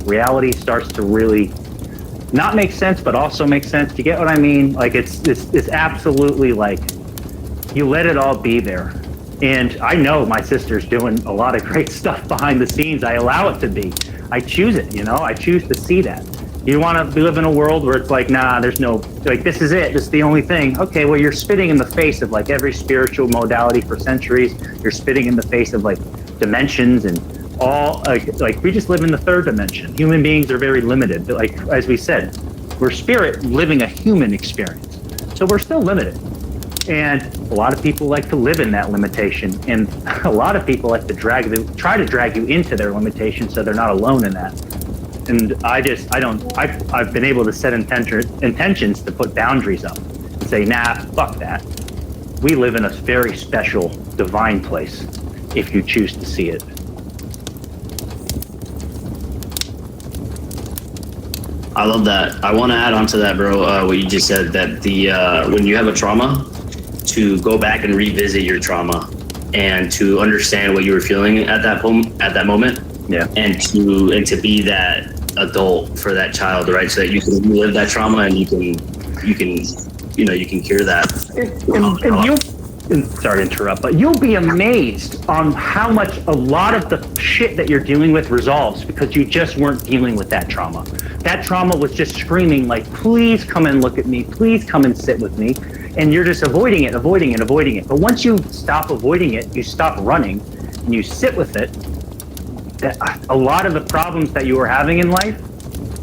[SPEAKER 1] reality starts to really not make sense, but also make sense. Do you get what I mean? Like it's absolutely like, you let it all be there. And I know my sister's doing a lot of great stuff behind the scenes. I allow it to be. I choose it, I choose to see that. You want to live in a world where it's like, nah, there's no, like, this is it. This is the only thing. Okay, well, you're spitting in the face of like every spiritual modality for centuries. You're spitting in the face of like dimensions and all, like we just live in the third dimension. Human beings are very limited. But like, as we said, we're spirit living a human experience. So we're still limited. And a lot of people like to live in that limitation. And a lot of people like to try to drag you into their limitation so they're not alone in that. And I've been able to set intentions to put boundaries up and say, nah, fuck that. We live in a very special, divine place if you choose to see it.
[SPEAKER 3] I love that. I want to add on to that, bro, what you just said, that when you have a trauma, to go back and revisit your trauma and to understand what you were feeling at that moment. Yeah. And to be that adult for that child, right? So that you can relive that trauma and you can cure that.
[SPEAKER 1] sorry to interrupt, but you'll be amazed on how much a lot of the shit that you're dealing with resolves because you just weren't dealing with that trauma. That trauma was just screaming like, please come and look at me, please come and sit with me. And you're just avoiding it. But once you stop avoiding it, you stop running and you sit with it, that a lot of the problems that you were having in life,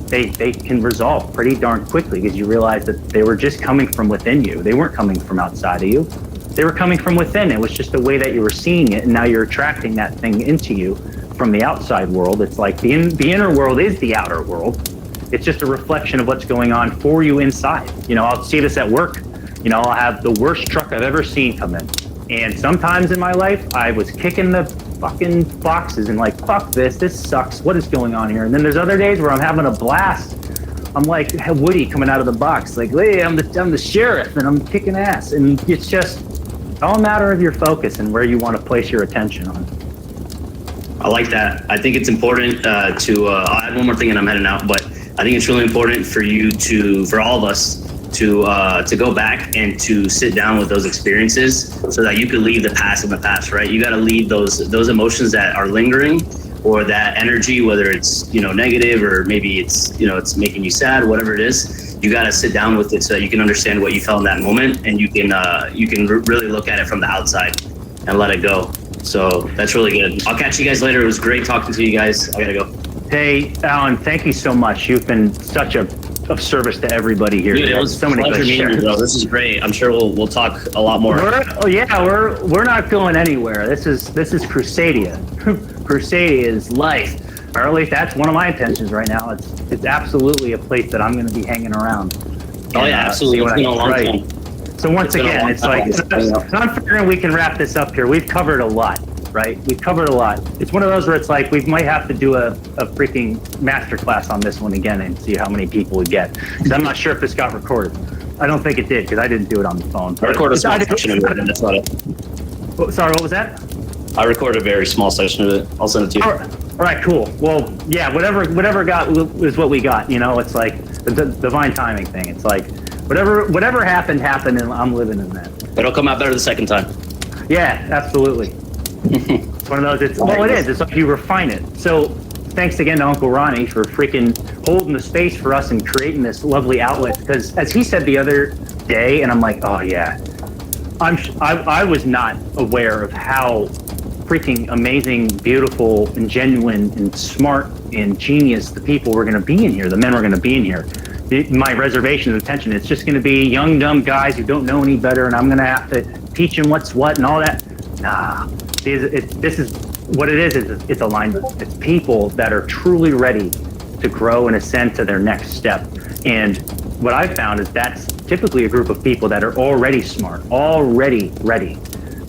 [SPEAKER 1] they can resolve pretty darn quickly because you realize that they were just coming from within you. They weren't coming from outside of you. They were coming from within. It was just the way that you were seeing it, and now you're attracting that thing into you from the outside world. It's like the inner world is the outer world. It's just a reflection of what's going on for you inside. You know, I'll see this at work. You know, I'll have the worst truck I've ever seen come in. And sometimes in my life, I was kicking the fucking boxes and like, fuck this sucks. What is going on here? And then there's other days where I'm having a blast. I'm like Woody coming out of the box, like, hey, I'm the sheriff and I'm kicking ass. And it's just all a matter of your focus and where you want to place your attention on.
[SPEAKER 3] I like that. I think it's important I'll add one more thing and I'm heading out, but I think it's really important for you for all of us to go back and to sit down with those experiences so that you can leave the past in the past, right? You got to leave those emotions that are lingering or that energy, whether it's, you know, negative or maybe it's, you know, it's making you sad, whatever it is. You got to sit down with it so that you can understand what you felt in that moment and you can really look at it from the outside and let it go. So that's really good. I'll catch you guys later. It was great talking to you guys. I gotta go.
[SPEAKER 1] Hey, Alan, thank you so much. You've been such of service to everybody here.
[SPEAKER 3] Dude, it was
[SPEAKER 1] so many
[SPEAKER 3] pleasure
[SPEAKER 1] good
[SPEAKER 3] meeting you, bro. This is great. I'm sure we'll talk a lot more.
[SPEAKER 1] We're not going anywhere. This is Crusadia. Crusadia is life. Or at least that's one of my intentions right now. It's absolutely a place that I'm going to be hanging around.
[SPEAKER 3] Oh yeah, absolutely. It's been a long time.
[SPEAKER 1] So once again, it's like, I'm figuring we can wrap this up here. We've covered a lot, right? We've covered a lot. It's one of those where it's like, we might have to do a freaking masterclass on this one again and see how many people we get. Because I'm not sure if this got recorded. I don't think it did, because I didn't do it on the phone.
[SPEAKER 3] I recorded a small section of it, and that's not it.
[SPEAKER 1] Sorry, what was that?
[SPEAKER 3] I recorded a very small section of it. I'll send it to you.
[SPEAKER 1] All right, cool. Well, yeah, whatever got is what we got. You know, it's like the divine timing thing. It's like whatever happened, and I'm living in that.
[SPEAKER 3] It'll come out better the second time.
[SPEAKER 1] Yeah, absolutely. It's one of those. It's like you refine it. So thanks again to Uncle Ronnie for freaking holding the space for us and creating this lovely outlet. Because as he said the other day, and I'm like, oh yeah, I was not aware of how freaking amazing, beautiful, and genuine, and smart, and genius the people were going to be in here. The men were going to be in here. My reservation of attention, it's just going to be young, dumb guys who don't know any better, and I'm going to have to teach them what's what and all that. Nah, this is what it is. It's alignment. It's people that are truly ready to grow and ascend to their next step. And what I've found is that's typically a group of people that are already smart, already ready,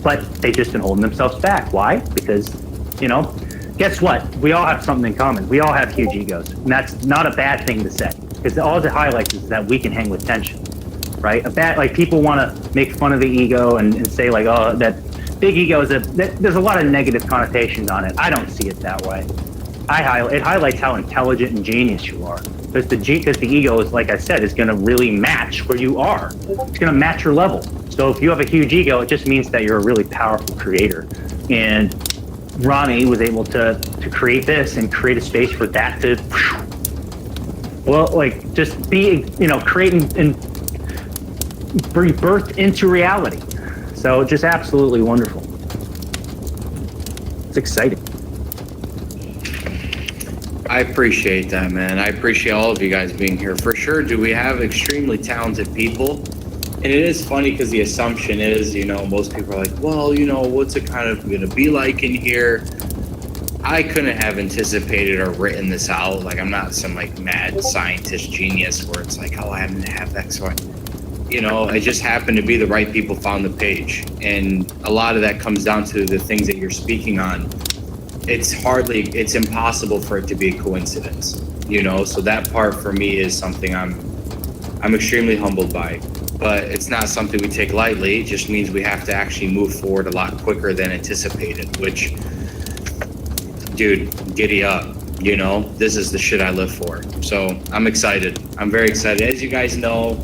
[SPEAKER 1] but they've just been holding themselves back. Why? Because, you know, guess what? We all have something in common. We all have huge egos, and that's not a bad thing to say, because all it highlights is that we can hang with tension, right? Like people want to make fun of the ego and say like, oh, that big ego is there's a lot of negative connotations on it. I don't see it that way. It highlights how intelligent and genius you are, because the ego is, like I said, is going to really match where you are. It's going to match your level. So if you have a huge ego, it just means that you're a really powerful creator. And Ronnie was able to create this and create a space for that to, well, like just be, you know, creating and be birthed into reality. So just absolutely wonderful. It's exciting.
[SPEAKER 5] I appreciate that, man. I appreciate all of you guys being here. For sure, do we have extremely talented people? And it is funny because the assumption is, you know, most people are like, well, you know, what's it kind of going to be like in here? I couldn't have anticipated or written this out. Like, I'm not some like mad scientist genius where it's like, oh, I happen to have X, Y. You know, it just happened to be the right people found the page. And a lot of that comes down to the things that you're speaking on. It's impossible for it to be a coincidence, you know? So that part for me is something I'm extremely humbled by. But it's not something we take lightly. It just means we have to actually move forward a lot quicker than anticipated, which, dude, giddy up. You know, this is the shit I live for. So I'm excited. I'm very excited. As you guys know,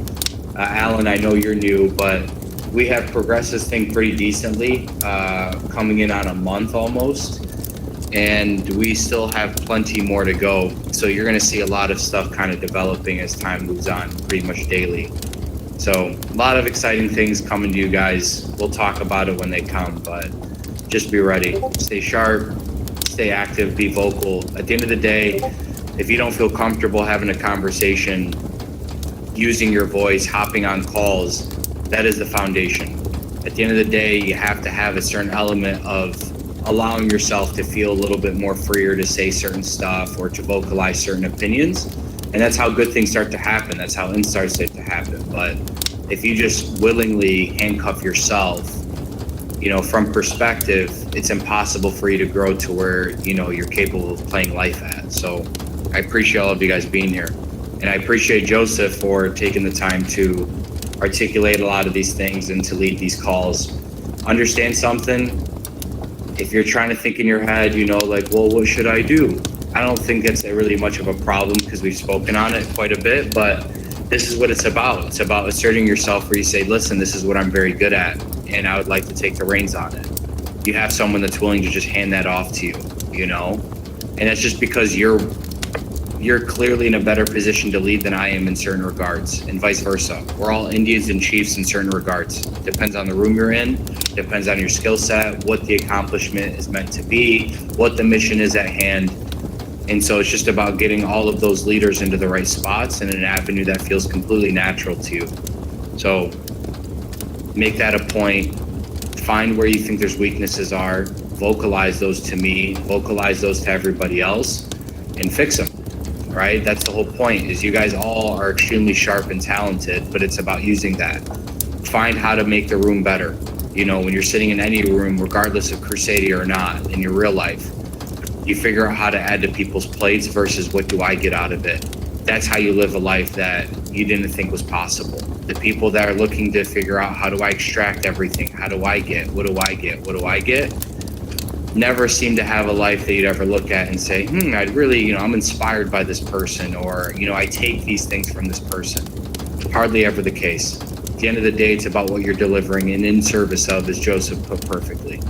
[SPEAKER 5] Alan, I know you're new, but we have progressed this thing pretty decently, coming in on a month almost, and we still have plenty more to go. So you're going to see a lot of stuff kind of developing as time moves on, pretty much daily. So a lot of exciting things coming to you guys. We'll talk about it when they come, but just be ready. Stay sharp, stay active, be vocal. At the end of the day, if you don't feel comfortable having a conversation, using your voice, hopping on calls, that is the foundation. At the end of the day, you have to have a certain element of allowing yourself to feel a little bit more freer to say certain stuff or to vocalize certain opinions. And that's how good things start to happen. That's how insights start to happen. But if you just willingly handcuff yourself, you know, from perspective, it's impossible for you to grow to where, you know, you're capable of playing life at. So I appreciate all of you guys being here. And I appreciate Joseph for taking the time to articulate a lot of these things and to lead these calls. Understand something? If you're trying to think in your head, you know, like, well, what should I do? I don't think that's really much of a problem because we've spoken on it quite a bit, but this is what it's about. It's about asserting yourself where you say, listen, this is what I'm very good at, and I would like to take the reins on it. You have someone that's willing to just hand that off to you, you know? And that's just because you're clearly in a better position to lead than I am in certain regards, and vice versa. We're all Indians and chiefs in certain regards. Depends on the room you're in, depends on your skill set, what the accomplishment is meant to be, what the mission is at hand. And so it's just about getting all of those leaders into the right spots and an avenue that feels completely natural to you. So make that a point, find where you think there's weaknesses are, vocalize those to me, vocalize those to everybody else, and fix them. Right? That's the whole point, is you guys all are extremely sharp and talented, but it's about using that. Find how to make the room better. You know, when you're sitting in any room, regardless of Crusadia or not, in your real life, you figure out how to add to people's plates versus what do I get out of it. That's how you live a life that you didn't think was possible. The people that are looking to figure out how do I extract everything? How do I get? What do I get? What do I get? Never seem to have a life that you'd ever look at and say, I'd really, you know, I'm inspired by this person, or, you know, I take these things from this person. Hardly ever the case. At the end of the day, it's about what you're delivering and in service of, as Joseph put perfectly.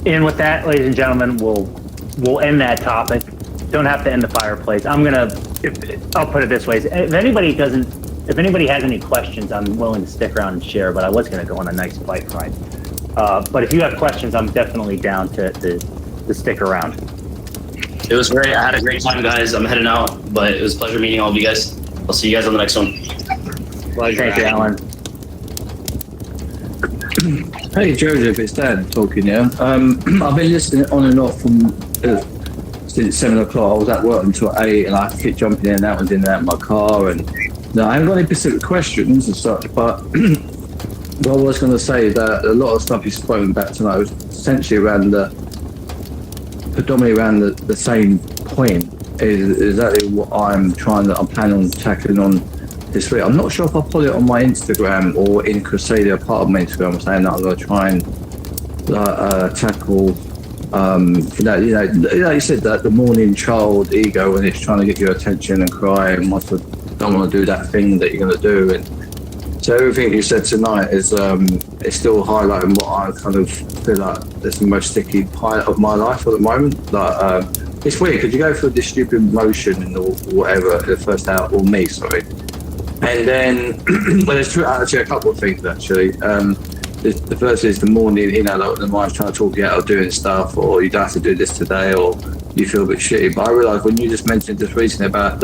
[SPEAKER 1] And with that, ladies and gentlemen, we'll end that topic. Don't have to end the fireplace. I'll put it this way. If anybody has any questions, I'm willing to stick around and share, but I was going to go on a nice bike ride. But if you have questions, I'm definitely down to stick around.
[SPEAKER 3] It was great. I had a great time, guys. I'm heading out, but it was a pleasure meeting all of you guys. I'll see you guys on the next one.
[SPEAKER 5] Pleasure.
[SPEAKER 1] Thank you, Alan.
[SPEAKER 10] Hey Joseph, it's Dan talking now. I've been listening on and off from since 7 o'clock. I was at work until 8, and I keep jumping in and out of my car. And no, I haven't got any specific questions and such, but what I was going to say is that a lot of stuff you've spoken about tonight was essentially predominantly around the same point. Is exactly what I'm planning on tackling on this week. I'm not sure if I put it on my Instagram or in Crusadia, part of my Instagram. I'm saying that I'm going to try and tackle, you know, like you said, that the morning child ego when it's trying to get your attention and cry and don't want to do that thing that you're going to do. And so everything you said tonight is still highlighting what I kind of feel like is the most sticky part of my life at the moment. Like it's weird because you go through this stupid motion or whatever the first hour, or me, sorry. And then, well, there's actually a couple of things actually. The first is the morning, you know, like the mind's trying to talk you out of doing stuff, or you don't have to do this today, or you feel a bit shitty. But I realised when you just mentioned just recently about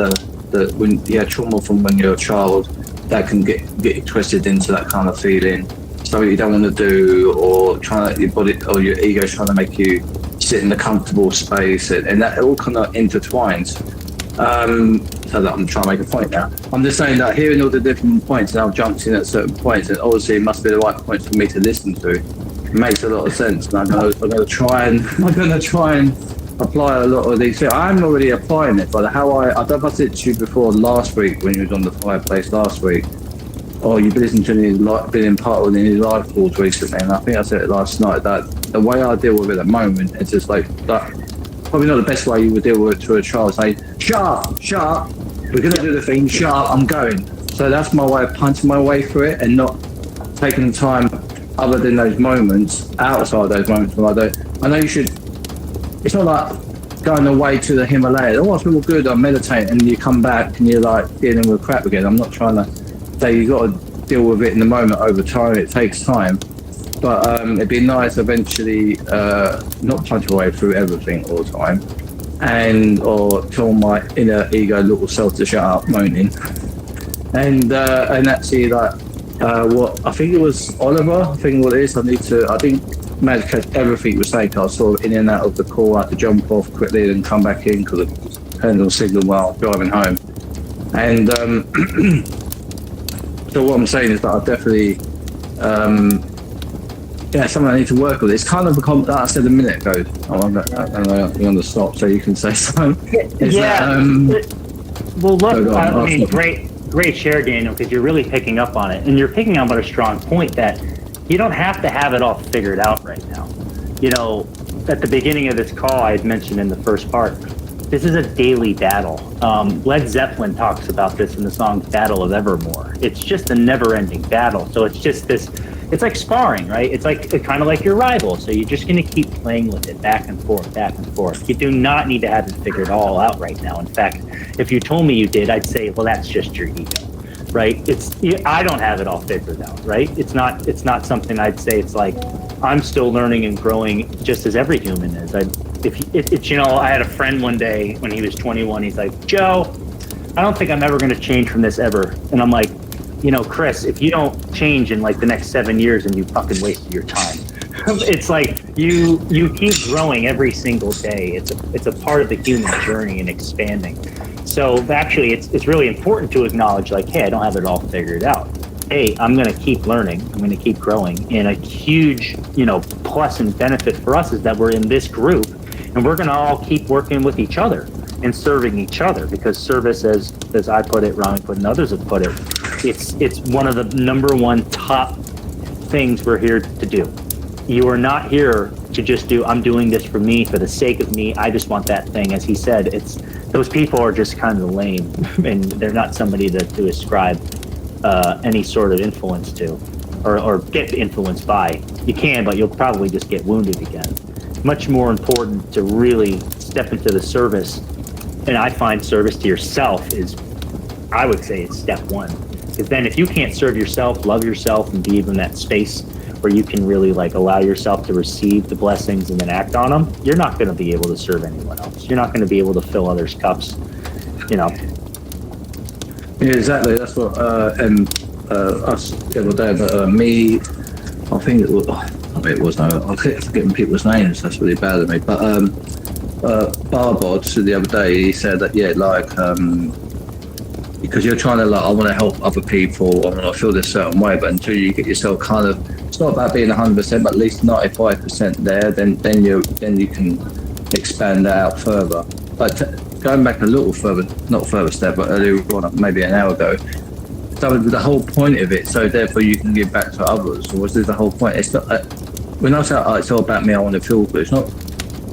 [SPEAKER 10] when you had trauma from when you're a child, that can get you twisted into that kind of feeling, something you don't want to do, or your body or your ego's trying to make you sit in a comfortable space, and that all kind of intertwines. So that I'm trying to make a point now. I'm just saying that hearing all the different points, and I've jumped in at certain points, and obviously it must be the right points for me to listen to. It makes a lot of sense, and I'm going to try and apply a lot of these things. I'm already applying it, but how I don't know if I said to you before last week when you was on the Fireplace last week, or you've listened to been part of any live calls recently, and I think I said it last night, that the way I deal with it at the moment, it's just like that. Probably not the best way you would deal with it to a child, saying, shut up, we're going to do the thing, shut up, I'm going. So that's my way of punching my way through it and not taking the time other than those moments, outside those moments when I don't. I know you should. It's not like going away to the Himalayas. Oh, I feel good. I'm meditating, and you come back and you're like dealing with crap again. I'm not trying to say you got to deal with it in the moment over time. It takes time, but it'd be nice eventually not punch my way through everything all the time, and or tell my inner ego little self to shut up moaning, and actually like. What I think it was Oliver. I think what it is. I didn't manage to catch everything was saying. I was sort of in and out of the call. I had to jump off quickly and come back in because it turned on signal while driving home. And so what I'm saying is that I definitely, something I need to work with. It's kind of become, like I said a minute ago. I'm on the stop, so you can say something.
[SPEAKER 1] Well, look,
[SPEAKER 10] I
[SPEAKER 1] mean, great share, Daniel, because you're really picking up on it, and you're picking up on a strong point that you don't have to have it all figured out right now. You know, at the beginning of this call, I had mentioned in the first part, this is a daily battle. Led Zeppelin talks about this in the song Battle of Evermore. It's just a never-ending battle. So it's just this, it's like sparring, right? It's like kind of like your rival. So you're just going to keep playing with it back and forth, back and forth. You do not need to have it figured all out right now. In fact, if you told me you did, I'd say, well, that's just your ego, right? I don't have it all figured out, right? It's not something I'd say. It's like I'm still learning and growing, just as every human is. I had a friend one day when he was 21. He's like, Joe, I don't think I'm ever going to change from this ever. And I'm like, Chris, if you don't change in like the next 7 years, and you fucking wasted your time. It's like you keep growing every single day. It's a part of the human journey and expanding. So actually, it's really important to acknowledge, like, hey, I don't have it all figured out. Hey, I'm going to keep learning. I'm going to keep growing. And a huge, plus and benefit for us is that we're in this group, and we're going to all keep working with each other and serving each other, because service, as I put it, Rami put, and others have put it, it's one of the number one top things we're here to do. You are not here to just do, I'm doing this for me, for the sake of me. I just want that thing. As he said, those people are just kind of lame, and they're not somebody to ascribe any sort of influence to, or get influenced by. You can, but you'll probably just get wounded again. Much more important to really step into the service, and I find service to yourself is, I would say, it's step one. Because then if you can't serve yourself, love yourself, and be in that space where you can really like allow yourself to receive the blessings and then act on them, you're not going to be able to serve anyone else. You're not going to be able to fill others' cups,
[SPEAKER 10] Yeah, exactly. That's what us the other day. But me, I think it was. It was no. I keep forgetting people's names. That's really bad of me. But Barbod the other day, he said that because you're trying to I want to help other people, I want to feel this certain way, but until you get yourself kind of, it's not about being 100%, but at least 95% there, then you can expand that out further. But going back a little further, not further step, but earlier on, maybe an hour ago, so the whole point of it, so therefore you can give back to others, or was this the whole point? It's not, when I say it's all about me, I want to feel good, it's not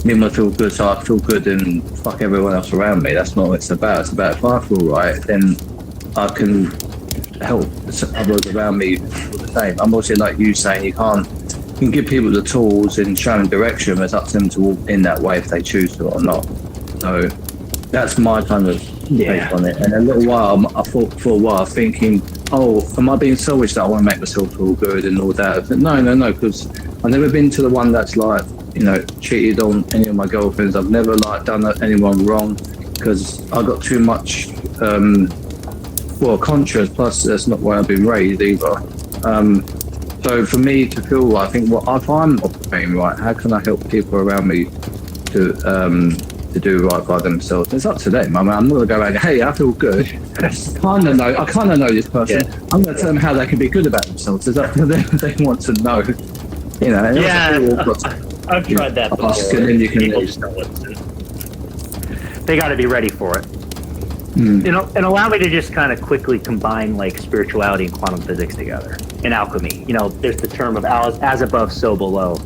[SPEAKER 10] me want to feel good, so I feel good and fuck everyone else around me. That's not what it's about. It's about if I feel right, then I can help others around me feel the same. I'm also like you saying, you can give people the tools and show them direction, but it's up to them to walk in that way if they choose to or not. So that's my kind of take on it. And a little while, I thought for a while, thinking, oh, am I being selfish that I want to make myself feel good and all that? But no, because I've never been to the one that's like, cheated on any of my girlfriends. I've never done anyone wrong, because I got too much conscious, plus that's not where I've been raised either. So for me to feel, I think, if I'm operating right, how can I help people around me to do right by themselves? It's up to them. I mean, I'm not going to go around, hey, I feel good. I kind of know this person. Yeah. I'm going to tell them how they can be good about themselves. It's up to them. They want to know.
[SPEAKER 1] I've tried that before. People just don't listen. They got to be ready for it. And allow me to just kind of quickly combine like spirituality and quantum physics together in alchemy. There's the term of as above, so below,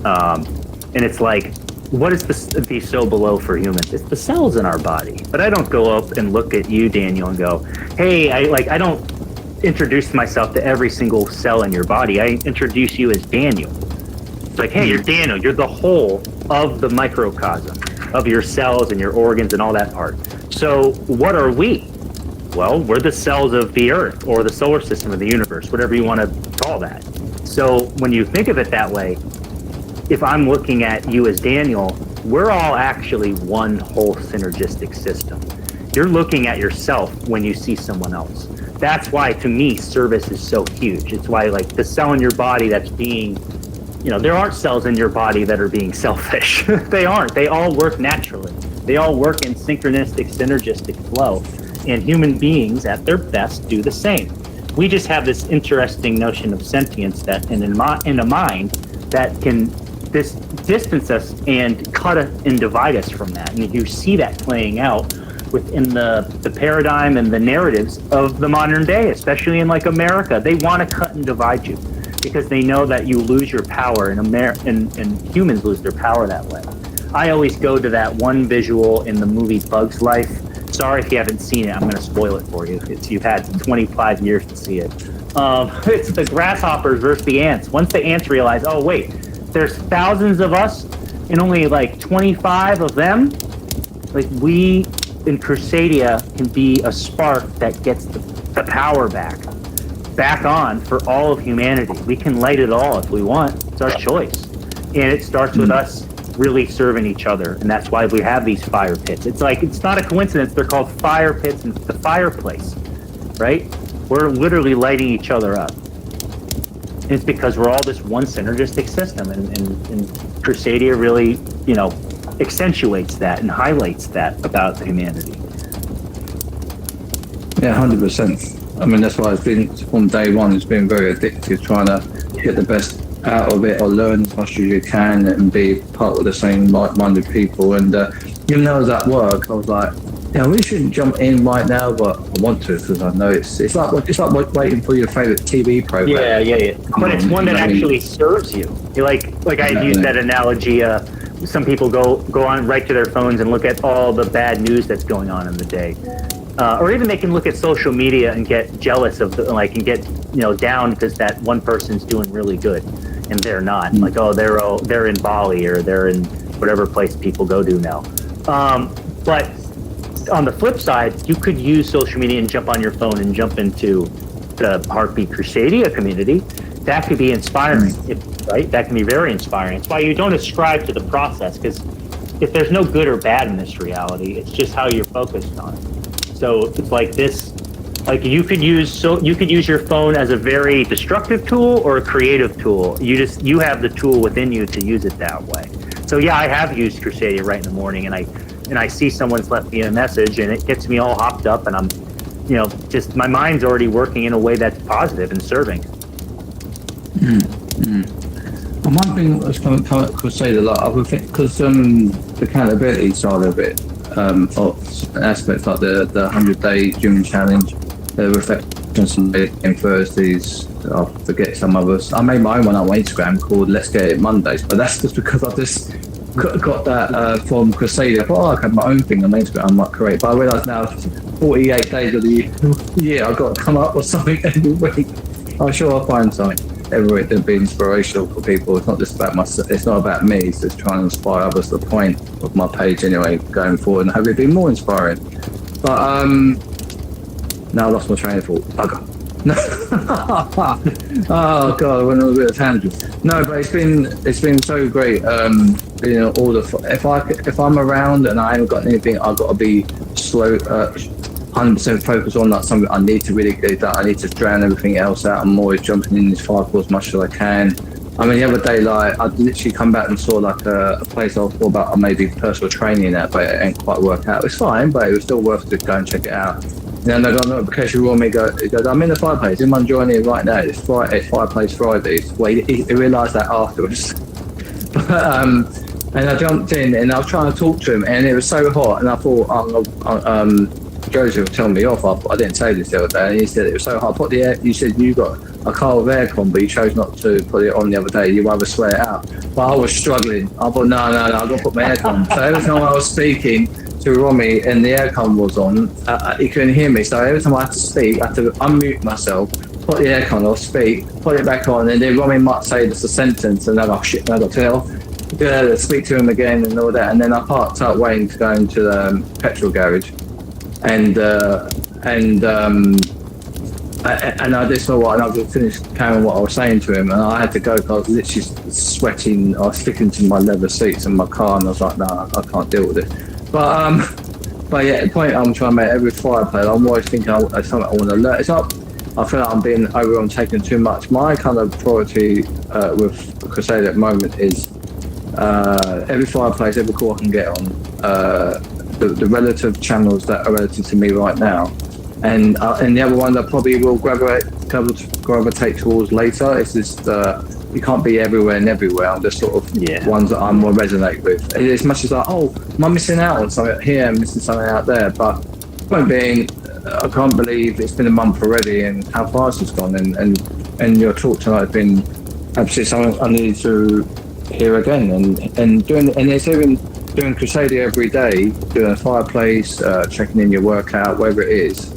[SPEAKER 1] and it's like what is the so below for humans? It's the cells in our body. But I don't go up and look at you, Daniel, and go, hey, I don't introduce myself to every single cell in your body. I introduce you as Daniel. It's like, hey, you're Daniel. You're the whole of the microcosm of your cells and your organs and all that part. So what are we? Well, we're the cells of the Earth or the solar system of the universe, whatever you want to call that. So when you think of it that way, if I'm looking at you as Daniel, we're all actually one whole synergistic system. You're looking at yourself when you see someone else. That's why, to me, service is so huge. It's why, like, the cell in your body that's being, there aren't cells in your body that are being selfish. They aren't. They all work naturally. They all work in synchronistic, synergistic flow. And human beings, at their best, do the same. We just have this interesting notion of sentience that in a mind that can distance us and cut us and divide us from that. And you see that playing out within the paradigm and the narratives of the modern day, especially in like America. They want to cut and divide you because they know that you lose your power, and humans lose their power that way. I always go to that one visual in the movie Bug's Life. Sorry if you haven't seen it, I'm going to spoil it for you. You've had 25 years to see it. It's the grasshoppers versus the ants. Once the ants realize, oh wait, there's thousands of us and only like 25 of them, like we in Crusadia can be a spark that gets the power back on for all of humanity. We can light it all if we want. It's our choice. And it starts with us really serving each other, and that's why we have these fire pits. It's not a coincidence they're called fire pits and the fireplace, right? We're literally lighting each other up. And it's because we're all this one synergistic system, and Crusadia really, accentuates that and highlights that about humanity.
[SPEAKER 10] Yeah, 100%. I mean, that's why it's been, from day one, it's been very addictive, trying to get the best out of it or learn as much as you can and be part of the same like-minded people. And even though I was at work, I was like, we shouldn't jump in right now, but I want to because I know it's like waiting for your favorite TV program.
[SPEAKER 1] Yeah. But it's one that actually serves you. Like I used that analogy. Some people go on right to their phones and look at all the bad news that's going on in the day, or even they can look at social media and get jealous of and get down because that one person's doing really good and they're not. Like, oh, they're in Bali or they're in whatever place people go to now. But on the flip side, you could use social media and jump on your phone and jump into the Heartbeat Crusadia community. That could be inspiring, right? That can be very inspiring. It's why you don't ascribe to the process, because if there's no good or bad in this reality, it's just how you're focused on it. So it's like this, like you could use your phone as a very destructive tool or a creative tool. You have the tool within you to use it that way. So yeah, I have used Crusadia right in the morning, and I see someone's left me a message, and it gets me all hopped up, and I'm, just my mind's already working in a way that's positive and serving.
[SPEAKER 10] And one thing that's come at Crusader, like I think, because the accountability side of it, of aspects like the 100-day gym challenge, the reflections on Thursdays, I forget some others. I made my own one on Instagram called Let's Get It Mondays, but that's just because I just got that from Crusader. I thought, I had my own thing on Instagram, I might create, but I realise now 48 days of the year I've got to come up with something every week. I'm sure I'll find something every week that'll be inspirational for people. It's not just about myself, it's not about me, it's just trying to inspire others. The point of my page anyway, going forward, and hopefully be more inspiring. But now I lost my train of thought. Bugger. Oh god, I went on a bit of tangent. No, but it's been so great. If I'm around and I haven't got anything, I've got to be slow, 100% focused on that, something I need to really get done. I need to drown everything else out. I'm always jumping in this fire as much as I can. I mean, the other day, like, I literally come back and saw like a place I thought about maybe personal training at, but it ain't quite worked out. It's fine, but it was still worth it to go and check it out. And then I got a notification on me, it goes, I'm in the Fireplace, anyone joining right now? It's Fireplace Fridays. Well, he realised that afterwards. And I jumped in and I was trying to talk to him, and it was so hot, and I thought, Joseph was telling me off. I didn't say this the other day. And he said it was so hard. You said you got a car with aircon, but you chose not to put it on the other day. You rather swear it out. But I was struggling. I thought, no, I've got to put my aircon. So every time I was speaking to Romy and the aircon was on, he couldn't hear me. So every time I had to speak, I had to unmute myself, put the aircon off, speak, put it back on, and then Romy might say just a sentence, and then shit, no, I've got to speak to him again and all that. And then I parked up waiting to go into the petrol garage, and I just know what, and I was finished carrying what I was saying to him, and I had to go because I was literally sweating. I was sticking to my leather seats in my car, and I was like, no, I can't deal with it. But yeah, the point I'm trying to make, every Fireplace, I'm always thinking it's something I want to learn. It's not, I feel like I'm being overwhelmed, taking too much. My kind of priority with Crusadia at the moment is every Fireplace, every call I can get on, the relative channels that are relative to me right now. And the other one that probably will gravitate towards later is just you can't be everywhere and everywhere. I'm just sort of ones that I'm more resonate with. As much as like, oh, am I missing out on something here, I'm missing something out there. But point being, I can't believe it's been a month already and how fast it's gone. And your talk tonight has been absolutely something I need to hear again. And it's even doing Crusadia every day, doing a Fireplace, checking in your workout, whatever it is.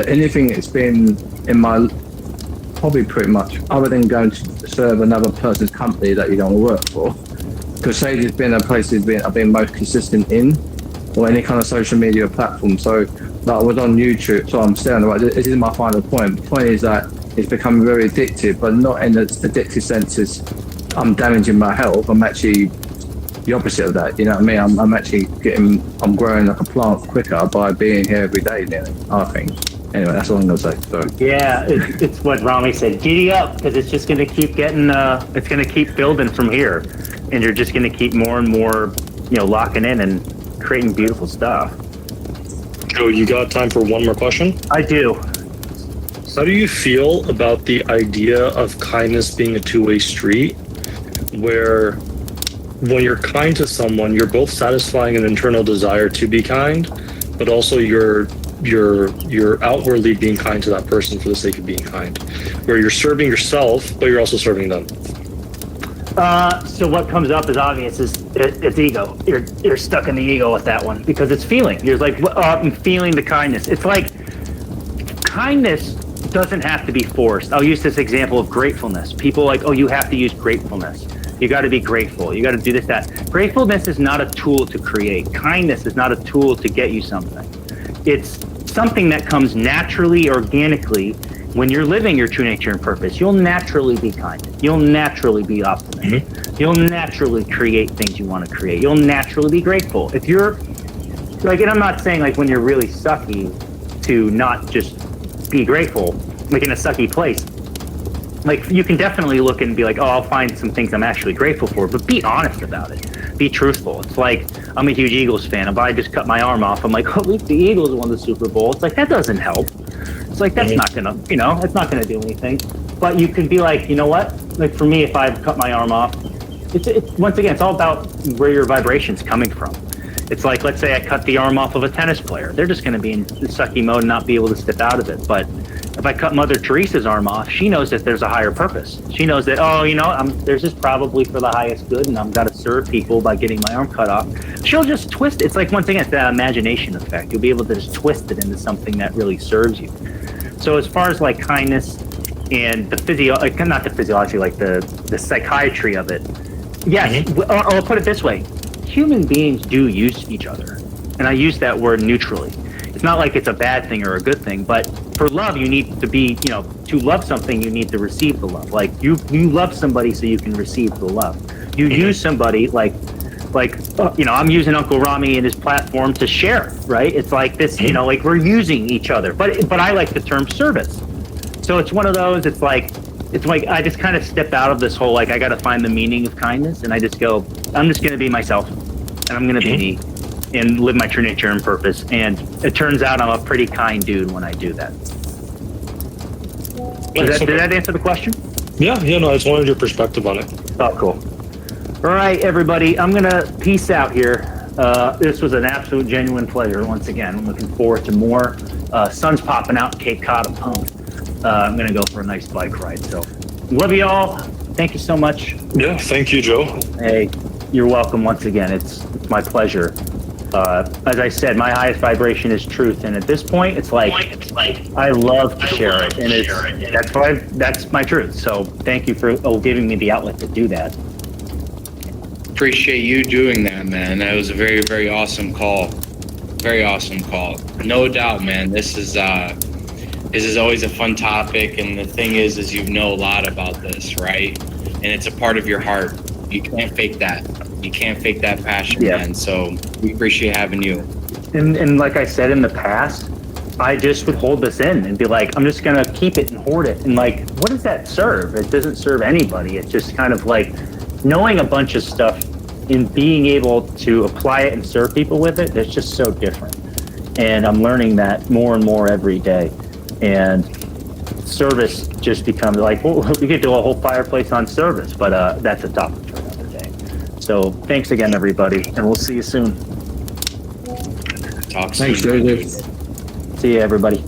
[SPEAKER 10] Anything that's been in my hobby pretty much, other than going to serve another person's company that you don't want to work for. Crusadia's been a place I've been most consistent in, or any kind of social media platform. So like I was on YouTube, so I'm still on the right. This is my final point. The point is that it's becoming very addictive, but not in the addictive sense as I'm damaging my health. I'm actually the opposite of that, you know what I mean? I'm actually I'm growing like a plant quicker by being here every day, nearly, I think. Anyway, that's all I'm gonna say. Sorry.
[SPEAKER 1] Yeah, it's what Rami said. Giddy up, because it's just gonna keep getting, it's gonna keep building from here, and you're just gonna keep more and more, locking in and creating beautiful stuff.
[SPEAKER 2] Joe, you got time for one more question?
[SPEAKER 1] I do.
[SPEAKER 2] How do you feel about the idea of kindness being a two-way street, where when you're kind to someone, you're both satisfying an internal desire to be kind, but also you're outwardly being kind to that person for the sake of being kind, where you're serving yourself, but you're also serving them?
[SPEAKER 1] So what comes up is obvious. It's ego. You're stuck in the ego with that one because it's feeling. You're like, I'm feeling the kindness. It's like kindness doesn't have to be forced. I'll use this example of gratefulness. People like, oh, you have to use gratefulness. You got to be grateful. You got to do this, that. Gratefulness is not a tool to create. Kindness is not a tool to get you something. It's something that comes naturally, organically. When you're living your true nature and purpose, you'll naturally be kind. You'll naturally be optimistic. Mm-hmm. You'll naturally create things you want to create. You'll naturally be grateful. If you're like, and I'm not saying like when you're really sucky to not just be grateful, like in a sucky place. Like you can definitely look and be like, oh, I'll find some things I'm actually grateful for, but be honest about it. Be truthful. It's like, I'm a huge Eagles fan. If I just cut my arm off, I'm like, oh, at least the Eagles won the Super Bowl. It's like, that doesn't help. It's like, that's not gonna, it's not gonna do anything. But you could be like, you know what? Like for me, if I cut my arm off, it's once again, it's all about where your vibration's coming from. It's like, let's say I cut the arm off of a tennis player. They're just gonna be in sucky mode and not be able to step out of it. But if I cut Mother Teresa's arm off, she knows that there's a higher purpose. She knows that, there's this probably for the highest good, and I've got to serve people by getting my arm cut off. She'll just twist it. It's like, once again, it's that imagination effect. You'll be able to just twist it into something that really serves you. So as far as like kindness and the not the physiology, like the psychiatry of it, yes, I'll put it this way. Human beings do use each other. And I use that word neutrally. It's not like it's a bad thing or a good thing, but for love, you need to be, to love something, you need to receive the love. Like you love somebody so you can receive the love. You use somebody like I'm using Uncle Rami and his platform to share, right? It's like this, like we're using each other, but I like the term service. So it's one of those, it's like I just kind of step out of this whole, like, I got to find the meaning of kindness. And I just go, I'm just going to be myself and I'm going to be me and live my true nature and purpose. And it turns out I'm a pretty kind dude when I do that. Did that answer the question?
[SPEAKER 2] Yeah, no, I just wanted your perspective on it.
[SPEAKER 1] Oh, cool. All right, everybody, I'm going to peace out here. This was an absolute genuine pleasure once again. I'm looking forward to more. Sun's popping out in Cape Cod. I'm pumped. I'm going to go for a nice bike ride. So love you all. Thank you so much.
[SPEAKER 2] Yeah, thank you, Joe.
[SPEAKER 1] Hey, you're welcome once again. It's my pleasure. As I said, my highest vibration is truth. And at this point, it's like I love to share it. And that's my truth. So thank you for giving me the outlet to do that.
[SPEAKER 5] Appreciate you doing that, man. That was a very, very awesome call. Very awesome call. No doubt, man. This is always a fun topic, and the thing is you know a lot about this, right? And it's a part of your heart. You can't fake that. You can't fake that passion, man. So we appreciate having you.
[SPEAKER 1] And like I said in the past, I just would hold this in and be like, I'm just gonna keep it and hoard it. And like, what does that serve? It doesn't serve anybody. It's just kind of like knowing a bunch of stuff and being able to apply it and serve people with it. It's just so different. And I'm learning that more and more every day. And service just becomes like, well, we could do a whole fireplace on service, but that's a topic for another day. So thanks again, everybody, and we'll see you soon.
[SPEAKER 5] Talk soon.
[SPEAKER 10] Thanks, Joseph.
[SPEAKER 1] See you, everybody.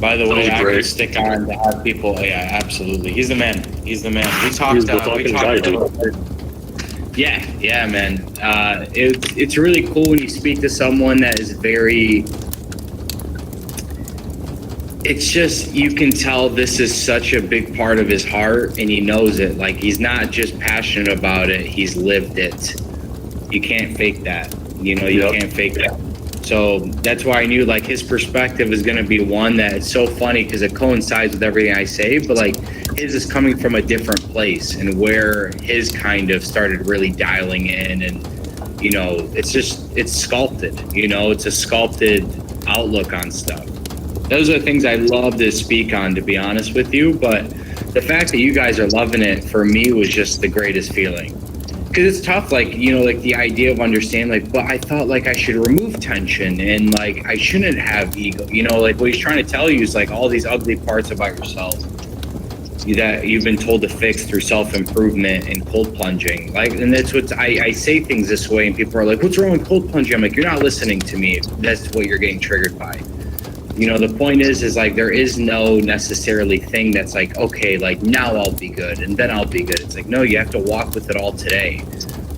[SPEAKER 5] By the way, I
[SPEAKER 2] great.
[SPEAKER 5] could stick on to have people. Yeah, absolutely. He's the man. He's the man. We talked.
[SPEAKER 2] He's the fucking guy, dude.
[SPEAKER 5] Yeah, man. It's really cool when you speak to someone that is very. It's just, you can tell this is such a big part of his heart, and he knows it. Like, he's not just passionate about it; he's lived it. You can't fake that. You know, you can't fake that. So that's why I knew, like, his perspective is going to be one that it's so funny because it coincides with everything I say, but like his is coming from a different place and where his kind of started really dialing in, and you know, it's sculpted, you know, it's a sculpted outlook on stuff. Those are things I love to speak on, to be honest with you, but the fact that you guys are loving it for me was just the greatest feeling. Because it's tough, like, you know, like the idea of understanding, like, but I thought like I should remove tension and like I shouldn't have ego, you know, like what he's trying to tell you is like all these ugly parts about yourself that you've been told to fix through self-improvement and cold plunging. Like, and that's what I say things this way and people are like, what's wrong with cold plunging? I'm like, you're not listening to me. That's what you're getting triggered by. You know, the point is like there is no necessarily thing that's like, okay, like now I'll be good and then I'll be good. It's like, no, you have to walk with it all today.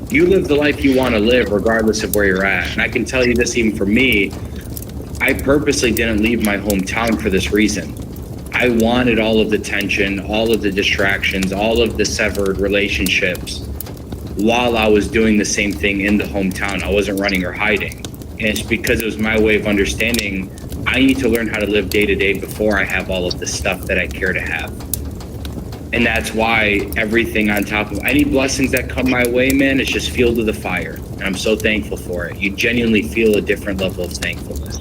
[SPEAKER 5] You live the life you want to live regardless of where you're at. And I can tell you this, even for me, I purposely didn't leave my hometown for this reason. I wanted all of the tension, all of the distractions, all of the severed relationships while I was doing the same thing in the hometown. I wasn't running or hiding. And it's because it was my way of understanding I need to learn how to live day to day before I have all of the stuff that I care to have. And that's why everything on top of any blessings that come my way, man, it's just fuel to the fire. And I'm so thankful for it. You genuinely feel a different level of thankfulness.